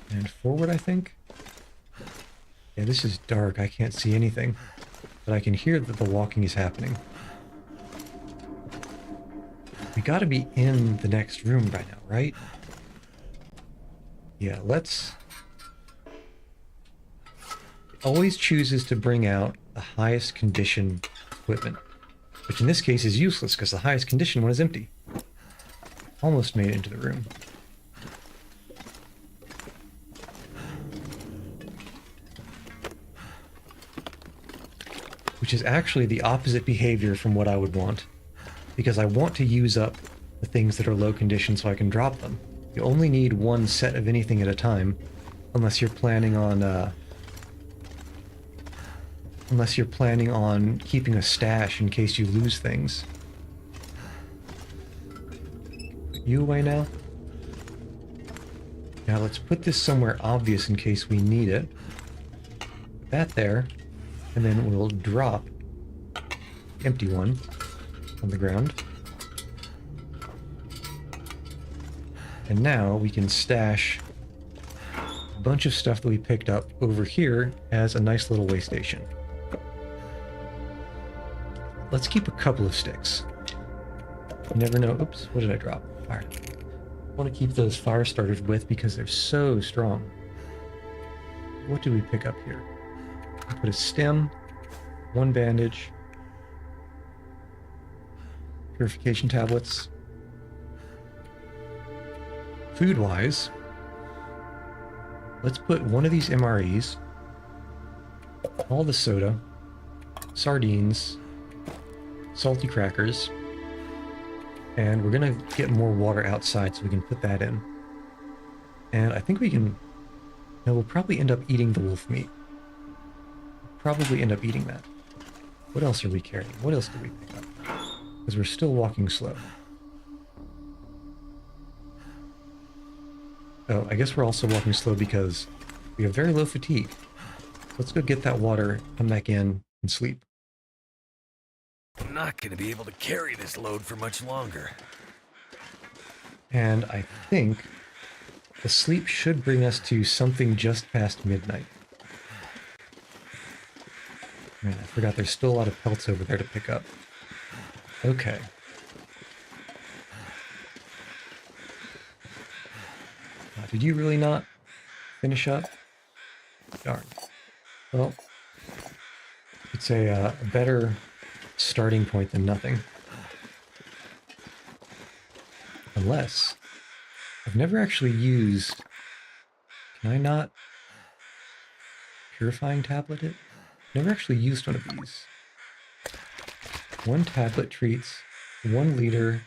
And forward, I think? Yeah, this is dark. I can't see anything. But I can hear that the walking is happening. We gotta be in the next room by now, right? Yeah, let's... It always chooses to bring out the highest condition equipment, which in this case is useless because the highest condition one is empty. Almost made it into the room. Which is actually the opposite behavior from what I would want, because I want to use up the things that are low condition so I can drop them. You only need one set of anything at a time, unless you're planning on keeping a stash in case you lose things. Put you away now. Now let's put this somewhere obvious in case we need it. Put that there, and then we'll drop the empty one on the ground. And now we can stash a bunch of stuff that we picked up over here as a nice little way station. Let's keep a couple of sticks. You never know. Oops, what did I drop? Fire. I want to keep those fire starters with because they're so strong. What do we pick up here? I put a stem, one bandage, purification tablets. Food-wise, let's put one of these MREs, all the soda, sardines, salty crackers, and we're gonna get more water outside so we can put that in. And I think we can... No, we'll probably end up eating the wolf meat. Probably end up eating that. What else are we carrying? What else did we pick up? Because we're still walking slow. Oh, I guess we're also walking slow because we have very low fatigue. So let's go get that water, come back in, and sleep. I'm not gonna be able to carry this load for much longer. And I think the sleep should bring us to something just past midnight. Man, I forgot there's still a lot of pelts over there to pick up. Okay. Did you really not finish up? Darn. Well, It's a better starting point than nothing. Unless I've never actually used. Can I not purifying tablet it? Never actually used one of these. One tablet treats 1 liter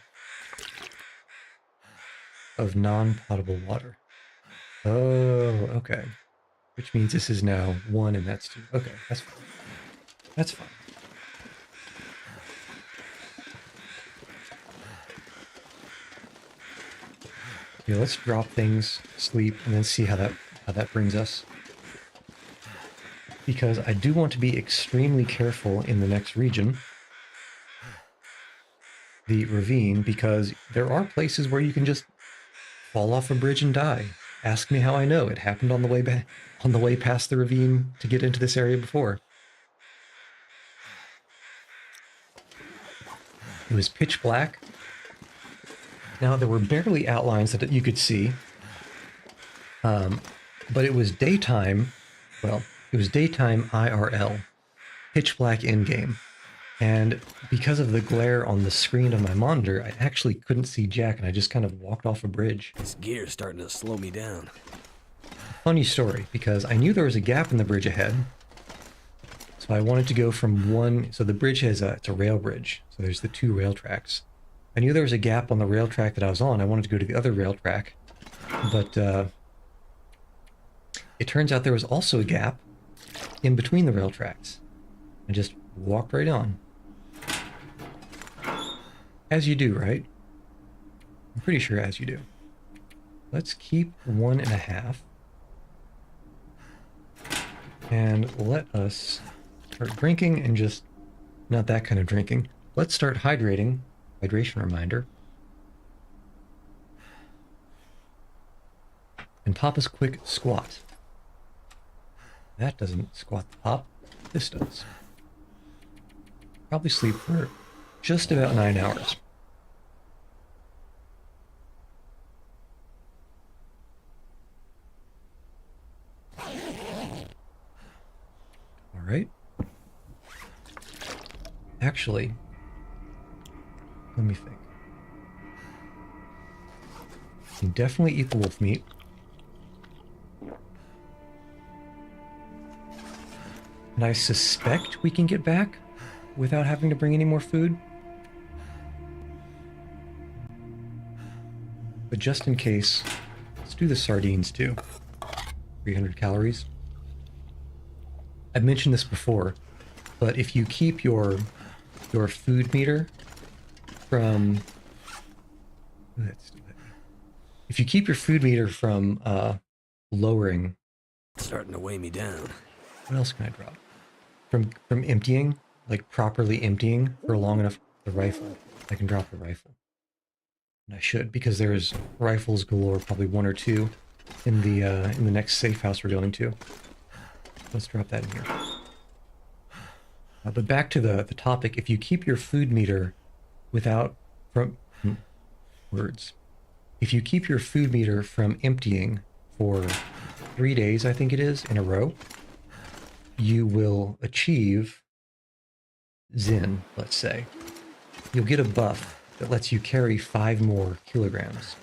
of non-potable water. Oh, okay. Which means this is now 1 and that's 2. Okay, that's fine. That's fine. Yeah, let's drop things, sleep, and then see how that brings us. Because I do want to be extremely careful in the next region, the ravine, because there are places where you can just fall off a bridge and die. Ask me how I know. It happened on the way back, on the way past the ravine to get into this area before. It was pitch black. Now there were barely outlines that you could see, but it was daytime. Well, it was daytime IRL, pitch black in game. And because of the glare on the screen of my monitor, I actually couldn't see Jack, and I just kind of walked off a bridge. This gear's starting to slow me down. Funny story, because I knew there was a gap in the bridge ahead. So I wanted to go from one, so the bridge it's a rail bridge. So there's the 2 rail tracks. I knew there was a gap on the rail track that I was on. I wanted to go to the other rail track. But it turns out there was also a gap in between the rail tracks. I just walked right on. As you do, right? I'm pretty sure as you do. Let's keep 1.5. And let us start drinking and just not that kind of drinking. Let's start hydrating. Hydration reminder. And Papa's quick squat. That doesn't squat the pop. This does. Probably sleep for just about 9 hours. All right. Actually, let me think. You definitely eat the wolf meat. And I suspect we can get back without having to bring any more food. But just in case, let's do the sardines too. 300 calories. I've mentioned this before, but if you keep your food meter from... If you keep your food meter from lowering... It's starting to weigh me down. What else can I drop? From emptying, like properly emptying for long enough, the rifle. I can drop the rifle. And I should, because there's rifles galore, probably 1 or 2 in the next safe house we're going to. Let's drop that in here. But back to the topic, if you keep your food meter without words. If you keep your food meter from emptying for 3 days, I think it is, in a row, you will achieve Zen, let's say. You'll get a buff that lets you carry 5 more kilograms,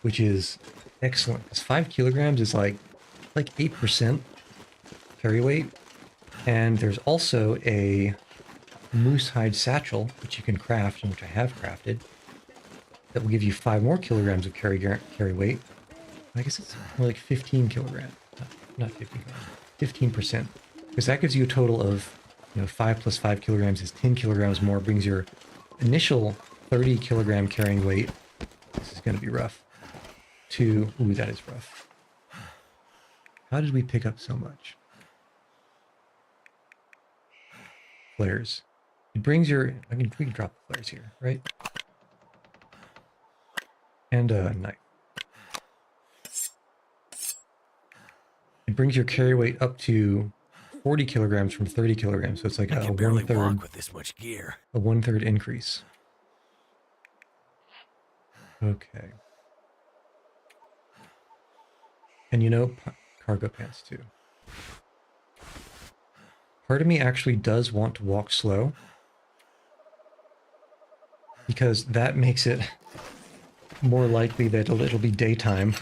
which is excellent, because 5 kilograms is like 8% carry weight. And there's also a moose hide satchel, which you can craft, and which I have crafted, that will give you 5 more kilograms of carry weight. I guess it's more like 15 kilograms. Not 15 kilograms. 15%. Because that gives you a total of, 5 plus 5 kilograms is 10 kilograms more, brings your initial 30 kilogram carrying weight, this is going to be rough, to, ooh, that is rough. How did we pick up so much? Flares. It brings your, we can drop the flares here, right? And a knife. It brings your carry weight up to 40 kilograms from 30 kilograms, so it's like a barely 1/3 walk with this much gear. A 1/3 increase. Okay. And cargo pants too. Part of me actually does want to walk slow, because that makes it more likely that it'll be daytime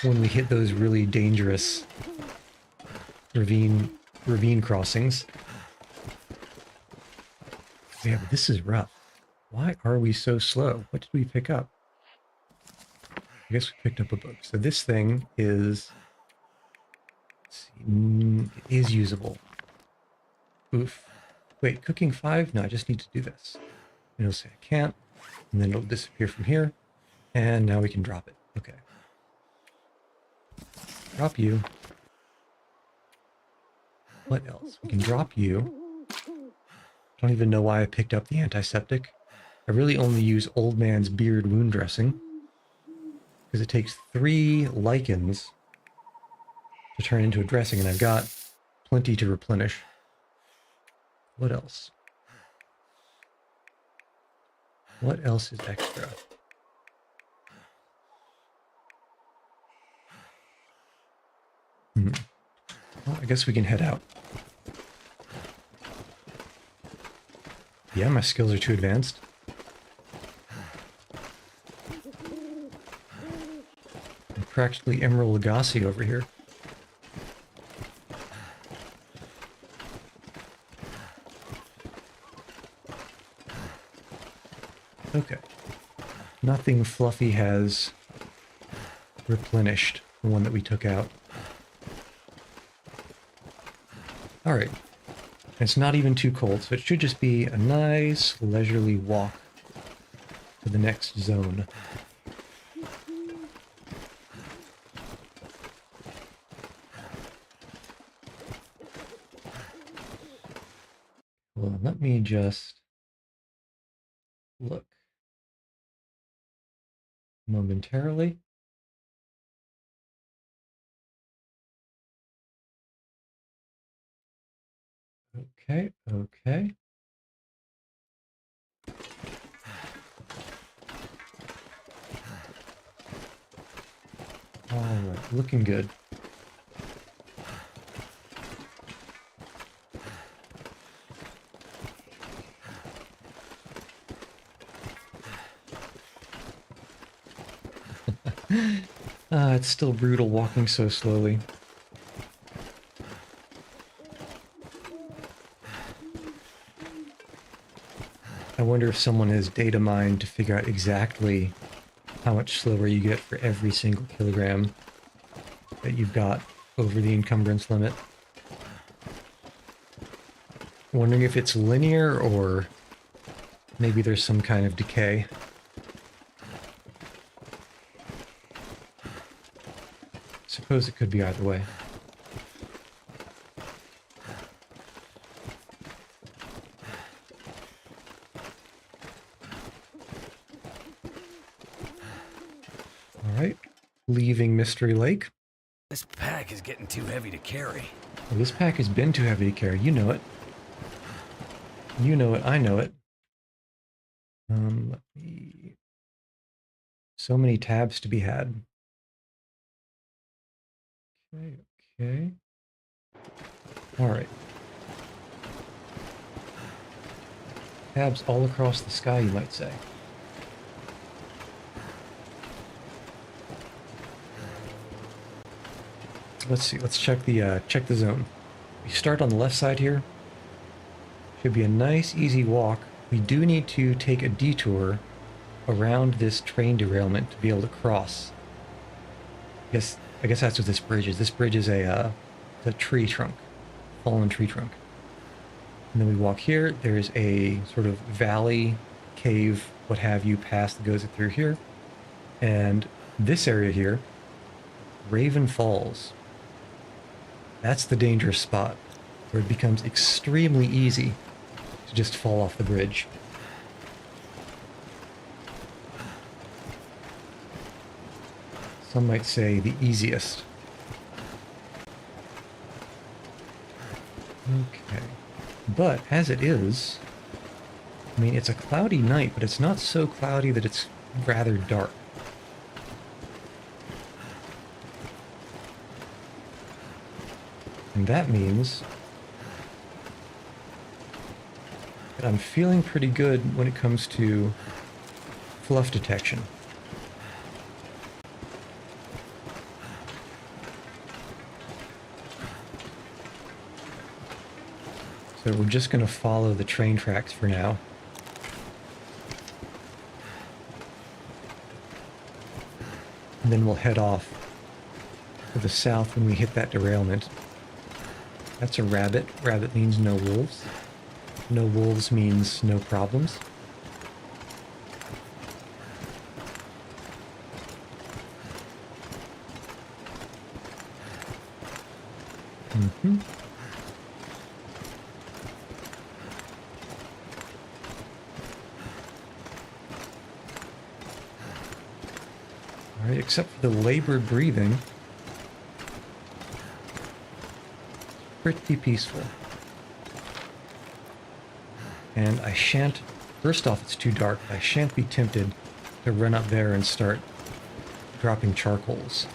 when we hit those really dangerous ravine crossings. Yeah, but this is rough. Why are we so slow? What did we pick up? I guess we picked up a book. So this thing is, let's see, it is usable. Oof. Wait, cooking 5? No, I just need to do this. And it'll say I can't, and then it'll disappear from here. And now we can drop it. Okay. Drop you. What else? We can drop you. I don't even know why I picked up the antiseptic. I really only use old man's beard wound dressing, because it takes 3 lichens to turn into a dressing, and I've got plenty to replenish. What else? What else is extra? Well, I guess we can head out. Yeah, my skills are too advanced. I'm practically Emerald Lagasse over here. Okay. Nothing Fluffy has replenished the one that we took out. Alright. It's not even too cold, so it should just be a nice, leisurely walk to the next zone. Well, let me just look momentarily. Okay, okay. Alright, looking good. It's still brutal walking so slowly. I wonder if someone has data mined to figure out exactly how much slower you get for every single kilogram that you've got over the encumbrance limit. Wondering if it's linear or maybe there's some kind of decay. Suppose it could be either way. Alright, leaving Mystery Lake. This pack is getting too heavy to carry. Well, this pack has been too heavy to carry, you know it. You know it, I know it. Let me... So many tabs to be had. Okay, okay. Alright. Tabs all across the sky, you might say. Let's see, let's check the zone. We start on the left side here. Should be a nice, easy walk. We do need to take a detour around this train derailment to be able to cross. I guess that's what this bridge is. This bridge is a tree trunk, fallen tree trunk. And then we walk here. There's a sort of valley, cave, what have you, pass that goes through here. And this area here, Raven Falls. That's the dangerous spot, where it becomes extremely easy to just fall off the bridge. Some might say the easiest. Okay. But as it is, I mean, it's a cloudy night, but it's not so cloudy that it's rather dark. And that means But I'm feeling pretty good when it comes to fluff detection. So we're just going to follow the train tracks for now. And then we'll head off to the south when we hit that derailment. That's a rabbit. Rabbit means no wolves. No wolves means no problems. Mm-hmm. All right, except for the labored breathing. Pretty peaceful. And I shan't, first off, it's too dark. I shan't be tempted to run up there and start dropping charcoals.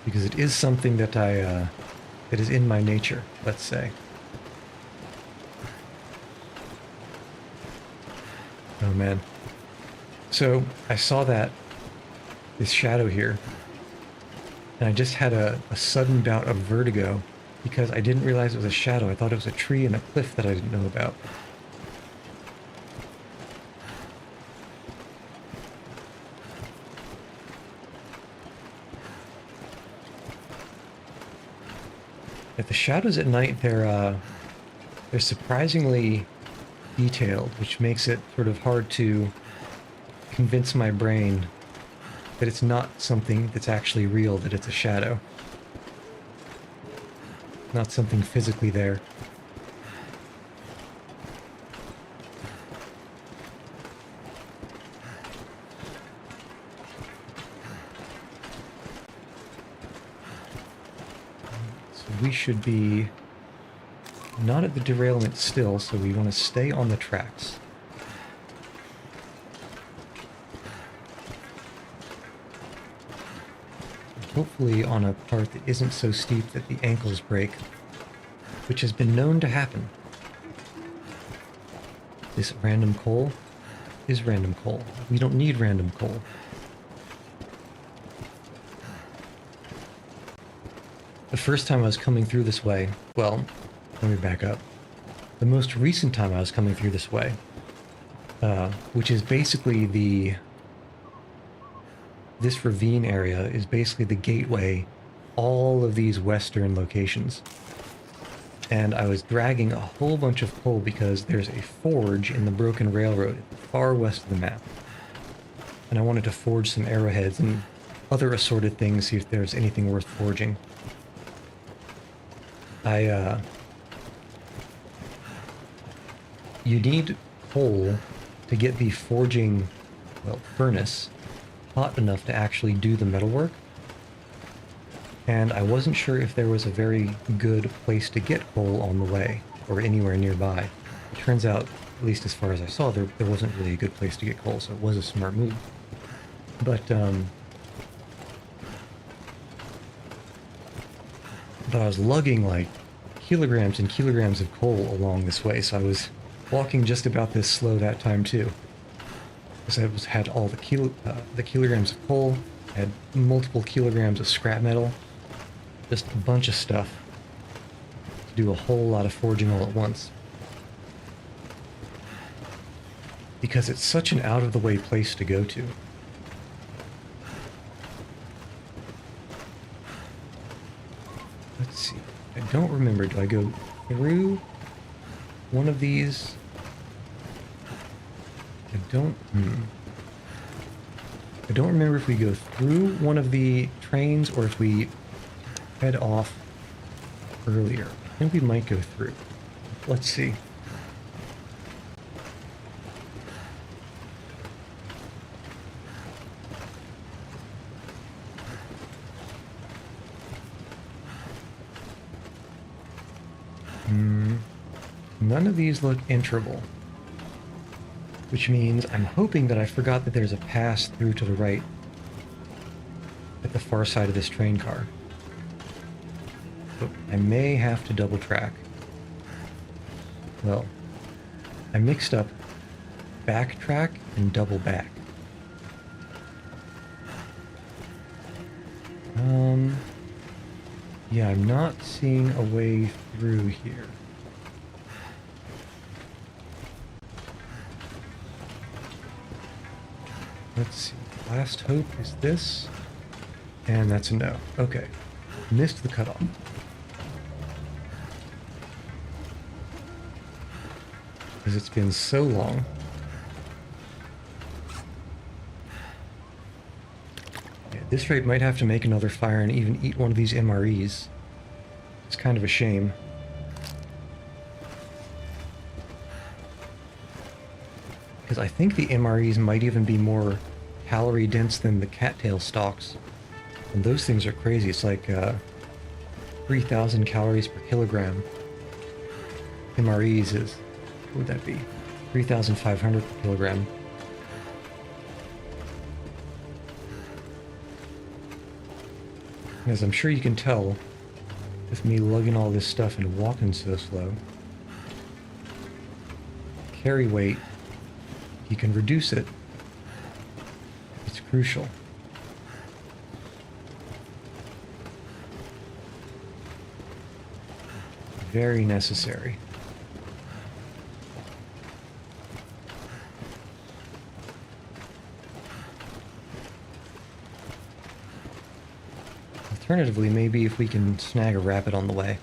Because it is something that that is in my nature, let's say. Oh man. So I saw this shadow here, and I just had a sudden bout of vertigo because I didn't realize it was a shadow. I thought it was a tree and a cliff that I didn't know about. But the shadows at night, they're surprisingly detailed, which makes it sort of hard to convince my brain that it's not something that's actually real, that it's a shadow. Not something physically there. So we should be not at the derailment still, so we want to stay on the tracks. Hopefully on a part that isn't so steep that the ankles break, which has been known to happen. This random coal is random coal. We don't need random coal. The first time I was coming through this way, well, let me back up. The most recent time I was coming through this way, which is basically this ravine area is basically the gateway, all of these western locations. And I was dragging a whole bunch of coal because there's a forge in the broken railroad far west of the map. And I wanted to forge some arrowheads and other assorted things, see if there's anything worth forging. You need coal to get the forging, well, furnace hot enough to actually do the metalwork. And I wasn't sure if there was a very good place to get coal on the way, or anywhere nearby. It turns out, at least as far as I saw, there wasn't really a good place to get coal, so it was a smart move. But I was lugging like kilograms and kilograms of coal along this way, so I was walking just about this slow that time too. Because I had all the kilograms of coal, I had multiple kilograms of scrap metal, just a bunch of stuff to do a whole lot of forging all at once. Because it's such an out-of-the-way place to go to. Let's see. I don't remember. Do I go through one of these? I don't remember if we go through one of the trains or if we head off earlier. I think we might go through. Let's see. None of these look enterable. Which means I'm hoping that I forgot that there's a pass through to the right at the far side of this train car. But I may have to double track. Well, I mixed up backtrack and double back. Yeah, I'm not seeing a way through here. Let's see. Last hope is this. And that's a no. Okay. Missed the cutoff. Because it's been so long. At this rate, might have to make another fire and even eat one of these MREs. It's kind of a shame. Because I think the MREs might even be more calorie dense than the cattail stalks. And those things are crazy. It's like 3,000 calories per kilogram. MREs is, what would that be? 3,500 per kilogram. As I'm sure you can tell, with me lugging all this stuff and walking so slow, carry weight, you can reduce it. It's crucial. Very necessary. Alternatively, maybe if we can snag a rabbit on the way.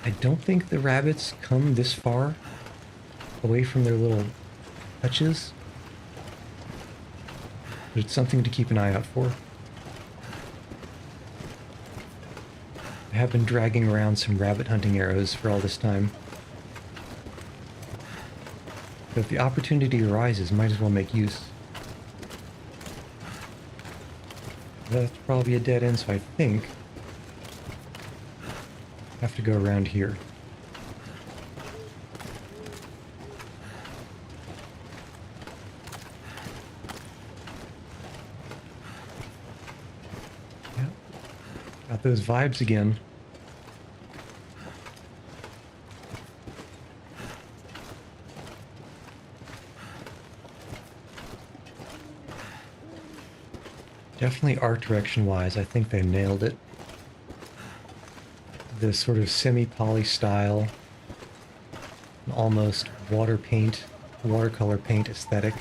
I don't think the rabbits come this far away from their little hutches, but it's something to keep an eye out for. I have been dragging around some rabbit hunting arrows for all this time. But if the opportunity arises, might as well make use. That's probably a dead end, so I think I have to go around here. Yeah, got those vibes again. Definitely art direction wise, I think they nailed it. This sort of semi-poly style, almost watercolor paint aesthetic.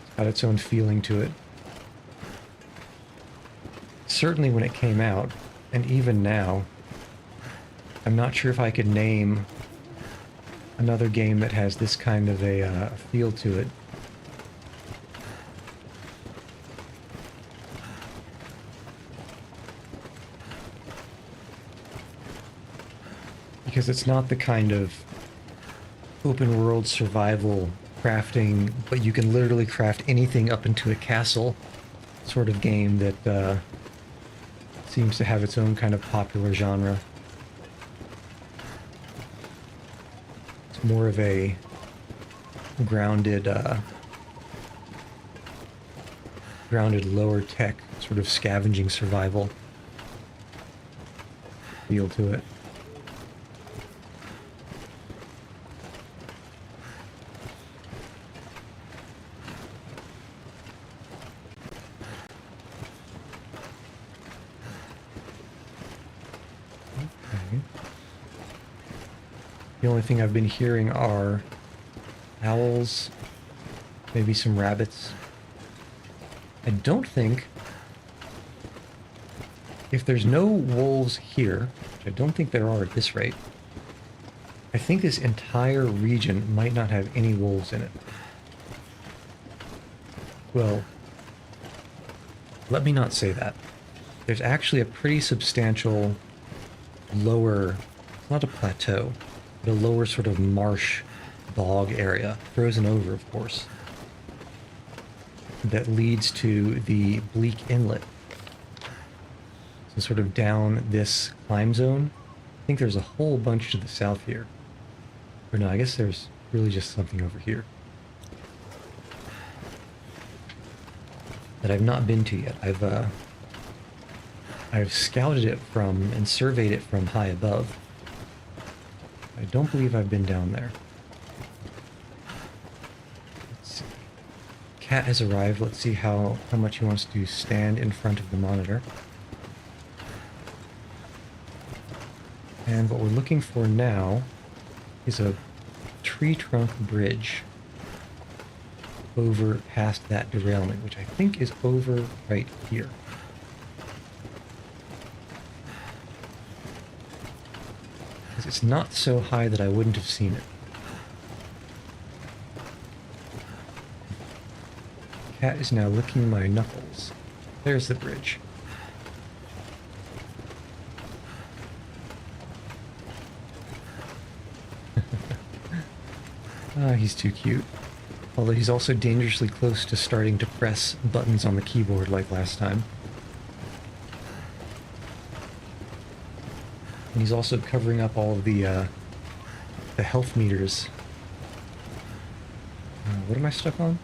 It's got its own feeling to it. Certainly when it came out, and even now, I'm not sure if I could name another game that has this kind of a feel to it. Because it's not the kind of open world survival crafting, but you can literally craft anything up into a castle sort of game that seems to have its own kind of popular genre. More of a grounded lower tech sort of scavenging survival feel to it. Okay. The only thing I've been hearing are owls, maybe some rabbits. I don't think, if there's no wolves here, which I don't think there are at this rate, I think this entire region might not have any wolves in it. Well, let me not say that. There's actually a pretty substantial lower, not a plateau, the lower sort of marsh bog area, frozen over of course, that leads to the Bleak Inlet. So sort of down this climb zone. I think there's a whole bunch to the south here. Or no, I guess there's really just something over here. that I've not been to yet. I've scouted it from and surveyed it from high above. I don't believe I've been down there. Let's see. Cat has arrived. Let's see how much he wants to stand in front of the monitor. And what we're looking for now is a tree trunk bridge over past that derailment, which I think is over right here. Because it's not so high that I wouldn't have seen it. Cat is now licking my knuckles. There's the bridge. Ah, he's too cute. Although he's also dangerously close to starting to press buttons on the keyboard like last time. And he's also covering up all of the health meters. What am I stuck on?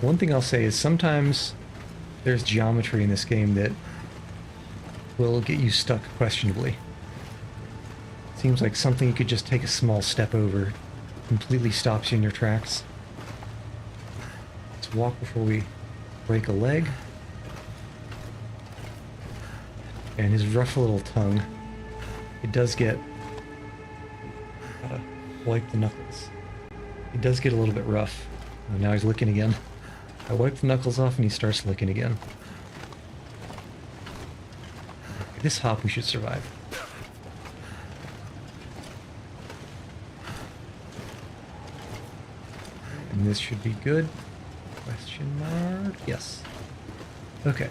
One thing I'll say is sometimes there's geometry in this game that will get you stuck questionably. Seems like something you could just take a small step over completely stops you in your tracks. Let's walk before we break a leg. And his rough little tongue. It does get... Gotta wipe the knuckles. It does get a little bit rough. Oh, now he's licking again. I wipe the knuckles off and he starts licking again. Okay, this hop we should survive. And this should be good. Question mark? Yes. Okay.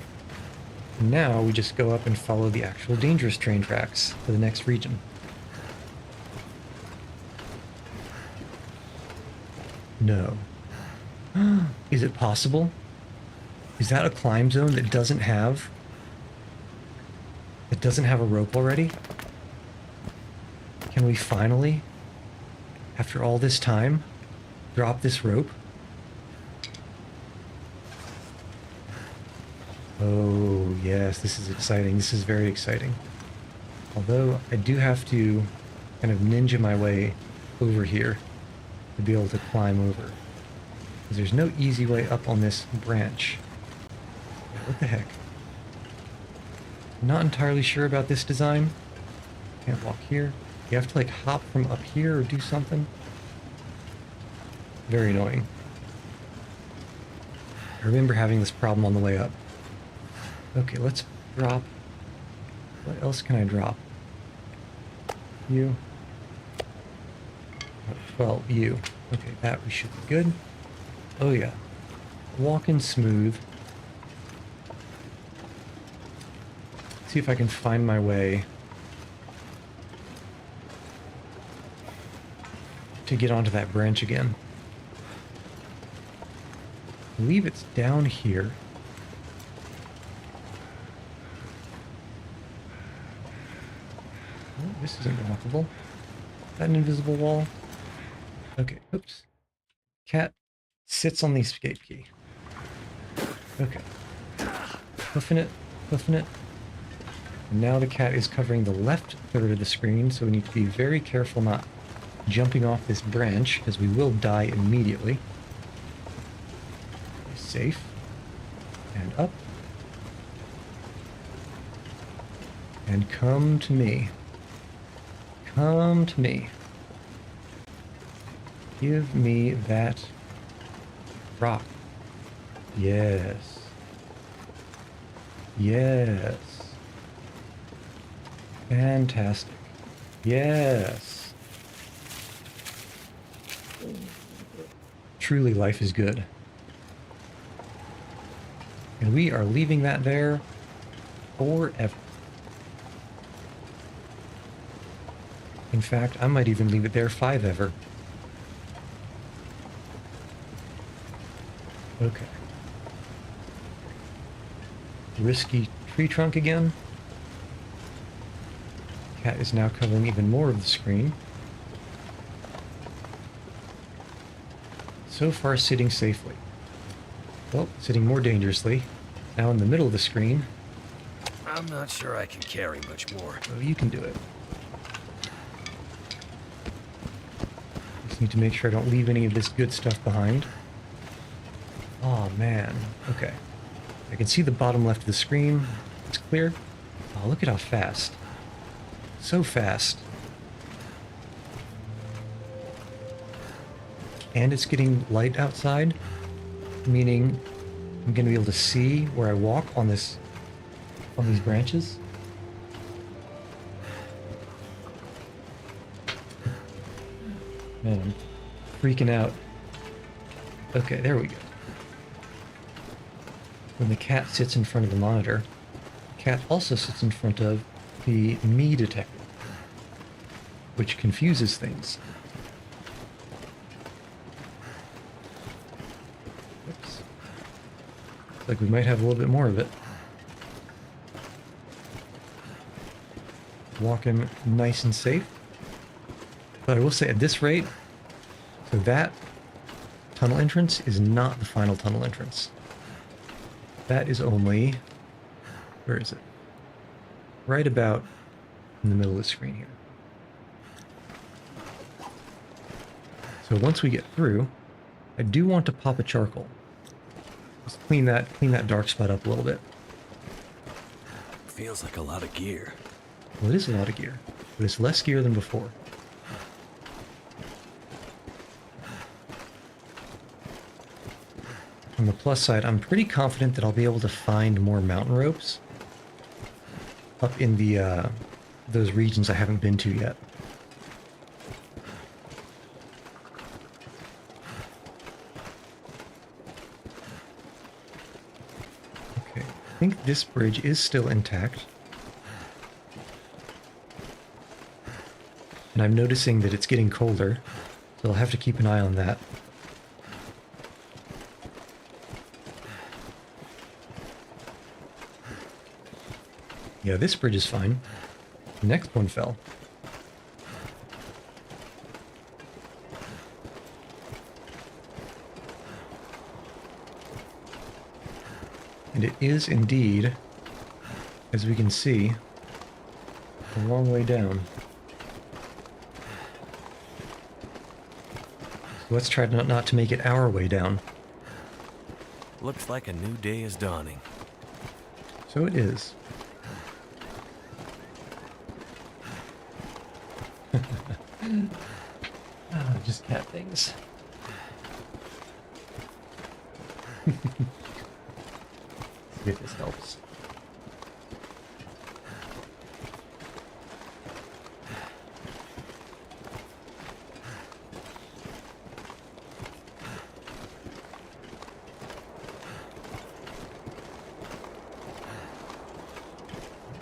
Now we just go up and follow the actual dangerous train tracks to the next region. No. Is it possible? Is that a climb zone that doesn't have a rope already? Can we finally, after all this time, drop this rope? Oh, yes, this is exciting. This is very exciting. Although, I do have to kind of ninja my way over here to be able to climb over. Because there's no easy way up on this branch. What the heck? Not entirely sure about this design. Can't walk here. You have to like hop from up here or do something. Very annoying. I remember having this problem on the way up. Okay, let's drop. What else can I drop? You. Well, you. Okay, that we should be good. Oh yeah. Walking smooth. See if I can find my way to get onto that branch again. I believe it's down here. Oh, this isn't walkable. Is that an invisible wall? Okay, oops. Cat sits on the escape key. Okay. Hoofing it, hoofing it. And now the cat is covering the left third of the screen, so we need to be very careful not jumping off this branch, because we will die immediately. Safe. And up. And come to me. Come to me. Give me that rock. Yes. Yes. Fantastic. Yes. Truly, life is good. And we are leaving that there forever. In fact, I might even leave it there ever. Okay. Risky tree trunk again. Cat is now covering even more of the screen. So far, sitting safely. Well, sitting more dangerously. Now in the middle of the screen. I'm not sure I can carry much more. Oh, you can do it. Just need to make sure I don't leave any of this good stuff behind. Oh, man. Okay. I can see the bottom left of the screen. It's clear. Oh, look at how fast. So fast. And it's getting light outside, meaning I'm going to be able to see where I walk on these branches. Man, I'm freaking out. Okay, there we go. When the cat sits in front of the monitor, the cat also sits in front of the me detector, which confuses things. Oops. Looks like we might have a little bit more of it. Walking nice and safe. But I will say at this rate, so that tunnel entrance is not the final tunnel entrance. That is only, where is it? Right about in the middle of the screen here. So once we get through, I do want to pop a charcoal. Just clean that dark spot up a little bit. Feels like a lot of gear. Well, it is a lot of gear, but it's less gear than before. On the plus side, I'm pretty confident that I'll be able to find more mountain ropes up in the those regions I haven't been to yet. Okay, I think this bridge is still intact. And I'm noticing that it's getting colder, so I'll have to keep an eye on that. Yeah, this bridge is fine. The next one fell. And it is indeed, as we can see, a long way down. So let's try not to make it our way down. Looks like a new day is dawning. So it is. Just cat things. See if this helps.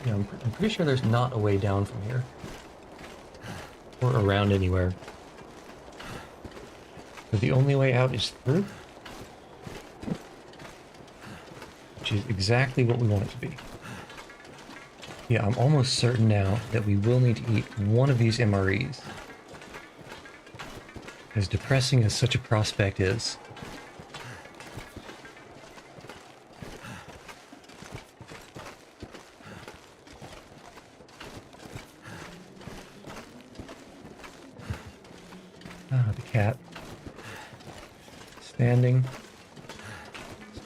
Yeah, I'm pretty sure there's not a way down from here. Or around anywhere. So the only way out is through. Which is exactly what we want it to be. Yeah, I'm almost certain now that we will need to eat one of these MREs. As depressing as such a prospect is. The cat. Standing.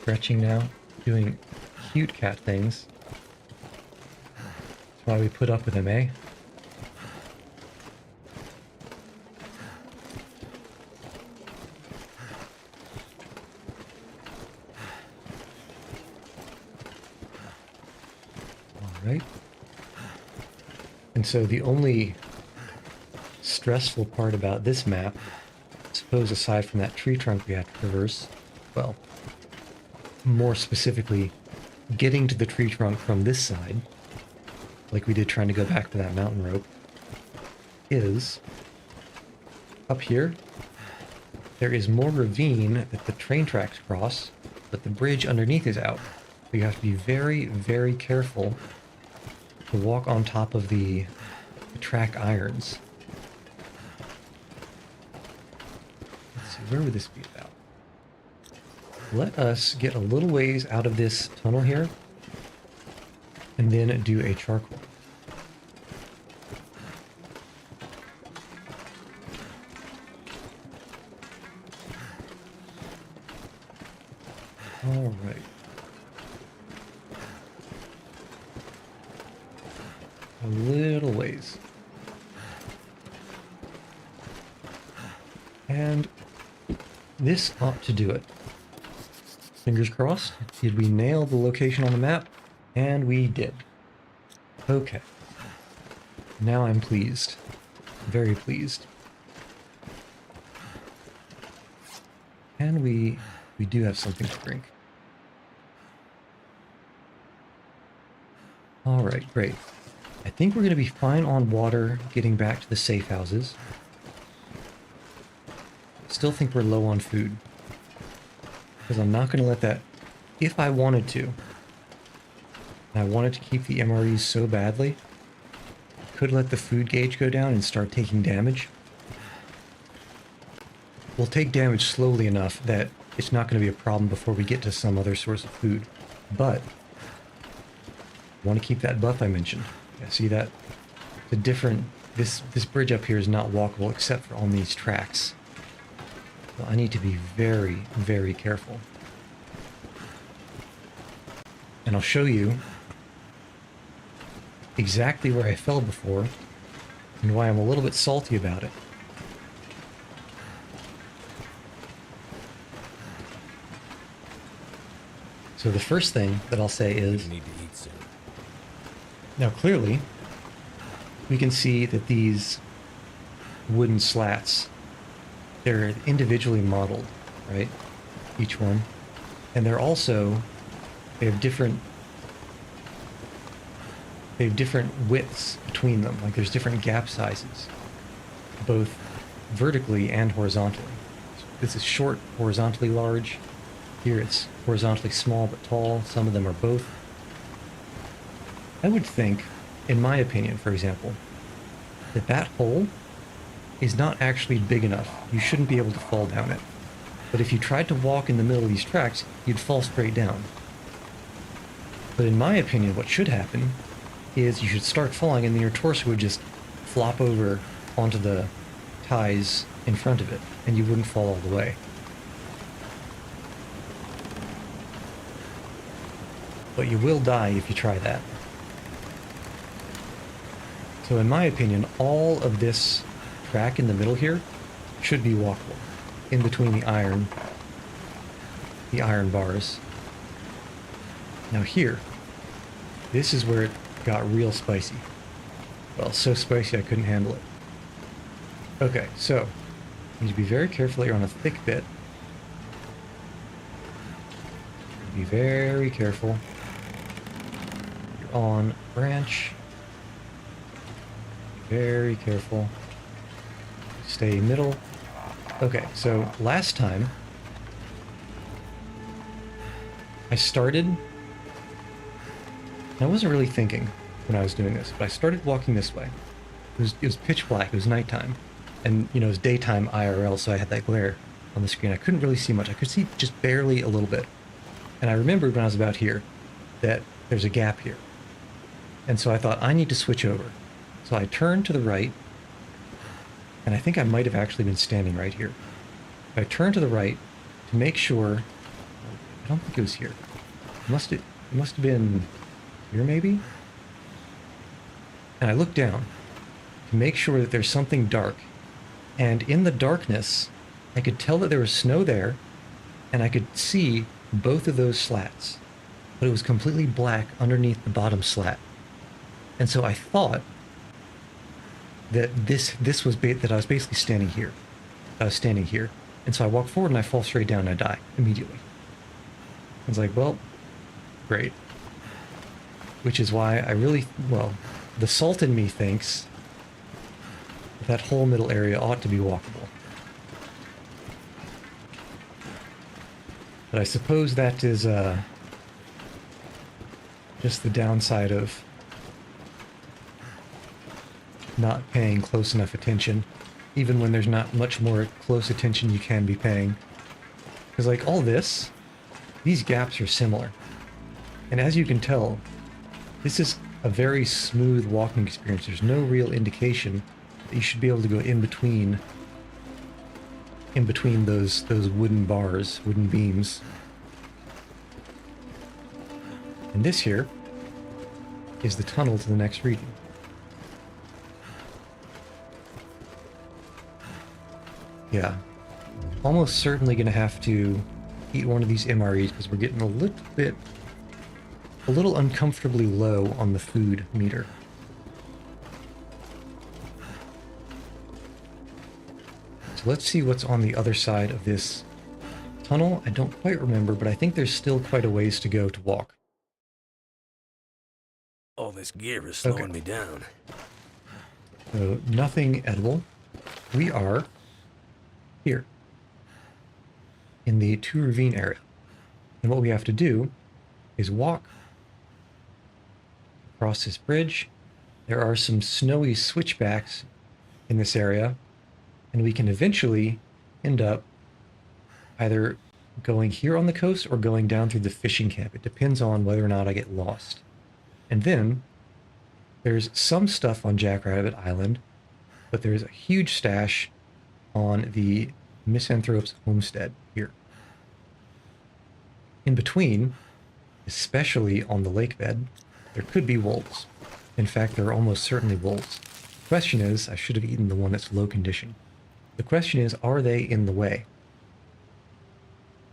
Stretching now. Doing cute cat things. That's why we put up with him, eh? Alright. And so the only stressful part about this map, I suppose aside from that tree trunk we have to traverse, well, more specifically, getting to the tree trunk from this side, like we did trying to go back to that mountain rope, is up here, there is more ravine that the train tracks cross, but the bridge underneath is out. So you have to be very, very careful to walk on top of the track irons. Let's see, where would this be about? let us get a little ways out of this tunnel here and then do a charcoal. All right. A little ways. And this ought to do it. Fingers crossed. Did we nail the location on the map? And we did. Okay. Now I'm pleased. Very pleased. And we do have something to drink. All right, great. I think we're going to be fine on water getting back to the safe houses. Still think we're low on food. Because I'm not going to let that... If I wanted to, and I wanted to keep the MREs so badly, I could let the food gauge go down and start taking damage. We'll take damage slowly enough that it's not going to be a problem before we get to some other source of food. But I want to keep that buff I mentioned. Yeah, see that? The different... This bridge up here is not walkable except for on these tracks. So I need to be very, very careful. And I'll show you exactly where I fell before and why I'm a little bit salty about it. So the first thing that I'll say is... You need to eat soon. Now clearly, we can see that these wooden slats, they're individually modeled, right? Each one. And they're also... They have different widths between them. Like there's different gap sizes, both vertically and horizontally. This is short, horizontally large. Here it's horizontally small but tall. Some of them are both. I would think, in my opinion, for example, that that hole is not actually big enough. You shouldn't be able to fall down it. But if you tried to walk in the middle of these tracks, you'd fall straight down. But in my opinion, what should happen is you should start falling and then your torso would just flop over onto the ties in front of it, and you wouldn't fall all the way. But you will die if you try that. So in my opinion, all of this track in the middle here should be walkable, in between the iron bars. Now here, this is where it got real spicy. Well, so spicy I couldn't handle it. Okay, so, you need to be very careful that you're on a thick bit. Be very careful. You're on a branch. Be very careful. Stay middle. Okay, so last time, I started... I wasn't really thinking when I was doing this, but I started walking this way. It was pitch black, it was nighttime. And, you know, it was daytime IRL, so I had that glare on the screen. I couldn't really see much. I could see just barely a little bit. And I remembered when I was about here that there's a gap here. And so I thought, I need to switch over. So I turned to the right, and I think I might have actually been standing right here. I turned to the right to make sure... I don't think it was here. It must have been... here maybe? And I look down to make sure that there's something dark. And in the darkness, I could tell that there was snow there, and I could see both of those slats. But it was completely black underneath the bottom slat. And so I thought that this was that I was basically standing here. I was standing here. And so I walk forward and I fall straight down and I die immediately. I was like, well, great. Which is why I really, well, the salt in me thinks that whole middle area ought to be walkable. But I suppose that is just the downside of not paying close enough attention, even when there's not much more close attention you can be paying. Because like all this these gaps are similar. And as you can tell, this is a very smooth walking experience. There's no real indication that you should be able to go in between those wooden bars, wooden beams. And this here is the tunnel to the next region. Yeah, almost certainly going to have to eat one of these MREs because we're getting a little uncomfortably low on the food meter. So let's see what's on the other side of this tunnel. I don't quite remember, but I think there's still quite a ways to go to walk. All this gear is slowing me down. So nothing edible. We are here in the Two Ravine area. And what we have to do is walk across this bridge. There are some snowy switchbacks in this area, and we can eventually end up either going here on the coast or going down through the fishing camp. It depends on whether or not I get lost. And then there's some stuff on Jackrabbit Island, but there's a huge stash on the Misanthrope's homestead here. In between, especially on the lake bed, there could be wolves. In fact, there are almost certainly wolves. The question is, I should have eaten the one that's low condition. The question is, are they in the way?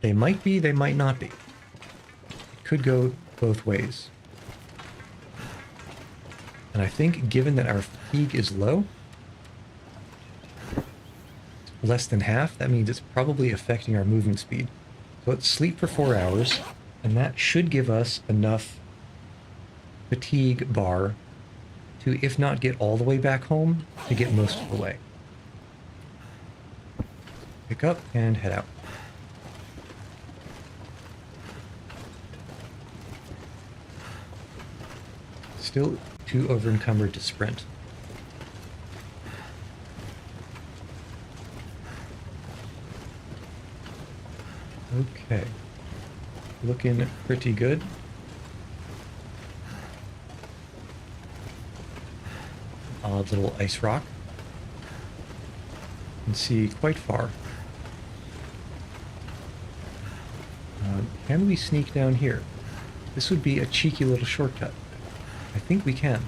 They might be, they might not be. It could go both ways. And I think given that our fatigue is low, less than half, that means it's probably affecting our movement speed. So let's sleep for 4 hours, and that should give us enough fatigue bar to, if not get all the way back home, to get most of the way. Pick up and head out. Still too over-encumbered to sprint. Okay. Looking pretty good. Odd little ice rock. You can see quite far. Can we sneak down here? This would be a cheeky little shortcut. I think we can.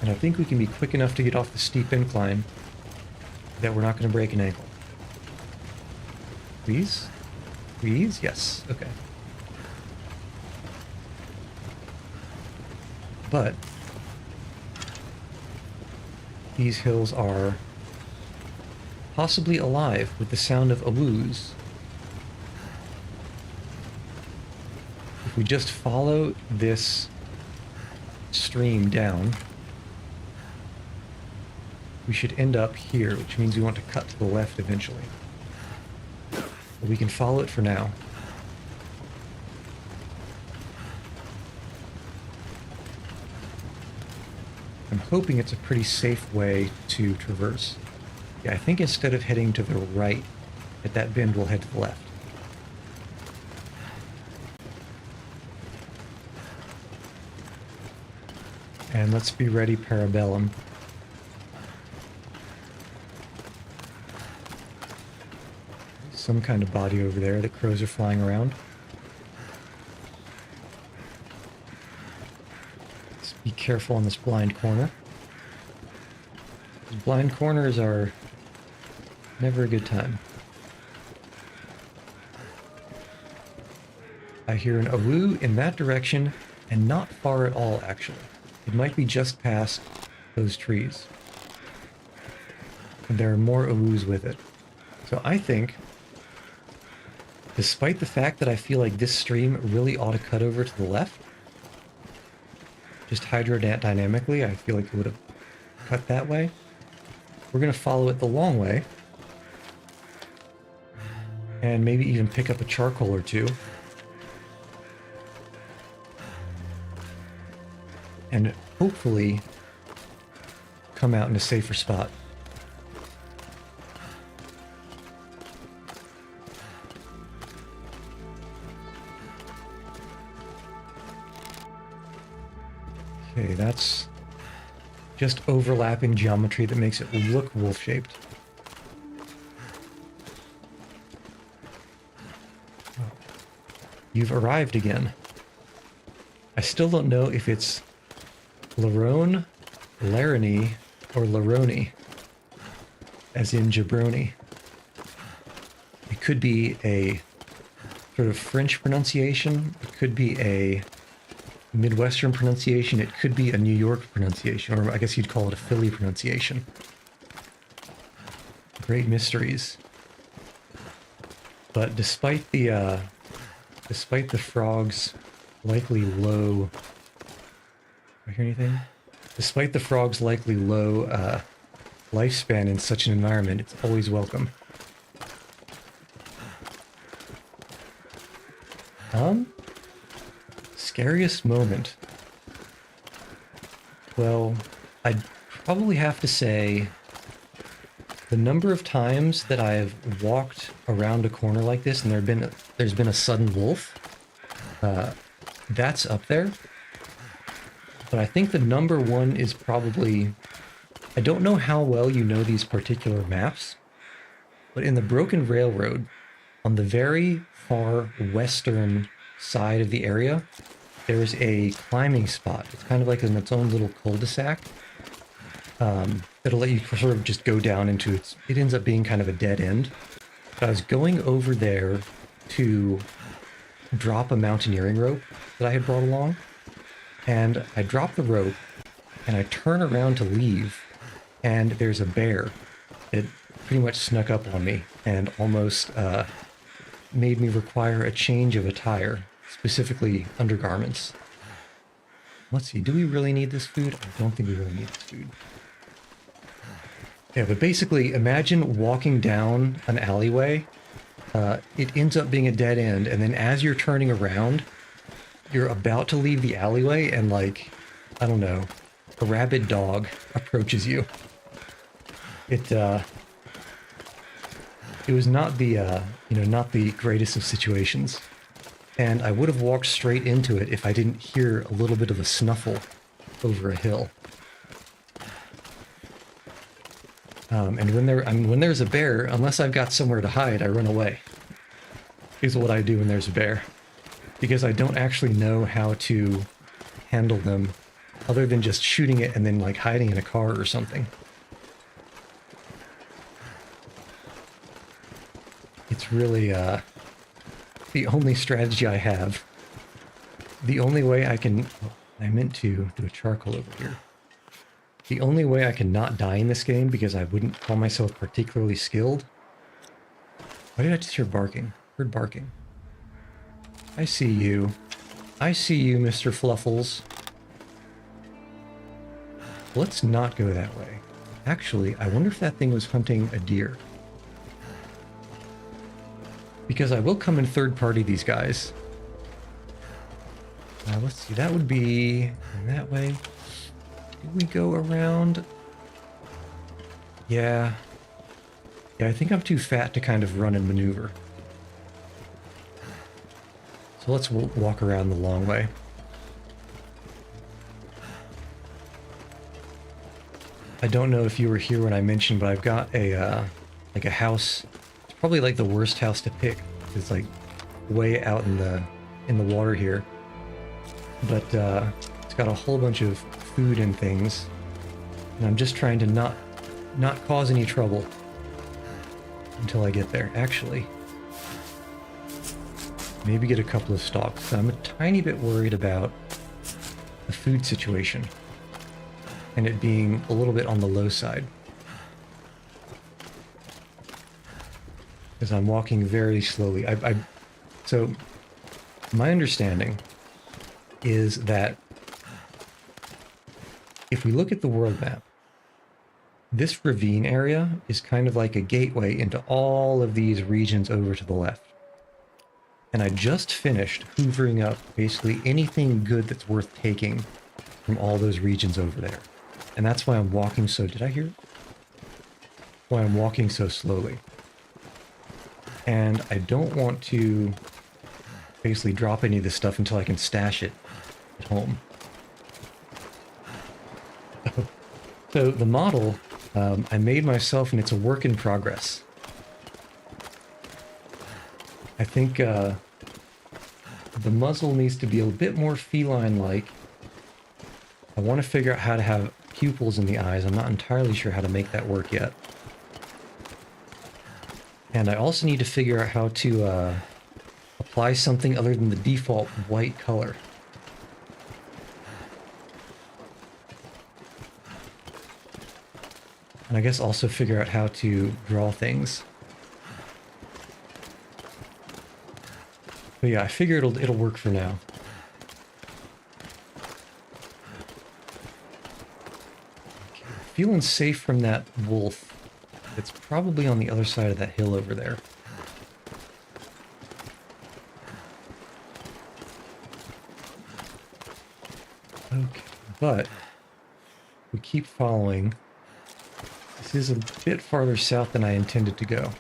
And I think we can be quick enough to get off the steep incline that we're not going to break an ankle. Please? Please? Yes. Okay. But these hills are possibly alive with the sound of awoos. If we just follow this stream down, we should end up here, which means we want to cut to the left eventually. But we can follow it for now. I'm hoping it's a pretty safe way to traverse. Yeah, I think instead of heading to the right at that bend, we'll head to the left. And let's be ready, Parabellum. Some kind of body over there. The crows are flying around. Let's be careful on this blind corner. These blind corners are never a good time. I hear an awoo in that direction, and not far at all, actually. It might be just past those trees. And there are more awoos with it. So I think, despite the fact that I feel like this stream really ought to cut over to the left, just hydrodynamically, I feel like it would have cut that way. We're going to follow it the long way. And maybe even pick up a charcoal or two. And hopefully come out in a safer spot. Okay, that's just overlapping geometry that makes it look wolf-shaped. Oh, you've arrived again. I still don't know if it's Larone, Laramie, or Laroni, as in jabroni. It could be a sort of French pronunciation. It could be a Midwestern pronunciation. It could be a New York pronunciation, or I guess you'd call it a Philly pronunciation. Great mysteries. But despite the frog's likely low... Do I hear anything? Despite the frog's likely low lifespan in such an environment, it's always welcome. Scariest moment. Well, I'd probably have to say the number of times that I've walked around a corner like this and there's been a sudden wolf, that's up there. But I think the number one is probably, I don't know how well you know these particular maps, but in the Broken Railroad, on the very far western side of the area, there's a climbing spot. It's kind of like in its own little cul-de-sac. That'll let you sort of just go down into it ends up being kind of a dead end. But I was going over there to drop a mountaineering rope that I had brought along. And I drop the rope and I turn around to leave, and there's a bear. It pretty much snuck up on me and almost made me require a change of attire, specifically undergarments. Let's see, do we really need this food? I don't think we really need this food. Yeah, but basically, imagine walking down an alleyway. It ends up being a dead end, and then as you're turning around, you're about to leave the alleyway, and like, I don't know, a rabid dog approaches you. It was not the, not the greatest of situations. And I would have walked straight into it if I didn't hear a little bit of a snuffle over a hill. And when there's a bear, unless I've got somewhere to hide, I run away. Is what I do when there's a bear. Because I don't actually know how to handle them other than just shooting it and then like hiding in a car or something. It's really the only strategy I have. The only way I can... I meant to do a charcoal over here. The only way I can not die in this game, because I wouldn't call myself particularly skilled... Why did I just hear barking? Heard barking. I see you. I see you, Mr. Fluffles. Let's not go that way. Actually, I wonder if that thing was hunting a deer. Because I will come in third party these guys. Let's see, that would be in that way. Did we go around? Yeah. Yeah, I think I'm too fat to kind of run and maneuver. So let's walk around the long way. I don't know if you were here when I mentioned, but I've got a like a house. It's probably like the worst house to pick. It's like way out in the water here. But it's got a whole bunch of food and things, and I'm just trying to not cause any trouble until I get there. Actually, maybe get a couple of stalks. I'm a tiny bit worried about the food situation and it being a little bit on the low side, because I'm walking very slowly. So my understanding is that if we look at the world map, this ravine area is kind of like a gateway into all of these regions over to the left. And I just finished hoovering up basically anything good that's worth taking from all those regions over there. And that's why I'm walking so... Did I hear it? Why I'm walking so slowly. And I don't want to basically drop any of this stuff until I can stash it at home. So the model I made myself, and it's a work in progress. I think the muzzle needs to be a bit more feline-like. I want to figure out how to have pupils in the eyes. I'm not entirely sure how to make that work yet. And I also need to figure out how to apply something other than the default white color. And I guess also figure out how to draw things. But yeah, I figure it'll work for now. Okay, feeling safe from that wolf. It's probably on the other side of that hill over there. Okay, but we keep following. This is a bit farther south than I intended to go.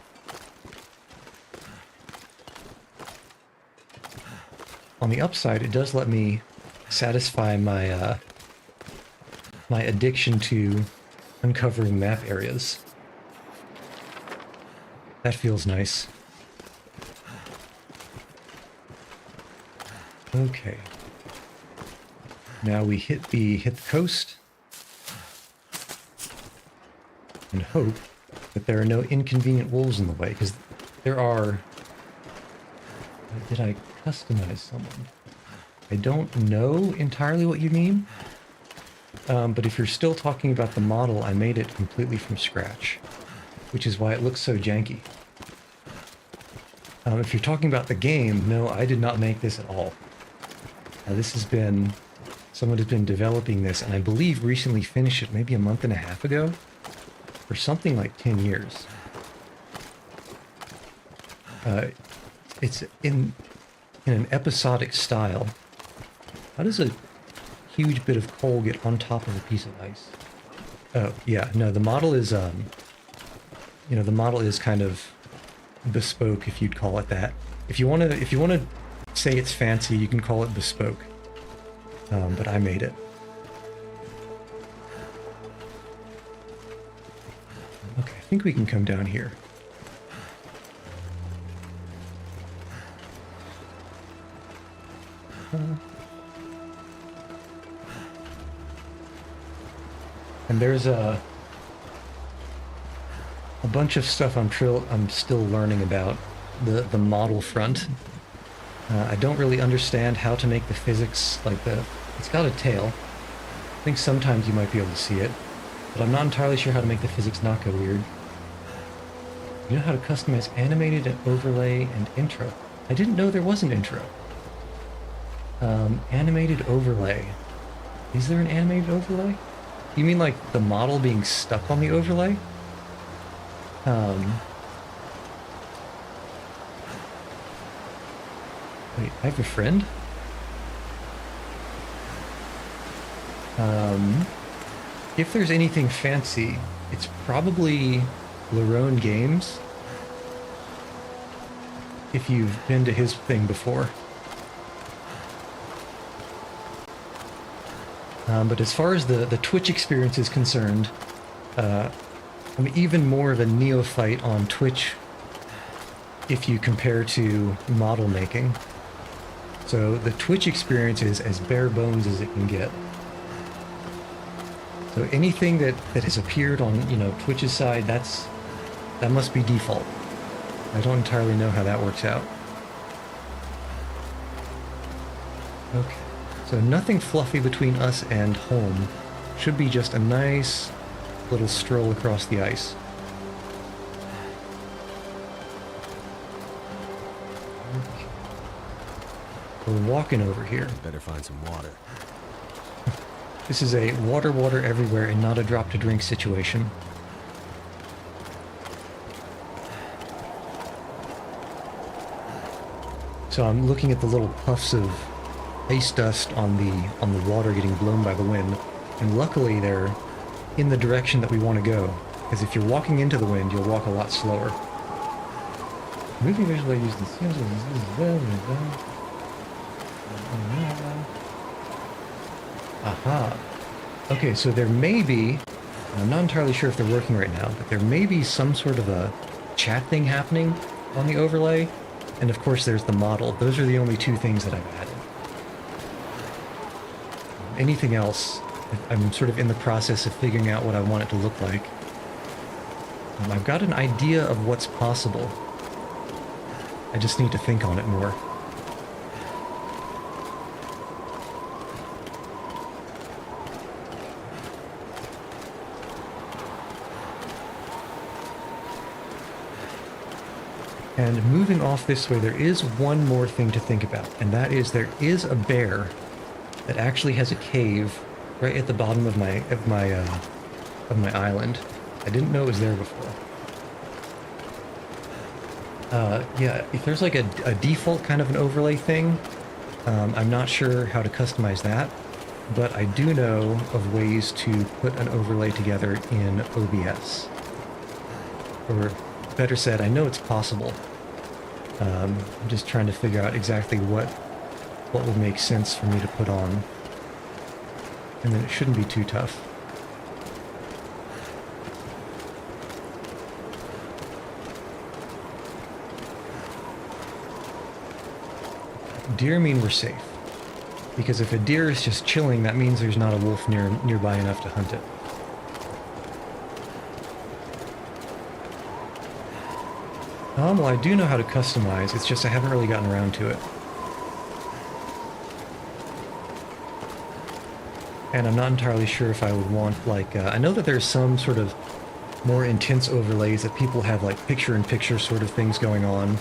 On the upside, it does let me satisfy my my addiction to uncovering map areas. That feels nice. Okay. Now we hit the coast and hope that there are no inconvenient wolves in the way, because there are. Did I customize someone? I don't know entirely what you mean, but if you're still talking about the model, I made it completely from scratch, which is why it looks so janky. If you're talking about the game, no, I did not make this at all. This has been, someone has been developing this, and I believe recently finished it maybe a month and a half ago, for something like 10 years. It's in an episodic style. How does a huge bit of coal get on top of a piece of ice? Oh, yeah, no, the model is, you know, the model is kind of bespoke, if you'd call it that. If you want to say it's fancy, you can call it bespoke. But I made it. Okay, I think we can come down here. And there's a bunch of stuff I'm still learning about the model front. I don't really understand how to make the physics, like it's got a tail. I think sometimes you might be able to see it, but I'm not entirely sure how to make the physics not go weird. You know how to customize animated and overlay and intro. I didn't know there was an intro. Animated overlay. Is there an animated overlay? You mean like the model being stuck on the overlay? Wait, I have a friend? If there's anything fancy, it's probably Larone Games. If you've been to his thing before. But as far as the Twitch experience is concerned, I'm even more of a neophyte on Twitch if you compare to model making. So the Twitch experience is as bare bones as it can get. So anything that has appeared on, you know, Twitch's side, that must be default. I don't entirely know how that works out. Okay. So nothing fluffy between us and home. Should be just a nice little stroll across the ice. Okay. We're walking over here. Better find some water. This is a water everywhere and not a drop to drink situation. So I'm looking at the little puffs of ice dust on the water getting blown by the wind, and luckily they're in the direction that we want to go, because if you're walking into the wind, you'll walk a lot slower. Moving visually use the seams as well. Aha. Okay, so there may be I'm not entirely sure if they're working right now, but there may be some sort of a chat thing happening on the overlay. And of course there's the model. Those are the only two things that I've added. Anything else, I'm sort of in the process of figuring out what I want it to look like. I've got an idea of what's possible. I just need to think on it more. And moving off this way, there is one more thing to think about, and that is there is a bear that actually has a cave right at the bottom of my island. I didn't know it was there before. Yeah, if there's like a default kind of an overlay thing, I'm not sure how to customize that, but I do know of ways to put an overlay together in OBS. Or better said, I know it's possible. I'm just trying to figure out exactly what would make sense for me to put on. And then it shouldn't be too tough. Deer mean we're safe. Because if a deer is just chilling, that means there's not a wolf nearby enough to hunt it. Well, I do know how to customize, it's just I haven't really gotten around to it. And I'm not entirely sure if I would want, like, I know that there's some sort of more intense overlays that people have, like, picture-in-picture sort of things going on.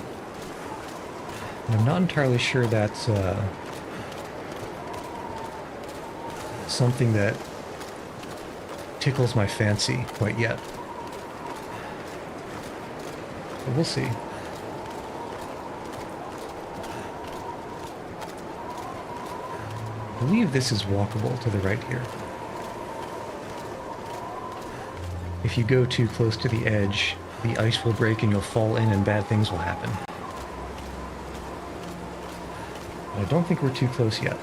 And I'm not entirely sure that's, something that tickles my fancy quite yet. But we'll see. I believe this is walkable to the right here. If you go too close to the edge, the ice will break and you'll fall in and bad things will happen. But I don't think we're too close yet.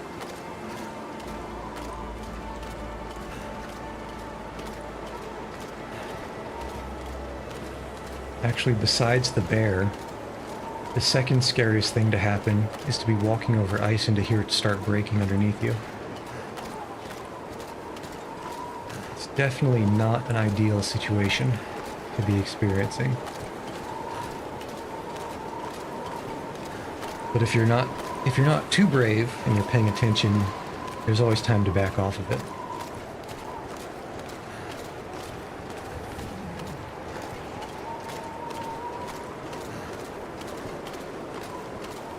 Actually, besides the bear, the second scariest thing to happen is to be walking over ice and to hear it start breaking underneath you. It's definitely not an ideal situation to be experiencing. But if you're not too brave and you're paying attention, there's always time to back off of it.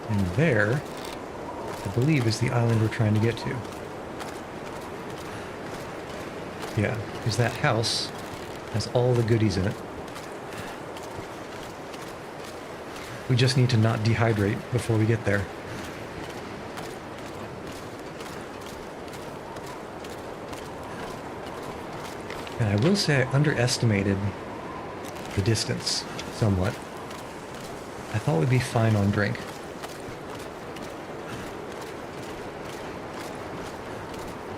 And there, I believe, is the island we're trying to get to. Yeah, because that house has all the goodies in it. We just need to not dehydrate before we get there. And I will say I underestimated the distance somewhat. I thought we'd be fine on drink.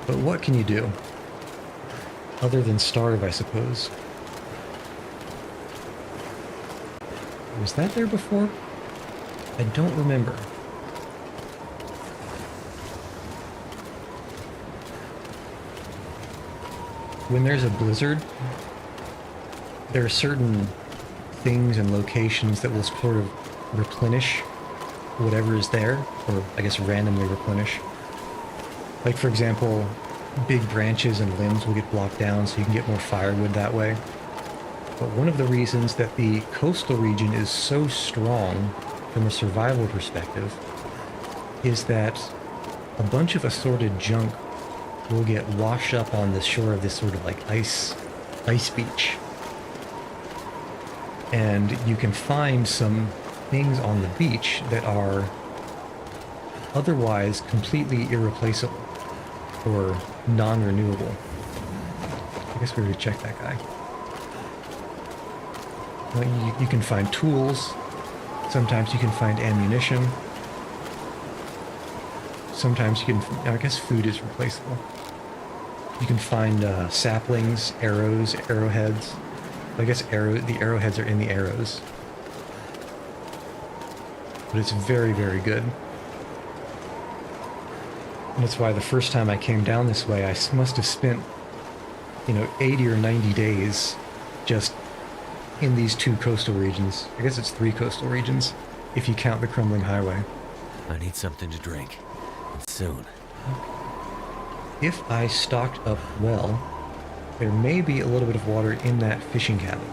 But what can you do? Other than starve, I suppose. Was that there before? I don't remember. When there's a blizzard, there are certain things and locations that will sort of replenish whatever is there, or I guess randomly replenish. Like, for example, big branches and limbs will get blocked down so you can get more firewood that way. But one of the reasons that the coastal region is so strong from a survival perspective is that a bunch of assorted junk will get washed up on the shore of this sort of like ice beach. And you can find some things on the beach that are otherwise completely irreplaceable or non-renewable. I guess we already checked that guy. Well, you can find tools. Sometimes you can find ammunition. Sometimes you can... I guess food is replaceable. You can find saplings, arrows, arrowheads. I guess the arrowheads are in the arrows. But it's very, very good. And that's why the first time I came down this way, I must have spent, 80 or 90 days just in these 2 coastal regions. I guess it's 3 coastal regions, if you count the Crumbling Highway. I need something to drink. And soon. If I stocked up well, there may be a little bit of water in that fishing cabin.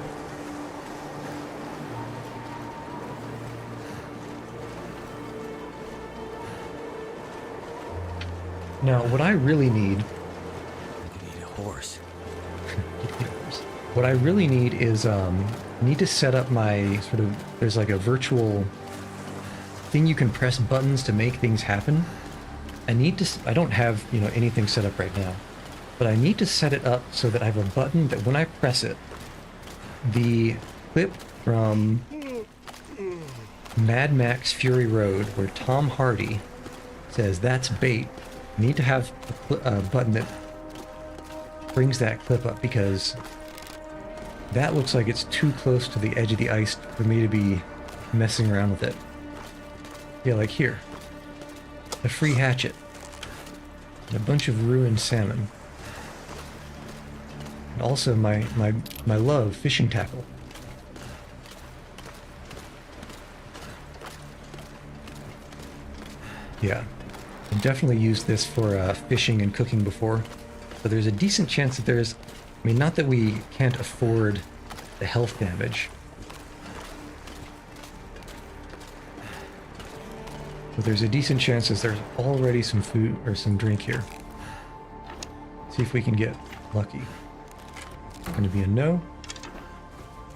Now, what I really need... I could eat a horse. What I really need is, need to set up my sort of... There's like a virtual thing you can press buttons to make things happen. I don't have, anything set up right now. But I need to set it up so that I have a button that when I press it, the clip from Mad Max Fury Road, where Tom Hardy says, "That's bait," I need to have a button that brings that clip up, because that looks like it's too close to the edge of the ice for me to be messing around with it. Yeah, like here. A free hatchet. And a bunch of ruined salmon. And also my love, fishing tackle. Yeah. I've definitely used this for fishing and cooking before. So there's a decent chance that there's... I mean, not that we can't afford the health damage. But there's a decent chance that there's already some food or some drink here. See if we can get lucky. It's going to be a no.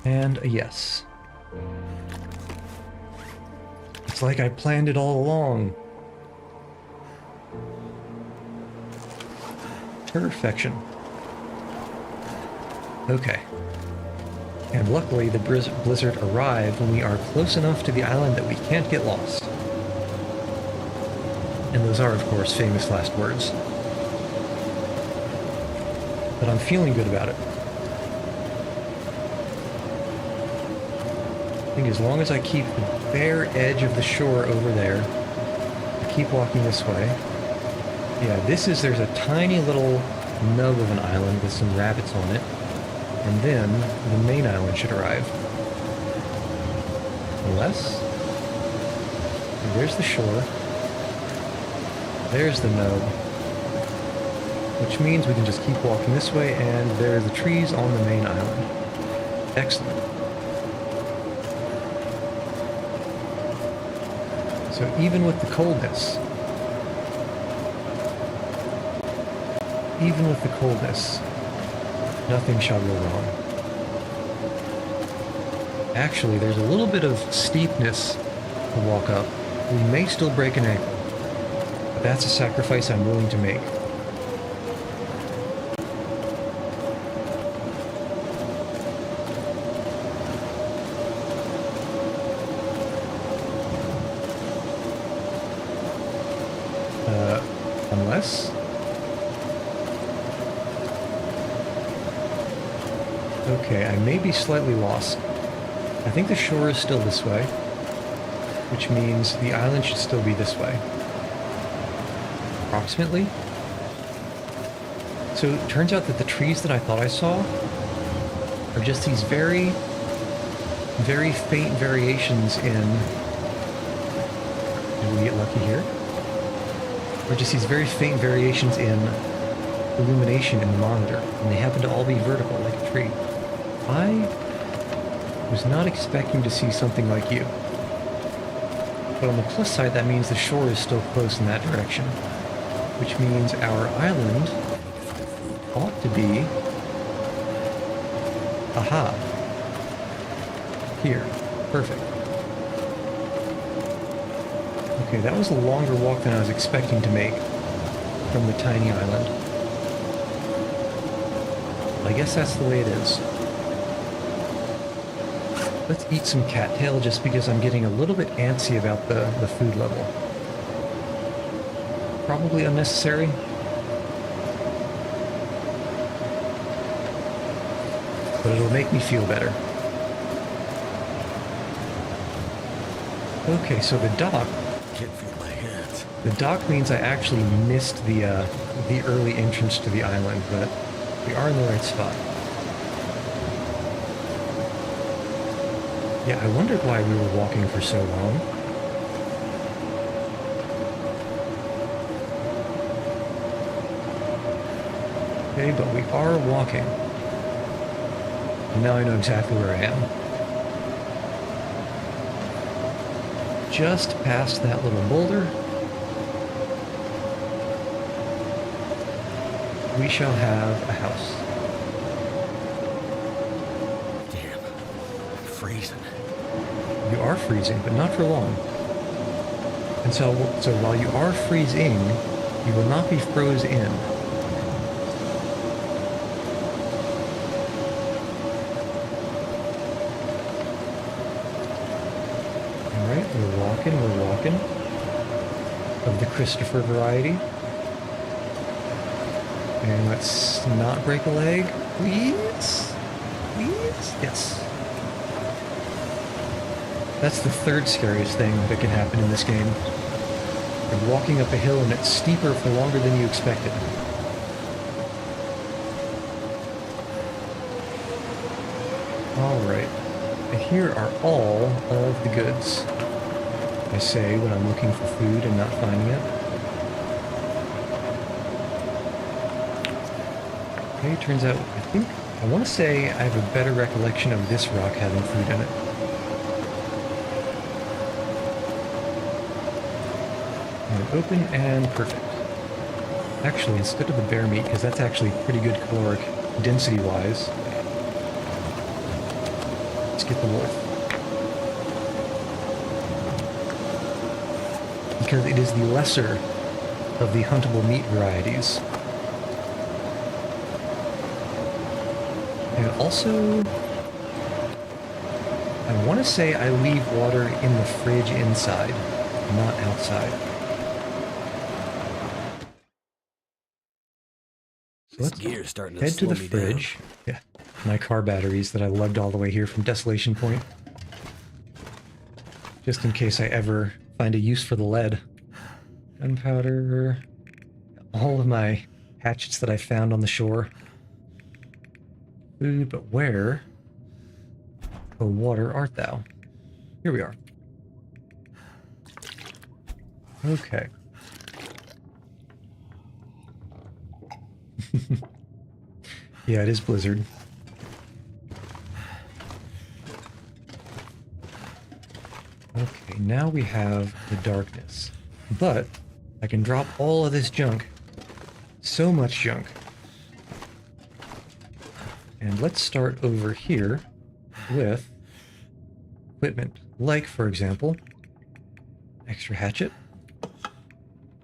And a yes. It's like I planned it all along. Perfection. Okay. And luckily the blizzard arrived when we are close enough to the island that we can't get lost. And those are, of course, famous last words. But I'm feeling good about it. I think as long as I keep the bare edge of the shore over there, I keep walking this way. Yeah, there's a tiny little nub of an island with some rabbits on it. And then the main island should arrive. Unless... There's the shore. There's the nub. Which means we can just keep walking this way, and there are the trees on the main island. Excellent. So even with the coldness, nothing shall go wrong. Actually, there's a little bit of steepness to walk up. We may still break an ankle, but that's a sacrifice I'm willing to make. Unless... Okay, I may be slightly lost. I think the shore is still this way, which means the island should still be this way. Approximately. So it turns out that the trees that I thought I saw are just these very, very faint variations in... Did we get lucky here? Or just these very faint variations in illumination in the monitor, and they happen to all be vertical like a tree. I was not expecting to see something like you. But on the plus side, that means the shore is still close in that direction, which means our island ought to be... Aha! Here. Perfect. Okay, that was a longer walk than I was expecting to make from the tiny island. I guess that's the way it is. Let's eat some cattail just because I'm getting a little bit antsy about the food level. Probably unnecessary. but it'll make me feel better. Okay, so the dock. Can't feel my hands. The dock means I actually missed the early entrance to the island, but we are in the right spot. Yeah, I wondered why we were walking for so long. Okay, but we are walking. And now I know exactly where I am. Just past that little boulder, we shall have a house. Damn. I'm freezing. You are freezing, but not for long. And so while you are freezing, you will not be froze in. Alright, we're walking. Of the Christopher variety. And let's not break a leg, please? Please? Yes. That's the third scariest thing that can happen in this game. You're walking up a hill and it's steeper for longer than you expected. Alright. And here are all of the goods. I say when I'm looking for food and not finding it. Okay, turns out, I want to say I have a better recollection of this rock having food in it. And open and perfect. Actually, instead of the bear meat, because that's actually pretty good caloric density-wise, let's get the wolf. Because it is the lesser of the huntable meat varieties. And also, I want to say I leave water in the fridge inside, not outside. So let's gear's starting head to the slow me fridge. Yeah, my car batteries that I lugged all the way here from Desolation Point. Just in case I ever find a use for the lead. Gunpowder. All of my hatchets that I found on the shore. Food, but where, O water, art thou? Here we are. Okay. Yeah, it is Blizzard. Okay, now we have the darkness. But I can drop all of this junk. So much junk. And let's start over here with equipment. Like, for example, extra hatchet.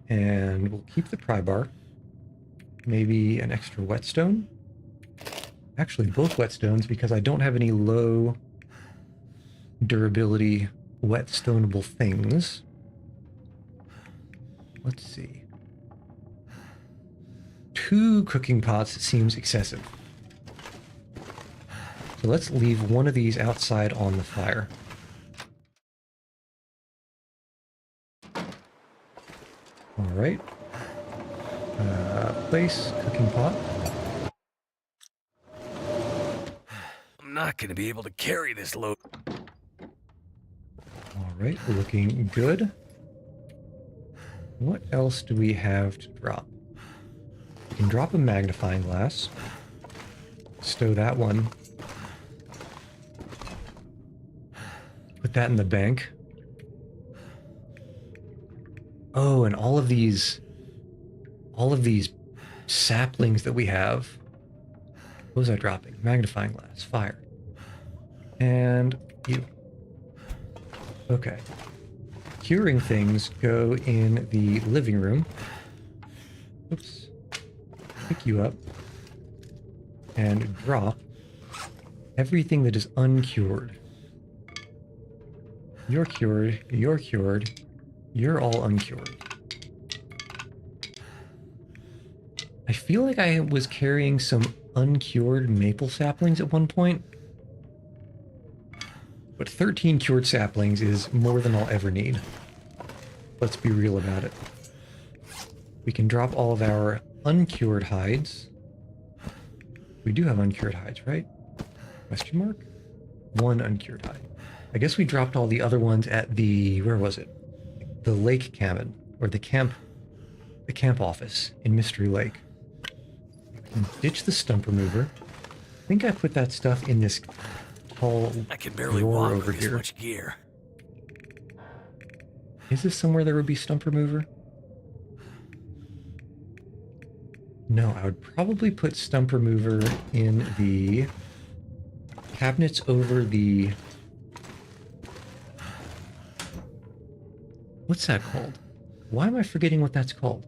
And we'll keep the pry bar. Maybe an extra whetstone. Actually, both whetstones, because I don't have any low durability whetstoneable things. Let's see. 2 cooking pots seems excessive. So let's leave one of these outside on the fire. Alright. Place cooking pot. I'm not gonna be able to carry this load. Alright, looking good. What else do we have to drop? We can drop a magnifying glass. Stow that one. Put that in the bank. Oh, and all of these saplings that we have. What was I dropping? Magnifying glass, fire. And you. Okay. Curing things go in the living room. Oops. Pick you up. And drop everything that is uncured. You're cured, you're cured, you're all uncured. I feel like I was carrying some uncured maple saplings at one point. But 13 cured saplings is more than I'll ever need. Let's be real about it. We can drop all of our uncured hides. We do have uncured hides, right? Question mark? One uncured hide. I guess we dropped all the other ones at the, where was it? The lake cabin, or the camp office in Mystery Lake. Ditch the stump remover. I think I put that stuff in this tall I can barely drawer walk over with this here. much gear. Is this somewhere there would be stump remover? No, I would probably put stump remover in the cabinets over the... What's that called? Why am I forgetting what that's called?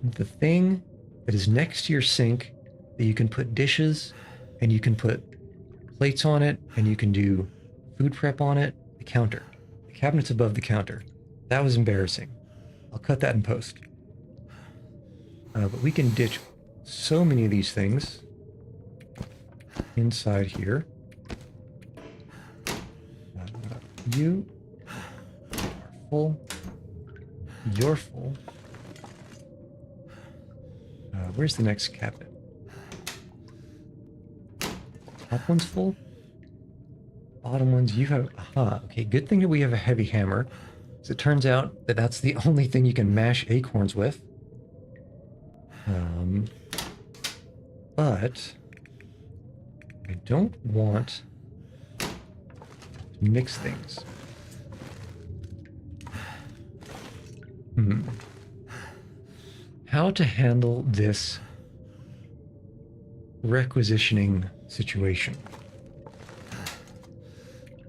The thing that is next to your sink that you can put dishes and you can put plates on it and you can do food prep on it. The counter. The cabinet's above the counter. That was embarrassing. I'll cut that in post. But we can ditch so many of these things inside here. You are full. You're full. Where's the next cabinet? Top one's full. Bottom ones, you have... Aha, okay, good thing that we have a heavy hammer. Because it turns out that that's the only thing you can mash acorns with. But... I don't want to mix things. How to handle this requisitioning situation?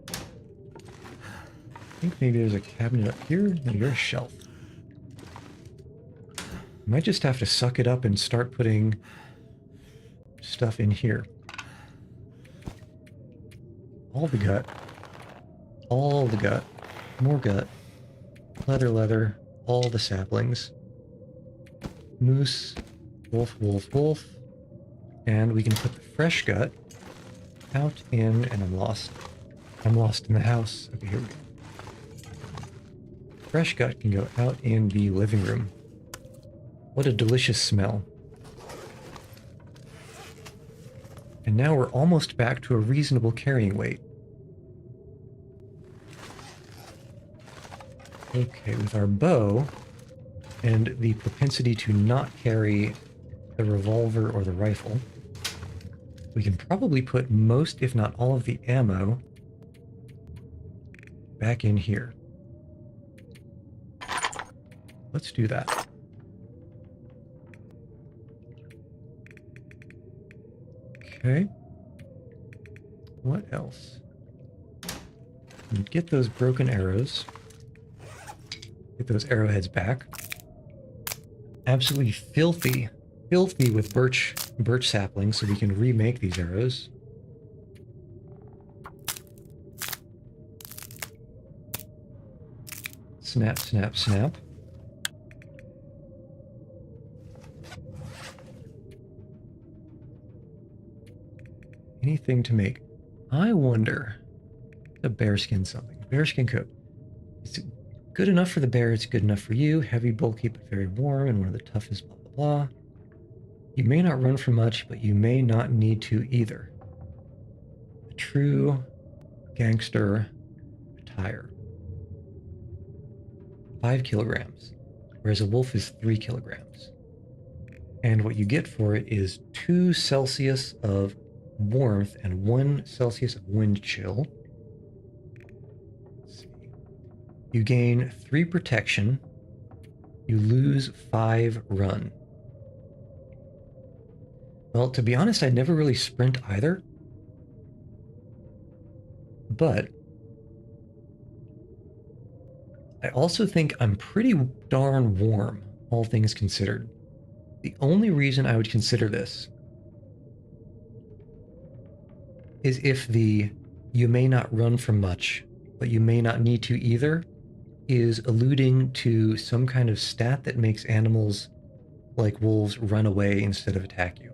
I think maybe there's a cabinet up here. No, you're a shelf. Might just have to suck it up and start putting stuff in here. All the gut. All the gut. More gut. Leather. All the saplings. Moose. Wolf. And we can put the fresh gut out in... And I'm lost. I'm lost in the house. Okay, here we go. Fresh gut can go out in the living room. What a delicious smell. And now we're almost back to a reasonable carrying weight. Okay, with our bow and the propensity to not carry the revolver or the rifle, we can probably put most, if not all, of the ammo back in here. Let's do that. Okay. What else? Get those broken arrows. Get those arrowheads back. Absolutely filthy with birch saplings, so we can remake these arrows. Snap. Anything to make. I wonder. A bearskin something. Bearskin coat. It's good enough for the bear. It's good enough for you. Heavy, bulky, but very warm, and one of the toughest. Blah blah blah. You may not run for much, but you may not need to either. A true gangster attire. 5 kilograms, whereas a wolf is 3 kilograms. And what you get for it is 2 Celsius of warmth and 1 Celsius of wind chill. Let's see. You gain 3 protection. You lose 5 run. Well, to be honest, I never really sprint either. But I also think I'm pretty darn warm, all things considered. The only reason I would consider this is if the you may not run from much, but you may not need to either is alluding to some kind of stat that makes animals like wolves run away instead of attack you.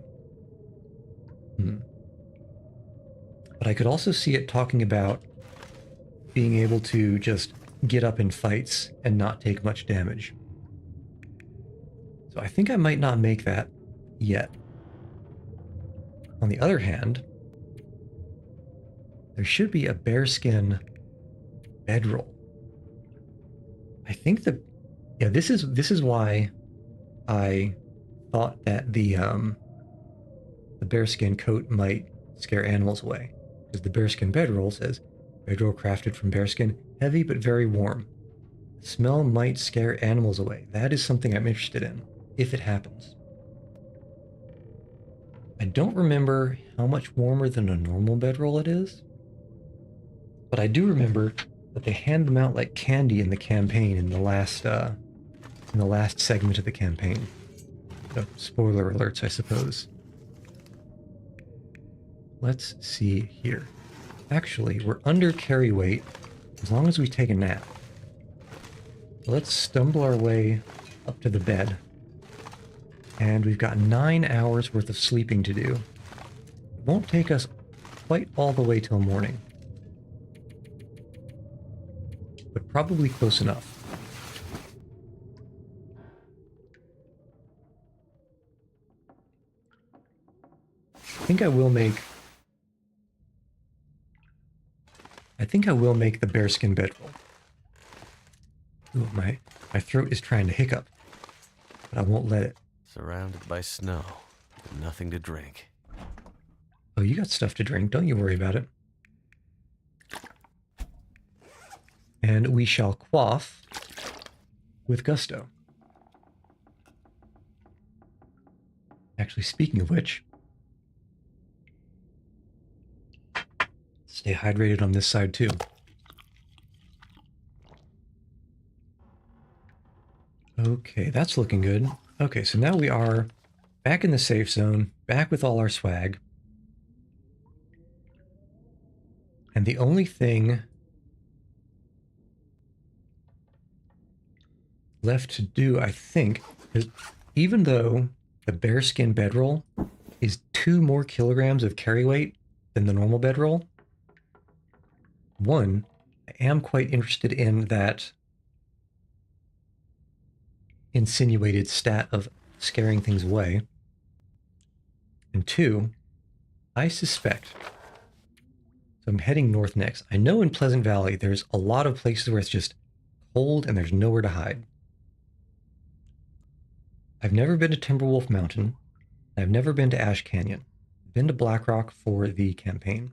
But I could also see it talking about being able to just get up in fights and not take much damage. So I think I might not make that yet. On the other hand, there should be a bearskin bedroll. I think this is why I thought that the bearskin coat might scare animals away, because the bearskin bedroll says bedroll crafted from bearskin, heavy but very warm. The smell might scare animals away. That is something I'm interested in, if it happens. I don't remember how much warmer than a normal bedroll it is, but I do remember that they hand them out like candy in the campaign in the last segment of the campaign. Spoiler alerts, I suppose. Let's see here. Actually, we're under carry weight as long as we take a nap. Let's stumble our way up to the bed. And we've got 9 hours worth of sleeping to do. It won't take us quite all the way till morning, but probably close enough. I think I will make the bearskin bedroll. Ooh, my throat is trying to hiccup, but I won't let it. Surrounded by snow, and nothing to drink. Oh, you got stuff to drink. Don't you worry about it. And we shall quaff with gusto. Actually, speaking of which, stay hydrated on this side too. Okay, that's looking good. Okay, so now we are back in the safe zone, back with all our swag. And the only thing left to do, I think, is even though the bearskin bedroll is 2 more kilograms of carry weight than the normal bedroll, one, I am quite interested in that insinuated stat of scaring things away. And 2, I suspect, so I'm heading north next. I know in Pleasant Valley there's a lot of places where it's just cold and there's nowhere to hide. I've never been to Timberwolf Mountain. I've never been to Ash Canyon. I've been to Black Rock for the campaign.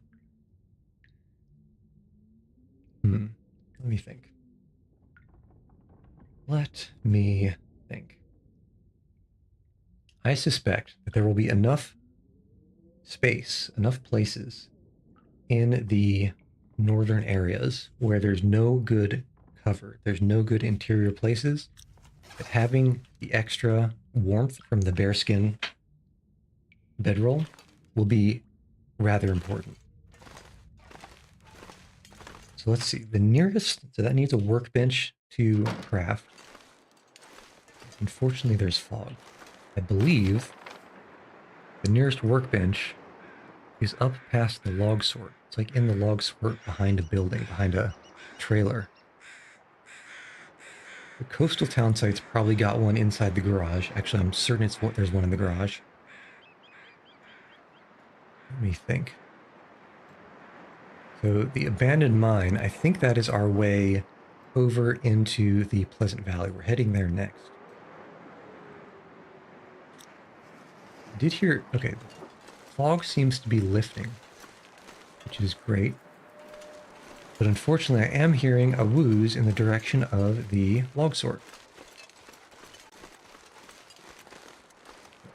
Let me think. I suspect that there will be enough space, enough places in the northern areas where there's no good cover, there's no good interior places, that having the extra warmth from the bearskin bedroll will be rather important. So let's see, the nearest, so that needs a workbench to craft. Unfortunately, there's fog. I believe the nearest workbench is up past the log sort. It's like in the log sort behind a building, behind a trailer. The coastal town site's probably got one inside the garage. Actually, I'm certain there's one in the garage. Let me think. So the abandoned mine, I think that is our way over into the Pleasant Valley. We're heading there next. I did hear, okay, fog seems to be lifting, which is great. But unfortunately, I am hearing a wooze in the direction of the log sort.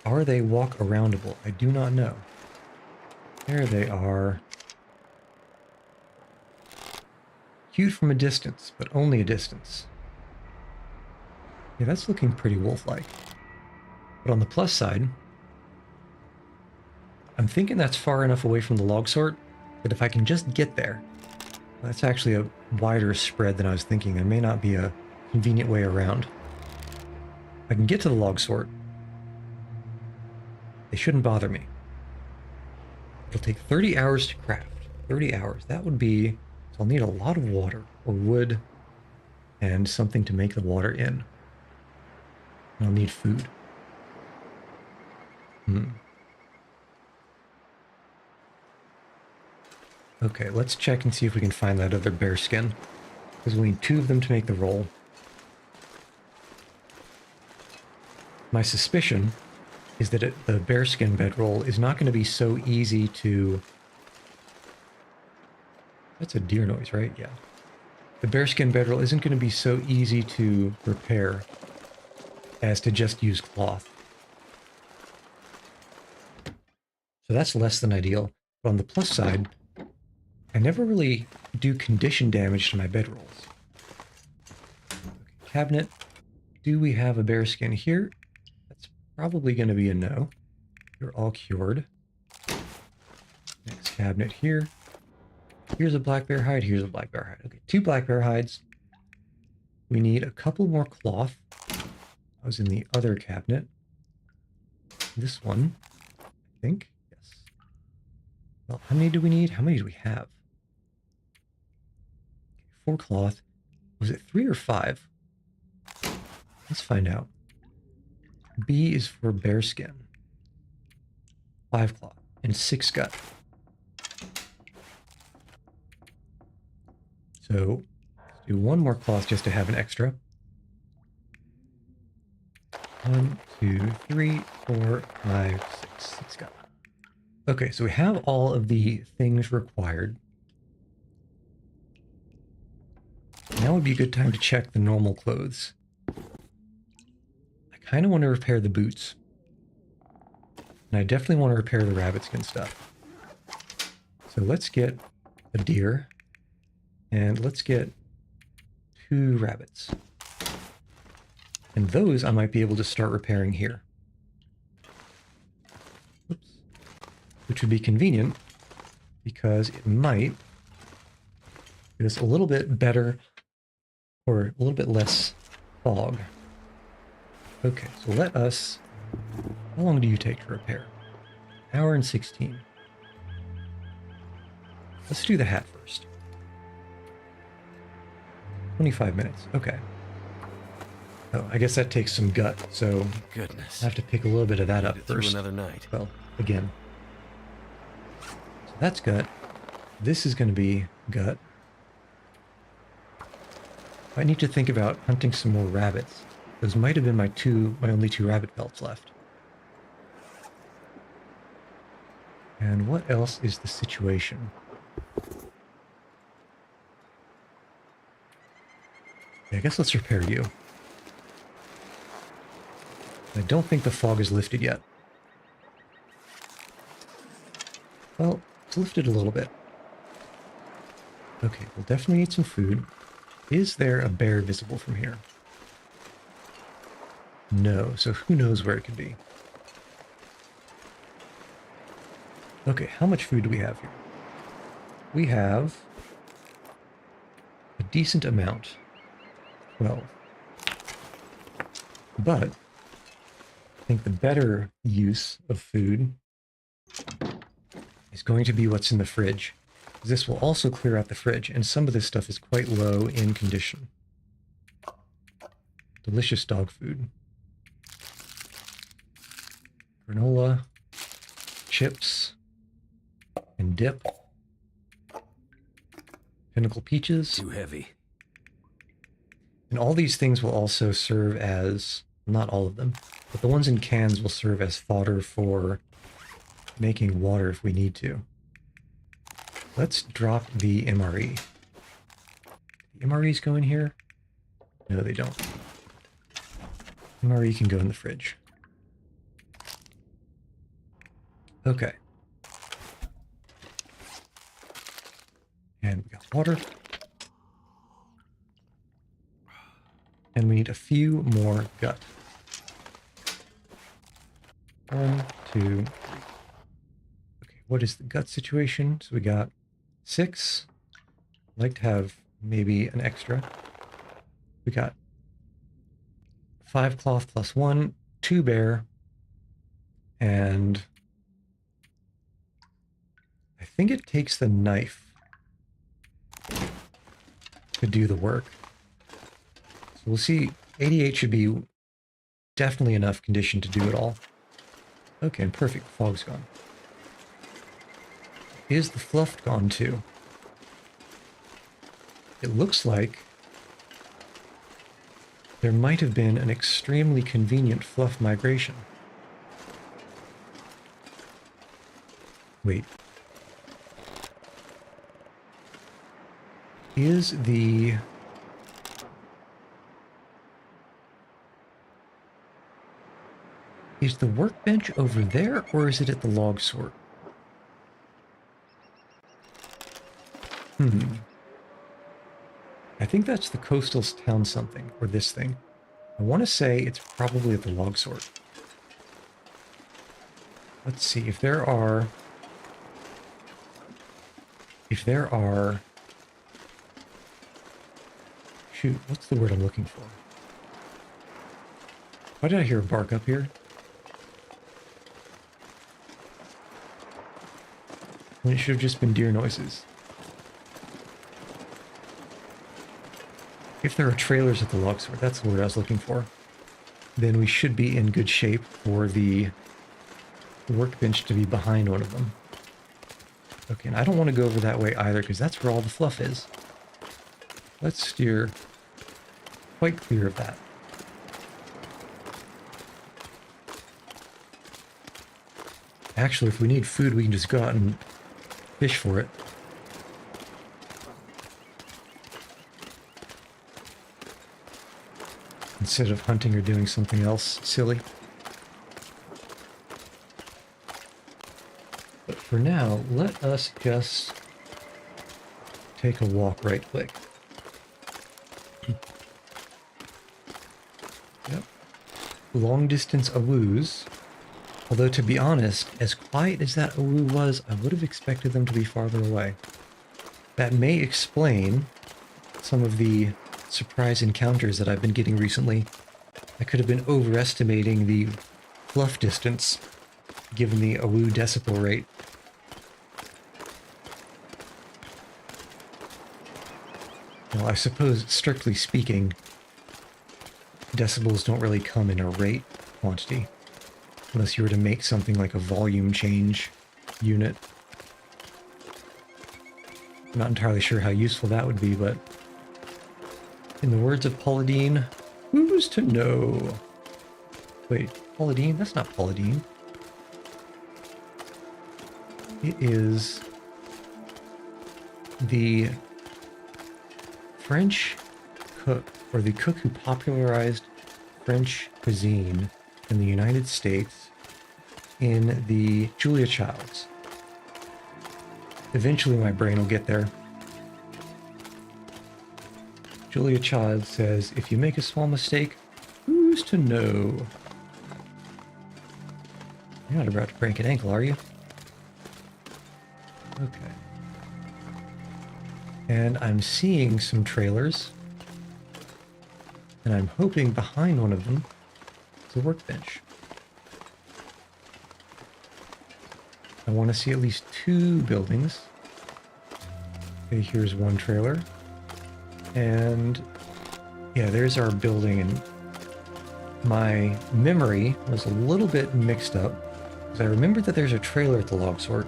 Are they walk-aroundable? I do not know. There they are. Cute from a distance, but only a distance. Yeah, that's looking pretty wolf-like. But on the plus side, I'm thinking that's far enough away from the log sort that if I can just get there, that's actually a wider spread than I was thinking. There may not be a convenient way around. If I can get to the log sort, they shouldn't bother me. It'll take 30 hours to craft. 30 hours. That would be... So I'll need a lot of water, or wood, and something to make the water in. And I'll need food. Okay, let's check and see if we can find that other bear skin. Because we need 2 of them to make the roll. My suspicion is that the bearskin bedroll is not going to be so easy to... That's a deer noise, right? Yeah. The bearskin bedroll isn't going to be so easy to repair as to just use cloth. So that's less than ideal. But on the plus side, I never really do condition damage to my bedrolls. Okay, cabinet. Do we have a bearskin here? That's probably going to be a no. You're all cured. Next cabinet here. Here's a black bear hide. Here's a black bear hide. Okay, 2 black bear hides. We need a couple more cloth. I was in the other cabinet. This one, I think. Yes. Well, how many do we need? How many do we have? Okay, 4 cloth. Was it 3 or 5? Let's find out. B is for bearskin. 5 cloth and 6 gut. So let's do 1 more cloth just to have an extra. 1, 2, 3, 4, 5, 6. 6 gut. Okay, so we have all of the things required. Now would be a good time to check the normal clothes. I kind of want to repair the boots. And I definitely want to repair the rabbit skin stuff. So let's get a deer. And let's get 2 rabbits. And those I might be able to start repairing here. Oops. Which would be convenient because it might give us a little bit better or a little bit less fog. Okay, so let us... How long do you take to repair? 1 hour and 16. Let's do the hat first. 25 minutes. Okay. Oh, I guess that takes some gut, so Goodness. I have to pick a little bit of that up Through first. another night. Well, again. So that's gut. This is going to be gut. I need to think about hunting some more rabbits. Those might have been my only 2 rabbit pelts left. And what else is the situation? I guess let's repair you. I don't think the fog is lifted yet. Well, it's lifted a little bit. Okay, we'll definitely need some food. Is there a bear visible from here? No, so who knows where it could be. Okay, how much food do we have here? We have a decent amount. 12. But I think the better use of food is going to be what's in the fridge. This will also clear out the fridge, and some of this stuff is quite low in condition. Delicious dog food. Granola, chips, and dip. Pinnacle peaches. Too heavy. And all these things will also serve as, not all of them, but the ones in cans will serve as fodder for making water if we need to. Let's drop the MRE. The MREs go in here? No, they don't. MRE can go in the fridge. Okay. And we got water. And we need a few more gut. 1, 2, 3. Okay, what is the gut situation? So we got 6. I'd like to have maybe an extra. We got 5 cloth plus 1, 2 bear, and I think it takes the knife to do the work. So we'll see. 88 should be definitely enough condition to do it all. Okay, and perfect. Fog's gone. Is the fluff gone too? It looks like there might have been an extremely convenient fluff migration. Wait. Is the... Is the workbench over there, or is it at the log sort? I think that's the coastal town something, or this thing. I want to say it's probably at the log sort. Let's see, if there are... Shoot, what's the word I'm looking for? Why did I hear a bark up here? When it should have just been deer noises. If there are trailers at the log sort, that's the word I was looking for, then we should be in good shape for the workbench to be behind one of them. Okay, and I don't want to go over that way either, because that's where all the fluff is. Let's steer quite clear of that. Actually, if we need food, we can just go out and fish for it. Instead of hunting or doing something else silly. But for now, let us just take a walk right quick. Yep. Long distance awoos. Although, to be honest, as quiet as that awoo was, I would have expected them to be farther away. That may explain some of the surprise encounters that I've been getting recently. I could have been overestimating the fluff distance, given the awoo decibel rate. Well, I suppose, strictly speaking, decibels don't really come in a rate quantity, unless you were to make something like a volume change unit. I'm not entirely sure how useful that would be, but in the words of Paula Deen, who's to know? Wait, Paula Deen? That's not Paula Deen. It is the French cook, or the cook who popularized French cuisine in the United States in the Julia Childs. Eventually my brain will get there. Julia Child says, if you make a small mistake, who's to know? You're not about to break an ankle, are you? Okay. And I'm seeing some trailers. And I'm hoping behind one of them is a workbench. I want to see at least 2 buildings. Okay, here's one trailer. And yeah, there's our building, and my memory was a little bit mixed up because I remembered that there's a trailer at the log sort,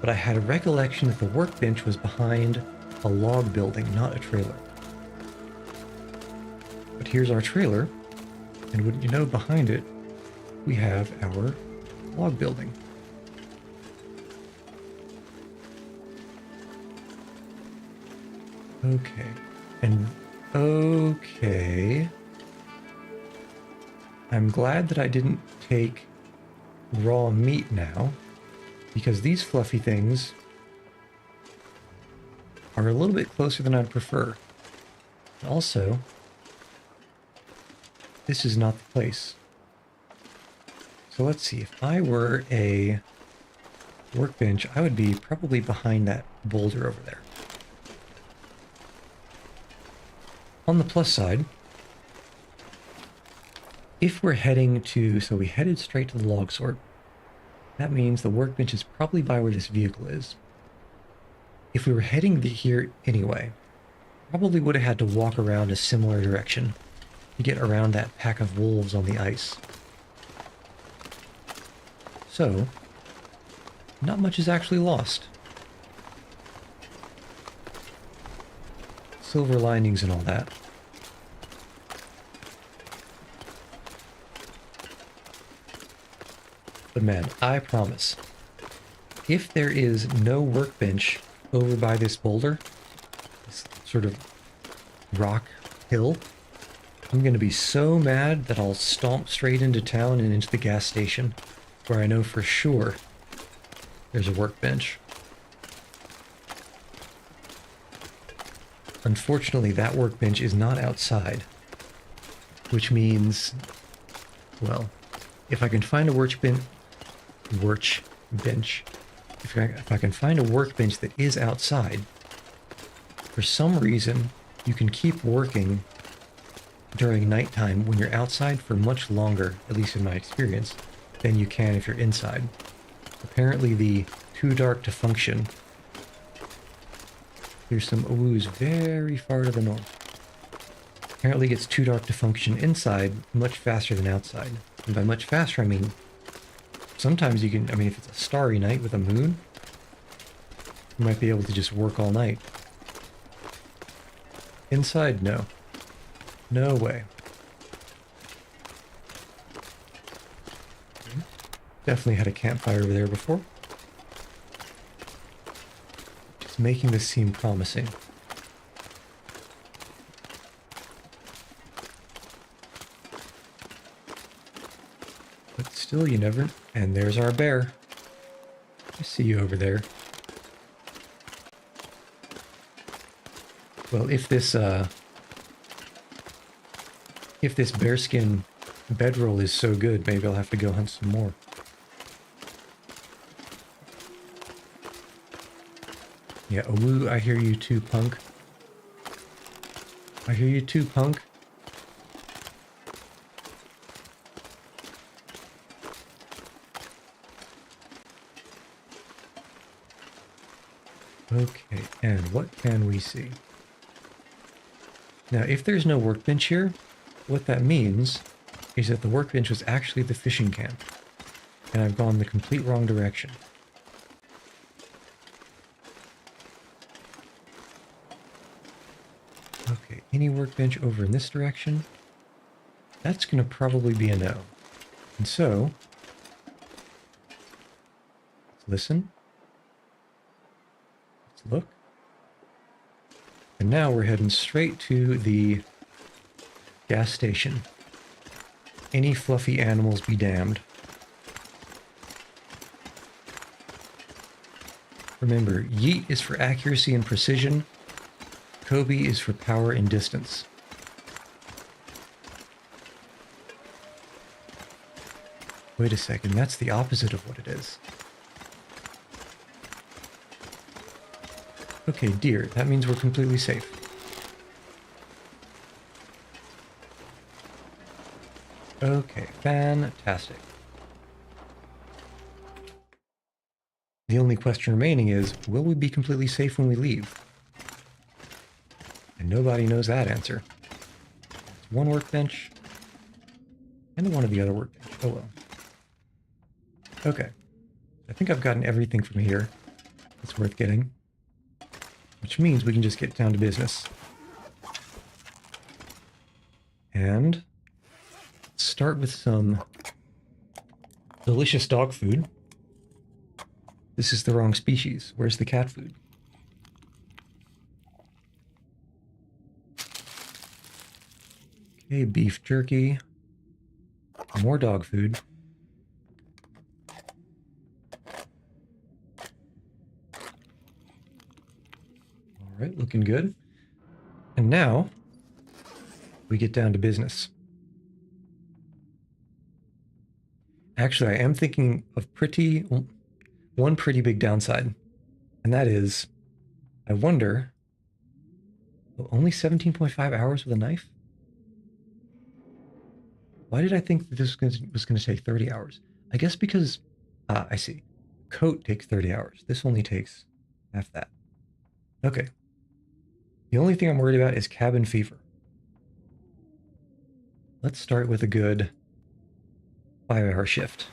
but I had a recollection that the workbench was behind a log building, not a trailer. But here's our trailer, and wouldn't you know, behind it we have our log building. Okay. And okay. I'm glad that I didn't take raw meat now, because these fluffy things are a little bit closer than I'd prefer. Also, this is not the place. So let's see, if I were a workbench, I would be probably behind that boulder over there. On the plus side, if we're heading to, so we headed straight to the log sort, that means the workbench is probably by where this vehicle is. if we were heading here anyway, probably would have had to walk around a similar direction to get around that pack of wolves on the ice. So, not much is actually lost. Silver linings and all that. But man, I promise, if there is no workbench over by this boulder, this sort of rock hill, I'm going to be so mad that I'll stomp straight into town and into the gas station, where I know for sure there's a workbench. Unfortunately, that workbench is not outside, which means, well, if I can find a workbench, if I can find a workbench that is outside, for some reason, you can keep working during nighttime when you're outside for much longer, at least in my experience, than you can if you're inside. Apparently the too dark to function. There's some oohs very far to the north. Apparently it gets too dark to function inside much faster than outside. And by much faster, I mean sometimes you can, if it's a starry night with a moon, you might be able to just work all night. Inside, no. No way. Definitely had a campfire over there before. Just making this seem promising. But still, you never... And there's our bear. I see you over there. Well, if this bearskin bedroll is so good, maybe I'll have to go hunt some more. Yeah, Owoo, I hear you too, punk. I hear you too, punk. Okay, and what can we see? Now, if there's no workbench here, what that means is that the workbench was actually the fishing camp, and I've gone the complete wrong direction. Okay, any workbench over in this direction? That's going to probably be a no. And so, let's listen. Let's look. And now we're heading straight to the gas station. Any fluffy animals be damned. Remember, yeet is for accuracy and precision. Kobe is for power and distance. Wait a second, that's the opposite of what it is. Okay, deer, that means we're completely safe. Okay, fantastic. The only question remaining is, will we be completely safe when we leave? And nobody knows that answer. It's one workbench, and one of the other workbench. Oh well. Okay. I think I've gotten everything from here that's worth getting. Which means we can just get down to business. And let's start with some delicious dog food. This is the wrong species. Where's the cat food? Okay, beef jerky. More dog food. All right, looking good. And now we get down to business. Actually, I am thinking of one pretty big downside, and that is, I wonder, only 17.5 hours with a knife? Why did I think that this was going to take 30 hours? I guess because, I see. Coat takes 30 hours. This only takes half that. Okay. The only thing I'm worried about is cabin fever. Let's start with a good 5-hour shift.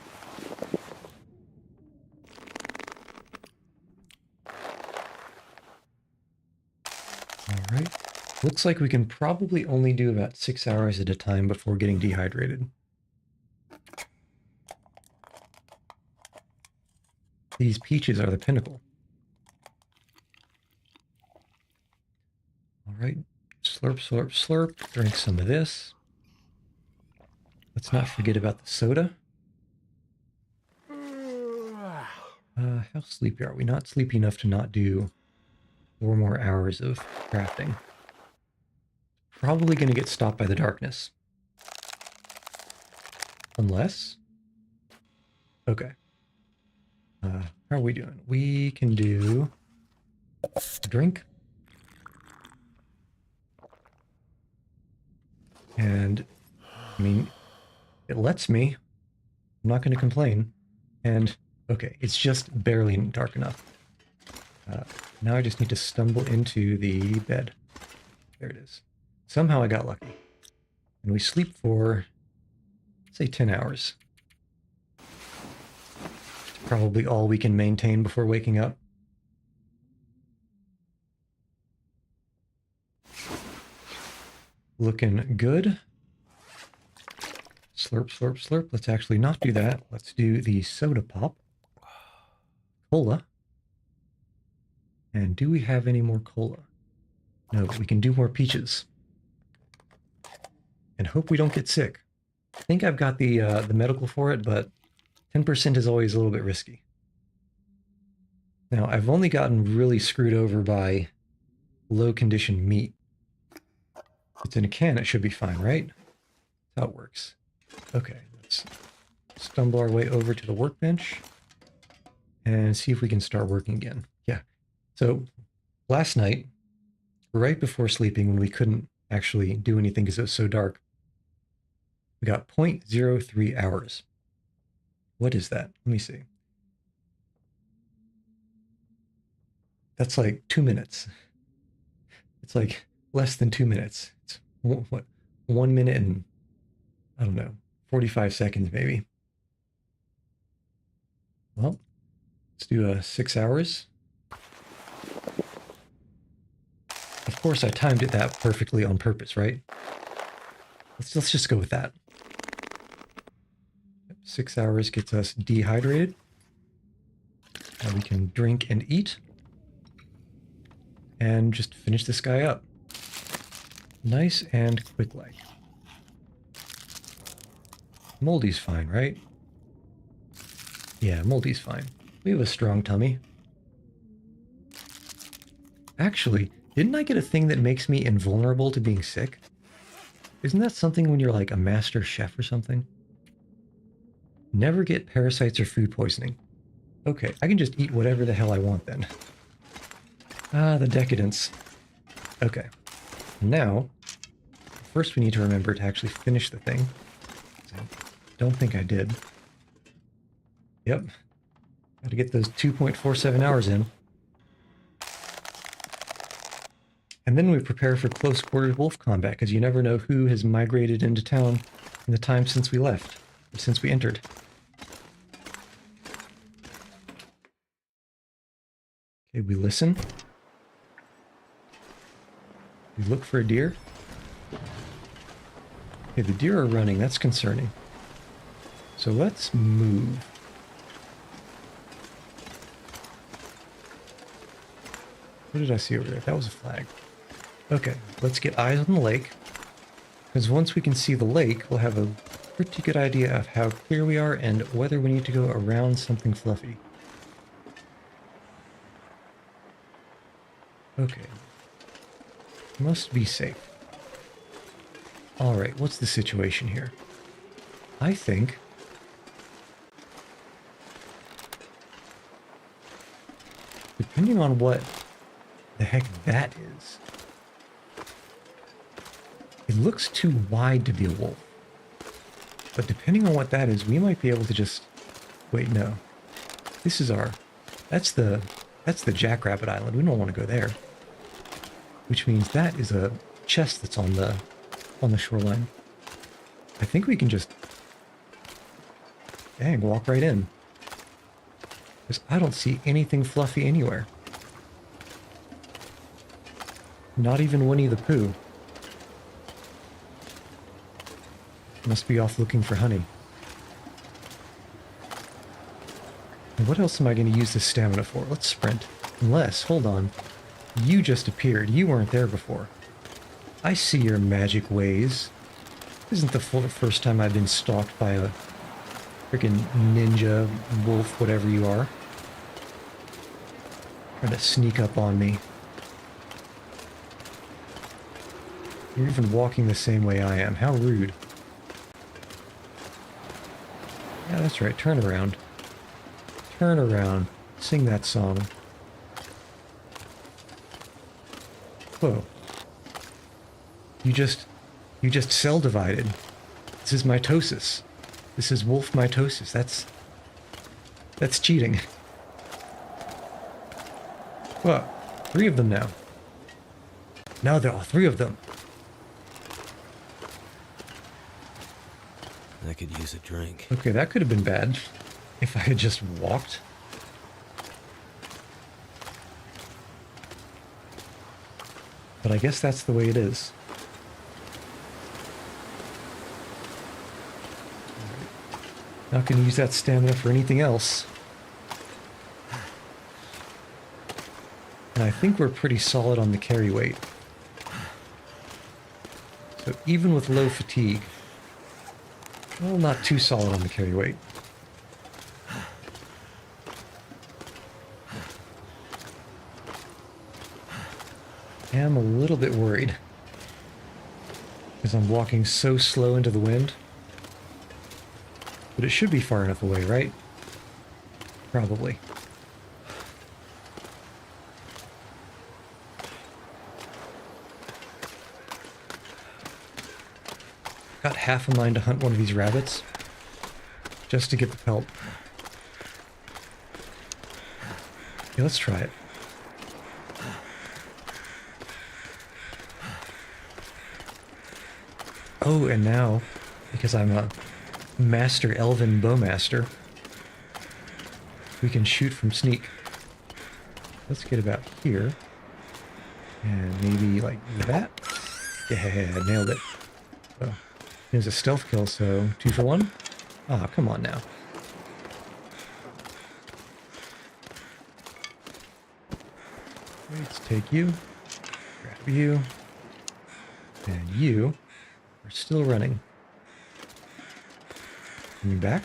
All right. Looks like we can probably only do about 6 hours at a time before getting dehydrated. These peaches are the pinnacle. All right. Slurp, slurp, slurp. Drink some of this. Let's not forget about the soda. How sleepy are we? Not sleepy enough to not do 4 more hours of crafting. Probably going to get stopped by the darkness. Unless... Okay. How are we doing? We can do a drink. And, I mean, it lets me. I'm not going to complain. And, okay, it's just barely dark enough. Now I just need to stumble into the bed. There it is. Somehow I got lucky. And we sleep for, say, 10 hours. It's probably all we can maintain before waking up. Looking good. Slurp, slurp, slurp. Let's actually not do that. Let's do the soda pop. Cola. And do we have any more cola? No, but we can do more peaches. And hope we don't get sick. I think I've got the medical for it, but 10% is always a little bit risky. Now, I've only gotten really screwed over by low condition meat. If it's in a can, it should be fine, right? That's how it works. Okay, let's stumble our way over to the workbench and see if we can start working again. Yeah. So last night, right before sleeping, when we couldn't actually do anything because it was so dark, we got 0.03 hours. What is that? Let me see. That's like 2 minutes. It's like less than 2 minutes. It's what, 1 minute and, I don't know, 45 seconds maybe. Well, let's do 6 hours. Of course, I timed it that perfectly on purpose, right? Let's just go with that. 6 hours gets us dehydrated. Now we can drink and eat. And just finish this guy up. Nice and quick-like. Moldy's fine, right? Yeah, Moldy's fine. We have a strong tummy. Actually, didn't I get a thing that makes me invulnerable to being sick? Isn't that something when you're like a master chef or something? Never get parasites or food poisoning. Okay, I can just eat whatever the hell I want then. Ah, the decadence. Okay. Now, first we need to remember to actually finish the thing. I don't think I did. Yep. Got to get those 2.47 hours in. And then we prepare for close quarters wolf combat, because you never know who has migrated into town in the time since we left, or since we entered. Okay, we listen. We look for a deer. Okay, the deer are running. That's concerning. So let's move. What did I see over there? That was a flag. Okay, let's get eyes on the lake. Because once we can see the lake, we'll have a pretty good idea of how clear we are and whether we need to go around something fluffy. Okay. Must be safe. Alright, what's the situation here? I think... depending on what the heck that is, it looks too wide to be a wolf. But depending on what that is, we might be able to just... Wait, no. This is our... That's the Jackrabbit Island. We don't want to go there. which means that is a chest that's on the shoreline. I think we can just, dang, walk right in. Because I don't see anything fluffy anywhere. Not even Winnie the Pooh. Must be off looking for honey. And what else am I going to use this stamina for? Let's sprint. Unless, hold on. You just appeared. You weren't there before. I see your magic ways. This isn't the first time I've been stalked by a freaking ninja, wolf, whatever you are. Trying to sneak up on me. You're even walking the same way I am. How rude. Yeah, that's right. Turn around. Turn around. Sing that song. Whoa. You just cell divided. This is mitosis. This is wolf mitosis. That's cheating. Whoa. 3 of them now. Now there are 3 of them. I could use a drink. Okay, that could have been bad if I had just walked. But I guess that's the way it is. Not going to use that stamina for anything else. And I think we're pretty solid on the carry weight. So even with low fatigue, well, not too solid on the carry weight. I am a little bit worried because I'm walking so slow into the wind. But it should be far enough away, right? Probably. Got half a mind to hunt one of these rabbits just to get the pelt. Okay, let's try it. Oh, and now, because I'm a master elven bowmaster, we can shoot from sneak. Let's get about here. And maybe like that. Yeah, nailed it. Oh, it was a stealth kill, so 2 for 1. Ah, come on now. Let's take you. Grab you. And you are still running. Coming back.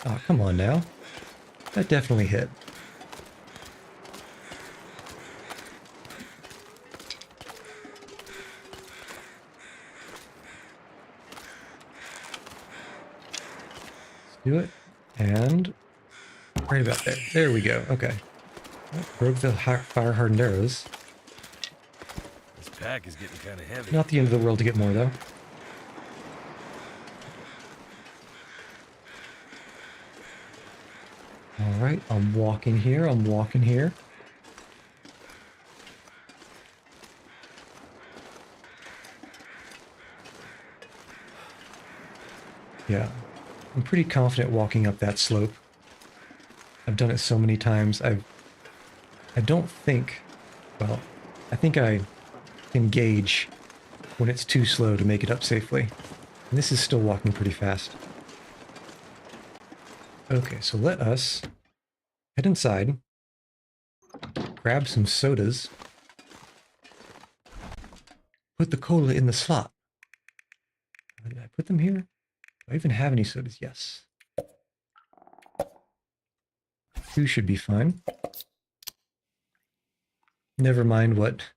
Ah, come on now. That definitely hit. Let's do it. And right about there. There we go. Okay. Broke the fire-hardened arrows. This pack is getting kind of heavy. Not the end of the world to get more, though. Alright, I'm walking here, I'm walking here. Yeah, I'm pretty confident walking up that slope. I've done it so many times. I don't think, well, I think I can gauge when it's too slow to make it up safely. And this is still walking pretty fast. Okay, so let us head inside, grab some sodas, put the cola in the slot. Did I put them here? Do I even have any sodas? Yes. 2 should be fine. Never mind what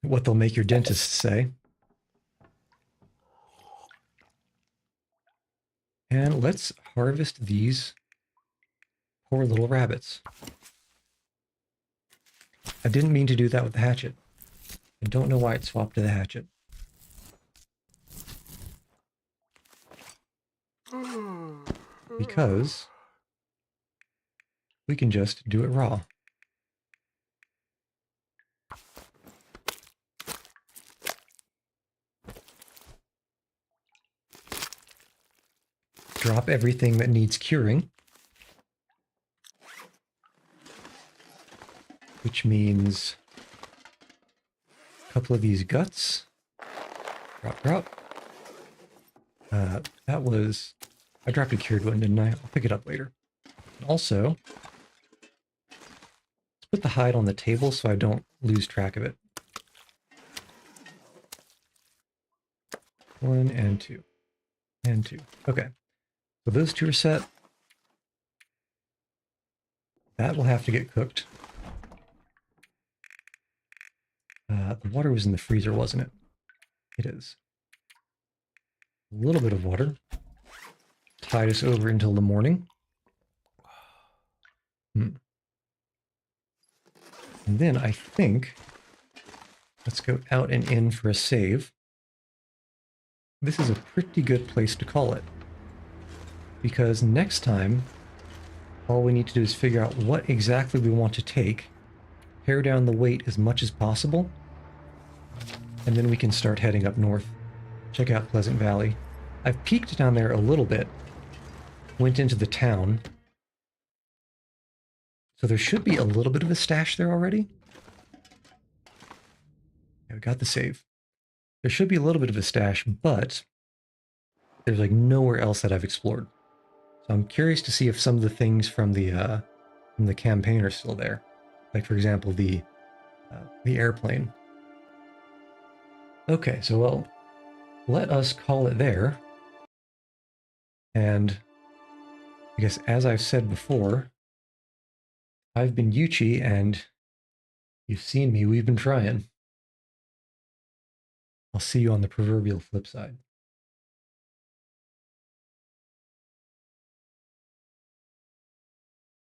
they'll make your dentist say. And let's harvest these poor little rabbits. I didn't mean to do that with the hatchet. I don't know why it swapped to the hatchet. Because we can just do it raw. Drop everything that needs curing, which means a couple of these guts. Drop, drop. That was... I dropped a cured one, didn't I? I'll pick it up later. Also, let's put the hide on the table so I don't lose track of it. 1 and 2. And 2. Okay. So those two are set. That will have to get cooked. The water was in the freezer, wasn't it? It is. A little bit of water. Tide us over until the morning. And then I think, let's go out and in for a save. This is a pretty good place to call it. Because next time, all we need to do is figure out what exactly we want to take, pare down the weight as much as possible, and then we can start heading up north. Check out Pleasant Valley. I've peeked down there a little bit, went into the town, so there should be a little bit of a stash there already. Yeah, we got the save. There should be a little bit of a stash, but there's like nowhere else that I've explored. So I'm curious to see if some of the things from the campaign are still there. Like, for example, the airplane. Okay, so well, let us call it there. And I guess, as I've said before, I've been Yuchi, and you've seen me. We've been trying. I'll see you on the proverbial flip side.